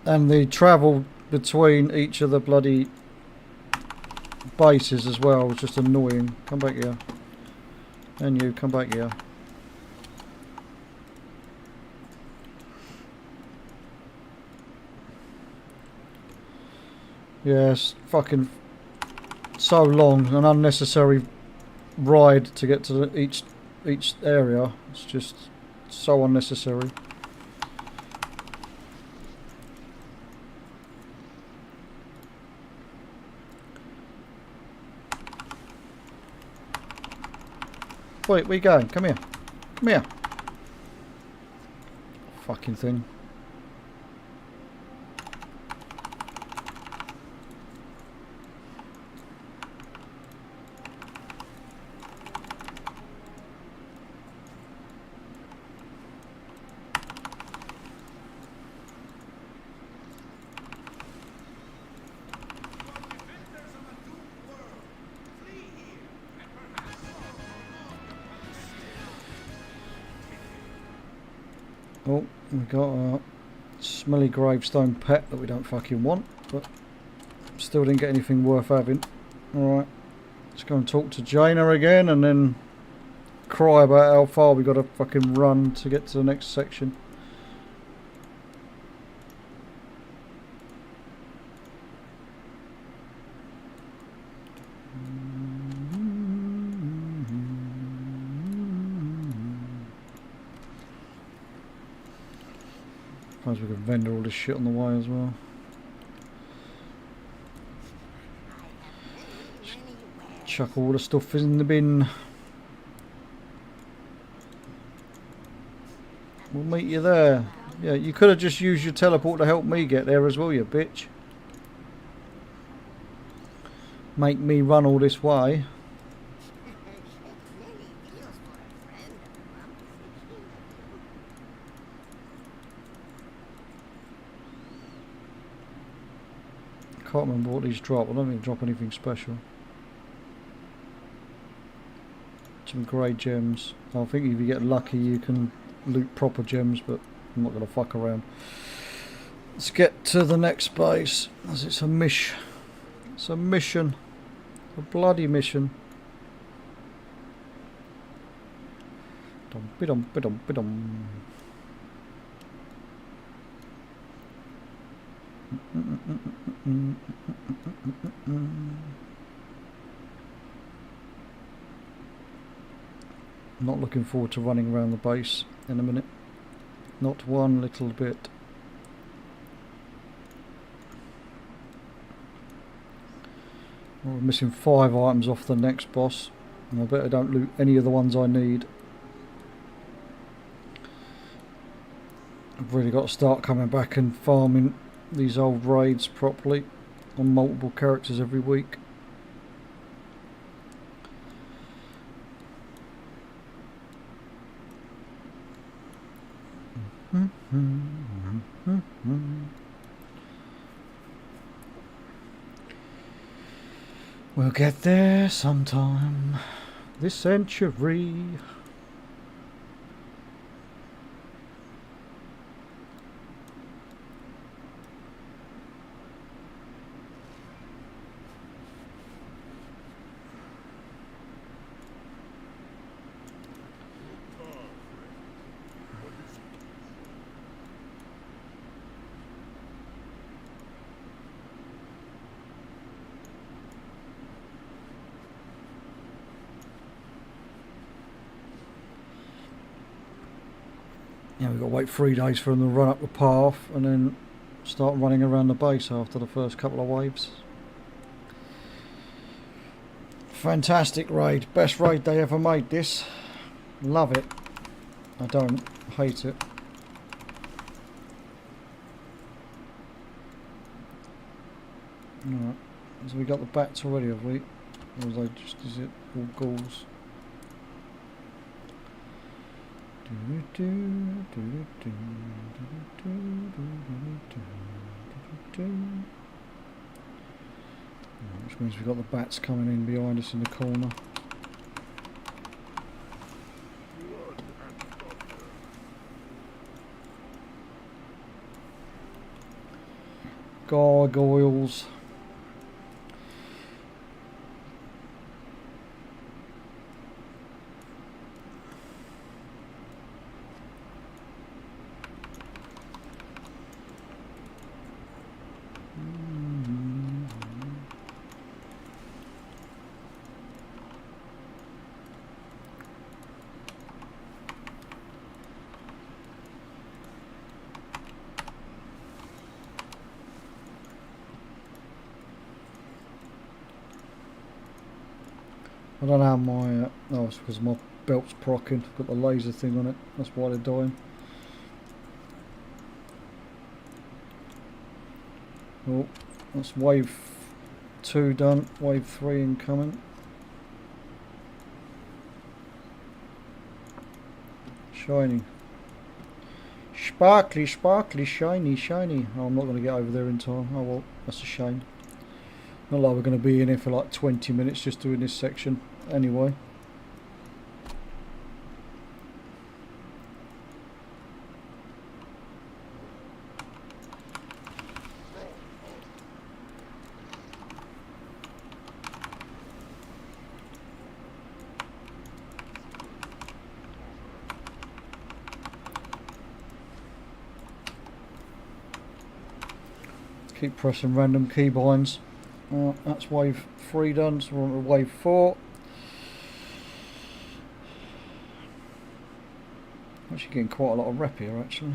And the travel between each of the bloody bases as well was just annoying. Come back here. And you, come back here. Yes, fucking so long, an unnecessary ride to get to each area. It's just so unnecessary. Wait, where you going? Come here. Come here. Fucking thing. Oh, we got a smelly gravestone pet that we don't fucking want, but still didn't get anything worth having. Alright, let's go and talk to Jaina again and then cry about how far we got to fucking run to get to the next section. Suppose we could vendor all this shit on the way as well. Chuck all the stuff in the bin. We'll meet you there. Yeah, you could have just used your teleport to help me get there as well, you bitch. Make me run all this way. Can't remember what these drop. I don't think they drop anything special. Some grey gems. I think if you get lucky you can loot proper gems, but I'm not going to fuck around. Let's get to the next base, as it's a mission. It's a mission. A bloody mission. Dum bidum bidum bidum. I'm not looking forward to running around the base in a minute. Not one little bit. Well, we're missing 5 items off the next boss, and I bet I don't loot any of the ones I need. I've really got to start coming back and farming these old raids properly on multiple characters every week. We'll get there sometime this century. Yeah, we've got to wait 3 days for them to run up the path and then start running around the base after the first couple of waves. Fantastic raid. Best raid they ever made, this. Love it. I don't hate it. Alright, so we got the bats already, have we? Or is it all ghouls? Which means we've got the bats coming in behind us in the corner. Gargoyles. I don't know how my... oh, it's because my belt's procking. I've got the laser thing on it. That's why they're dying. Oh, that's wave 2 done. Wave 3 incoming. Shiny. Sparkly, sparkly, shiny, shiny. Oh, I'm not going to get over there in time. Oh well, that's a shame. Not like we're going to be in here for like 20 minutes just doing this section. Anyway. Keep pressing random keybinds. That's wave 3 done, so we're on to wave 4. Actually getting quite a lot of rep here actually.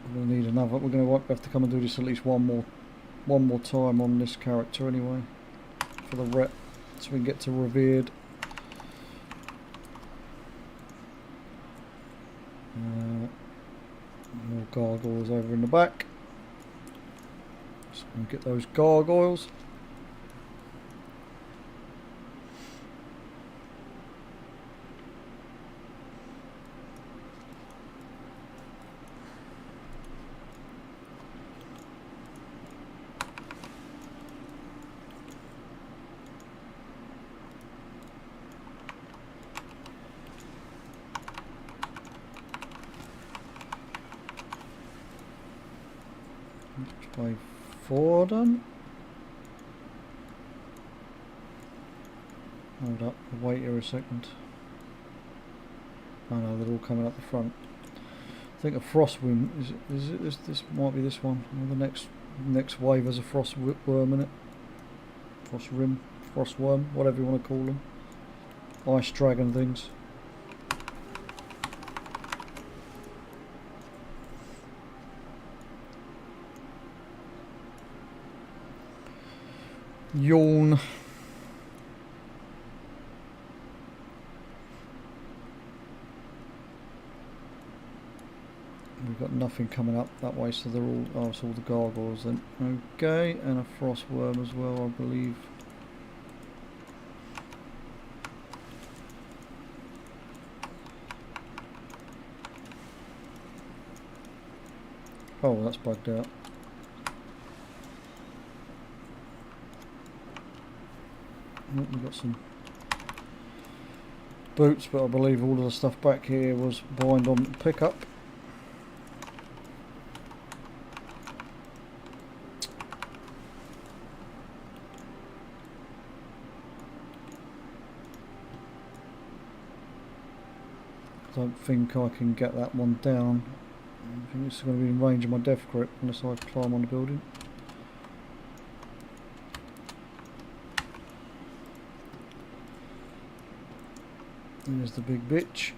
We're going to need another, we're going to have to come and do this at least one more time on this character anyway. For the rep, so we can get to revered. More gargoyles over in the back. So we'll get those gargoyles. Wave 4 done. Hold up, wait here a second. Oh no, they're all coming up the front. I think a frost worm is it this might be this one. Or the next wave has a frost worm in it. Frost rim, frost worm, whatever you want to call them. Ice dragon things. Yawn. We've got nothing coming up that way, so they're all. Oh, it's all the gargoyles then. Okay, and a frost worm as well, I believe. Oh, that's bugged out. Oh, we've got some boots, but I believe all of the stuff back here was bind on pickup. Don't think I can get that one down. I think it's going to be in range of my death grip unless I climb on the building. There's the big bitch.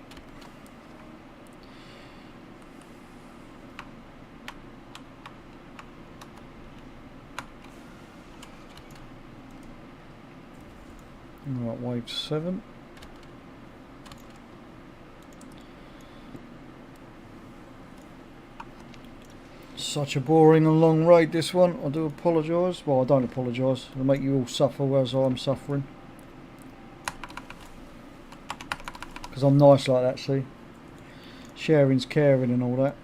Right, wave 7. Such a boring and long raid, this one. I do apologise. Well, I don't apologise. It'll make you all suffer as I'm suffering. Because I'm nice like that, see? Sharing's caring and all that.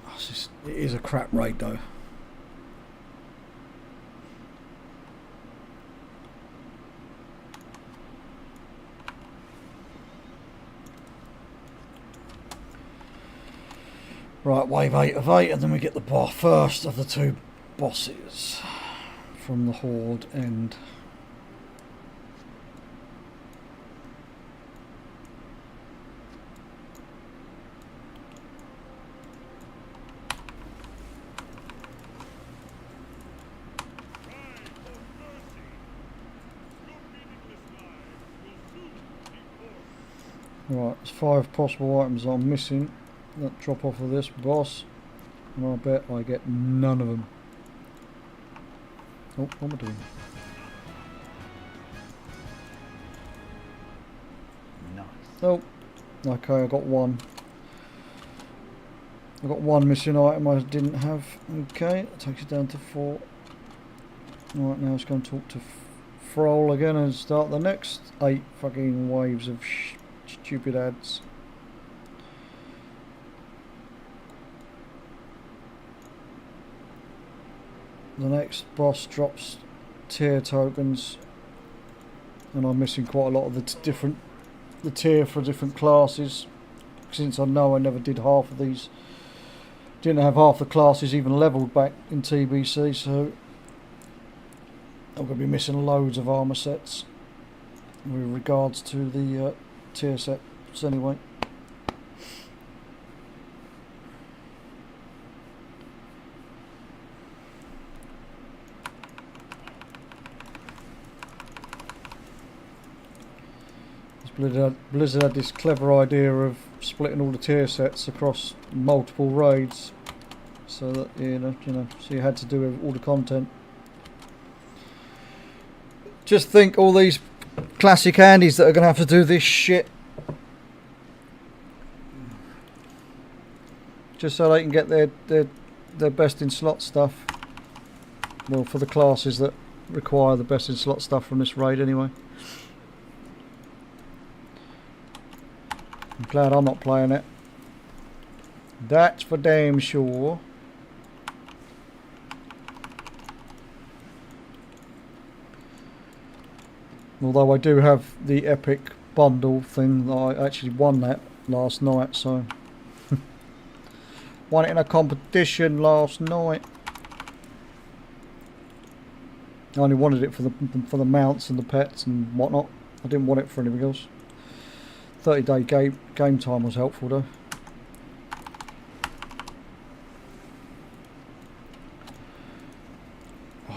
Oh, it is a crap raid though. Right, wave 8 of 8, and then we get the first of the 2 bosses from the Horde end. Right, there's 5 possible items I'm missing that drop off of this boss, and I bet I get none of them. Oh, what am I doing? Nice. Oh, okay, I got one. I got one missing item I didn't have. Okay, that takes it down to 4. Right, now let's go and talk to Frol again and start the next 8 fucking waves of stupid ads. The next boss drops tier tokens, and I'm missing quite a lot of the tier for different classes, since I know I never did half of these. Didn't have half the classes even leveled back in TBC, so I'm going to be missing loads of armour sets with regards to the tier sets anyway. Blizzard had this clever idea of splitting all the tier sets across multiple raids, so that so you had to do all the content. Just think, all these classic Andys that are going to have to do this shit just so they can get their best in slot stuff. Well, for the classes that require the best in slot stuff from this raid anyway. I'm glad I'm not playing it. That's for damn sure. Although I do have the epic bundle thing, I actually won that last night, so won it in a competition last night. I only wanted it for the mounts and the pets and whatnot. I didn't want it for anything else. 30-day game time was helpful though.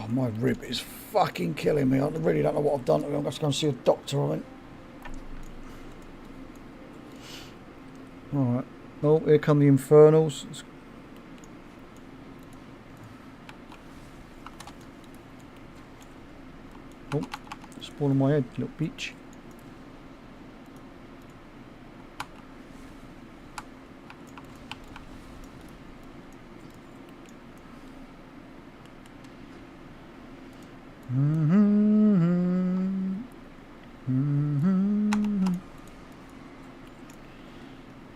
Oh, my rib is fucking killing me. I really don't know what I've done to it. I'm going to go and see a doctor, I think. Alright. Oh, here come the infernals. Oh, spawn on my head, little bitch.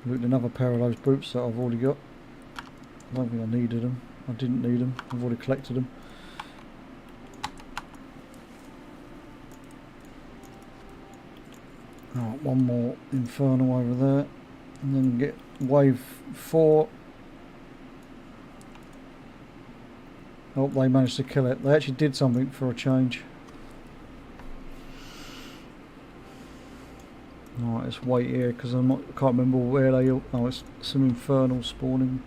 Look, another pair of those boots that I've already got. I don't think I needed them. I didn't need them. I've already collected them. Alright, one more infernal over there. And then get wave 4. Oh, they managed to kill it. They actually did something for a change. Alright, let's wait here because I can't remember where they... Oh, it's some infernal spawning.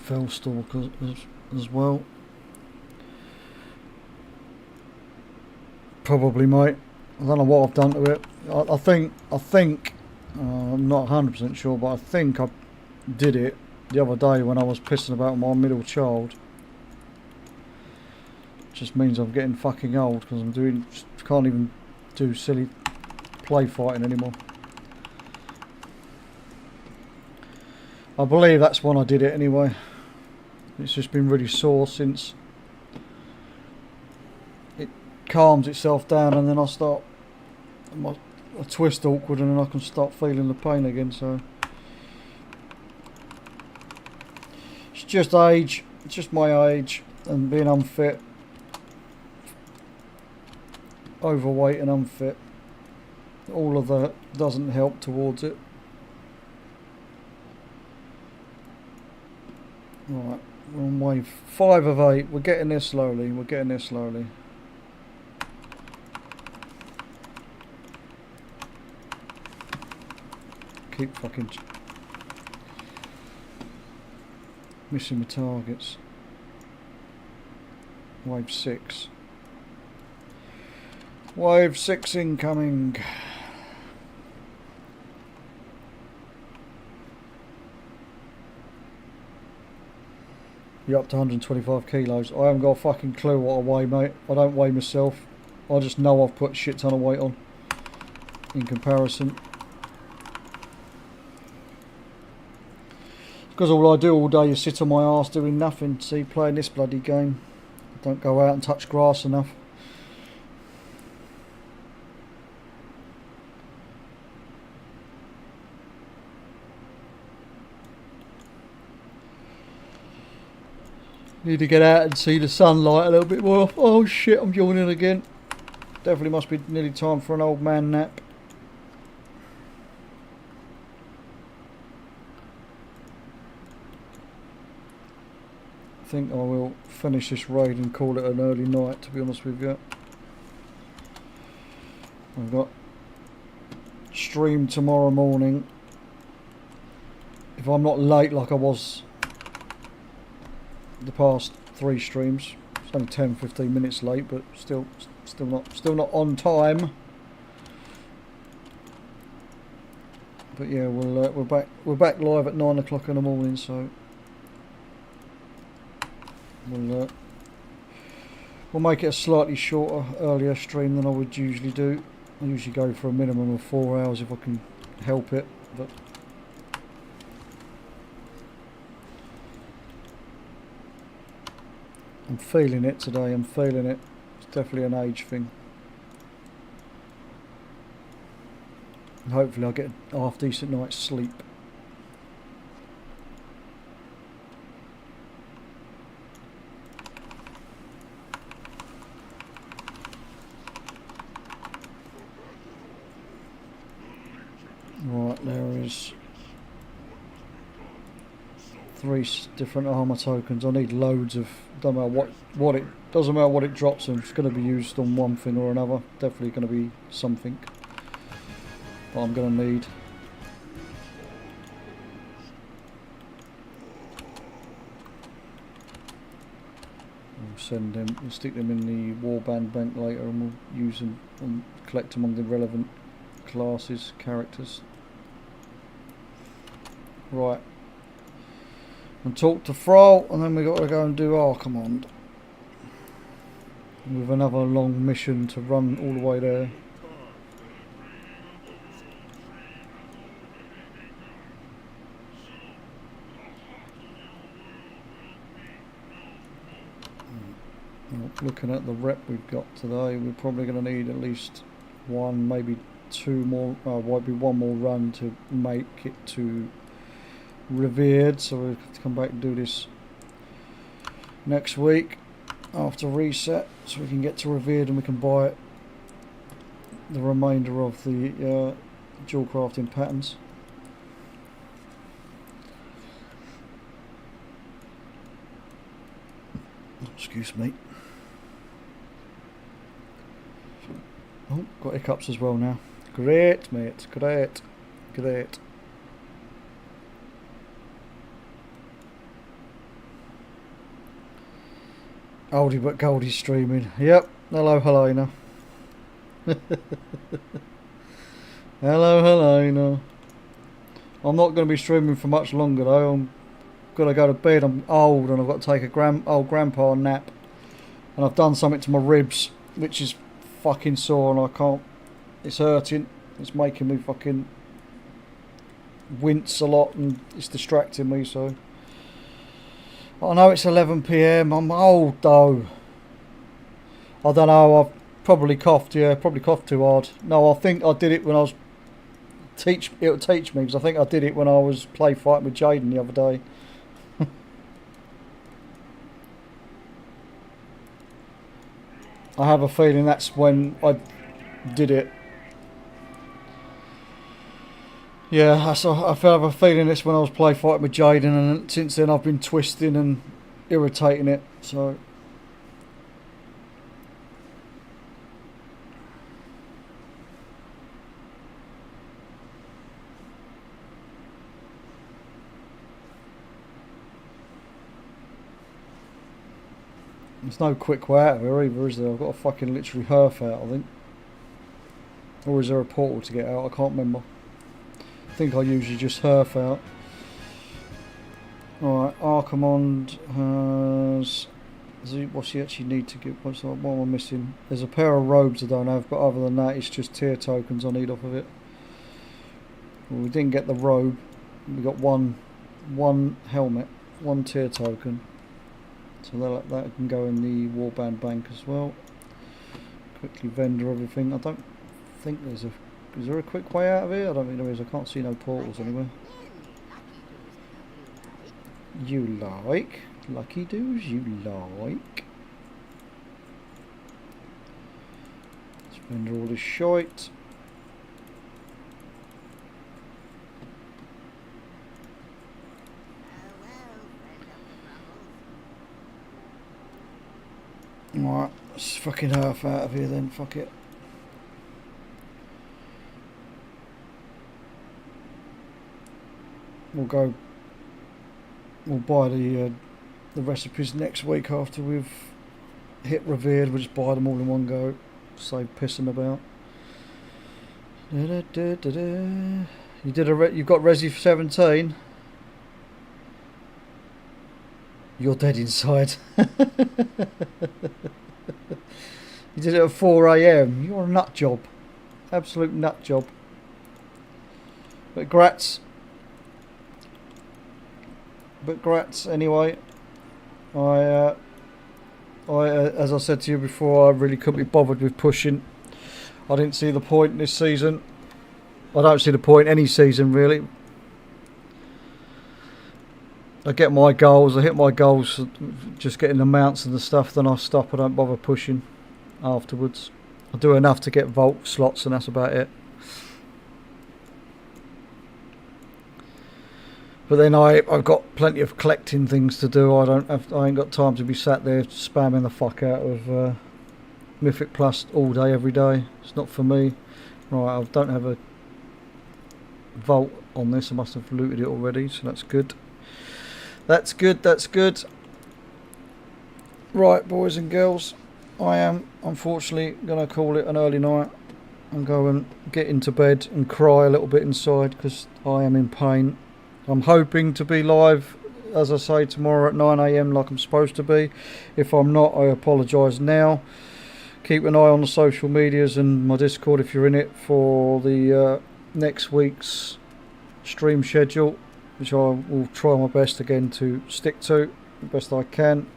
Fellstalk as well. Probably, mate. I don't know what I've done to it. I think I'm not 100% sure, but I think I did it the other day when I was pissing about my middle child. Just means I'm getting fucking old because can't even do silly play fighting anymore. I believe that's when I did it anyway. It's just been really sore since. It calms itself down and then I twist awkward and then I can start feeling the pain again, so. It's just age, it's just my age and being unfit. Overweight and unfit. All of that doesn't help towards it. Right, we're on wave 5 of 8. We're getting there slowly. We're getting there slowly. Keep fucking missing my targets. Wave 6. Wave 6 incoming. You're up to 125 kilos. I haven't got a fucking clue what I weigh, mate. I don't weigh myself. I just know I've put shit ton of weight on in comparison. Because all I do all day is sit on my arse doing nothing. See, playing this bloody game. Don't go out and touch grass enough. Need to get out and see the sunlight a little bit more. Oh shit, I'm yawning again. Definitely must be nearly time for an old man nap. I think I will finish this raid and call it an early night, to be honest with you. I've got stream tomorrow morning. If I'm not late like I was the past 3 streams, it's only 10-15 minutes late, but still not on time. But yeah, we're back live at 9 o'clock in the morning, so we'll make it a slightly shorter, earlier stream than I would usually do. I usually go for a minimum of 4 hours if I can help it, but I'm feeling it today, I'm feeling it. It's definitely an age thing. And hopefully I'll get a half decent night's sleep. Right, there is 3 different armor tokens. I need loads of. Don't matter what it doesn't matter what it drops them. It's going to be used on one thing or another. Definitely going to be something. But I'm going to need. We'll send them. We'll stick them in the warband bank later, and we'll use them and collect them on the relevant classes, characters. Right. And talk to Thrall, and then we got to go and do our command. With another long mission to run all the way there. Looking at the rep we've got today, we're probably going to need at least 1, maybe 2 more, might be 1 more run to make it to Revered, so we'll have to come back and do this next week after reset, so we can get to Revered and we can buy the remainder of the dual crafting patterns. Excuse me. Oh, got hiccups as well now. Great, mate. Great. Great. Oldie but Goldie streaming. Yep. Hello, Helena. Hello, Helena. I'm not going to be streaming for much longer though. I'm going to go to bed. I'm old and I've got to take a old grandpa nap. And I've done something to my ribs, which is fucking sore, and I can't. It's hurting. It's making me fucking wince a lot, and it's distracting me. So I know it's 11 PM. I'm old though. I don't know. I've probably coughed. Yeah, probably coughed too hard. No, I think I did it when I was It'll teach me, because I think I did it when I was play fighting with Jaden the other day. I have a feeling that's when I did it. Yeah, I have a feeling it's when I was play fighting with Jaden, and since then I've been twisting and irritating it. So there's no quick way out of here either, is there? I've got to fucking literally herf out, I think. Or is there a portal to get out? I can't remember. I think I usually just herf out. Alright, Archimond has... What's he actually need to get? What am I missing? There's a pair of robes I don't have, but other than that it's just tier tokens I need off of it. Well, we didn't get the robe. We got one helmet, 1 tier token. So that can go in the warband bank as well. Quickly vendor everything. I don't think there's a... Is there a quick way out of here? I don't think there is. I can't see no portals anywhere. You like? Lucky doos, you like? Let's vendor all this shite. Alright, let's fucking half out of here then, fuck it. We'll buy the recipes next week after we've hit Revered. We'll just buy them all in one go, save pissing about. You've got Resi 17. You're dead inside. You did it at 4 AM. You're a nut job. Absolute nut job. But grats anyway. I as I said to you before, I really couldn't be bothered with pushing. I didn't see the point this season. I don't see the point any season really. I get my goals, I hit my goals, just getting the mounts and the stuff, then I'll stop. I don't bother pushing afterwards. I do enough to get vault slots and that's about it. But then I've got plenty of collecting things to do. I ain't got time to be sat there spamming the fuck out of Mythic Plus all day every day. It's not for me. Right, I don't have a vault on this. I must have looted it already, so that's good. That's good, that's good. Right, boys and girls, I am unfortunately going to call it an early night and go and get into bed and cry a little bit inside because I am in pain. I'm hoping to be live, as I say, tomorrow at 9 AM like I'm supposed to be. If I'm not, I apologise now. Keep an eye on the social medias and my Discord if you're in it for the next week's stream schedule, which I will try my best again to stick to the best I can.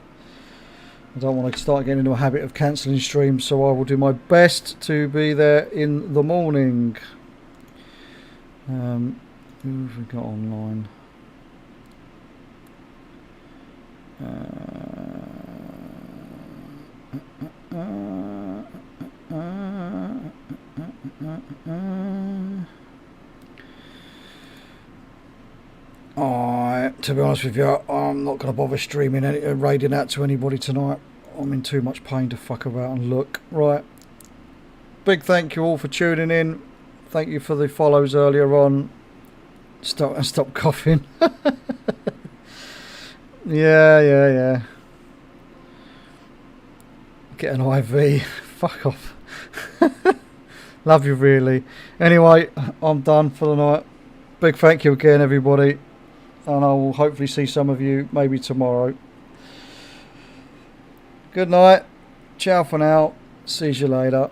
I don't want to start getting into a habit of cancelling streams, so I will do my best to be there in the morning. Who have we got online? To be honest with you, I'm not going to bother streaming raiding out to anybody tonight. I'm in too much pain to fuck about and look. Right. Big thank you all for tuning in. Thank you for the follows earlier on. Stop coughing. Yeah. Get an IV. Fuck off. Love you really. Anyway, I'm done for the night. Big thank you again, everybody. And I will hopefully see some of you maybe tomorrow. Good night. Ciao for now. See you later.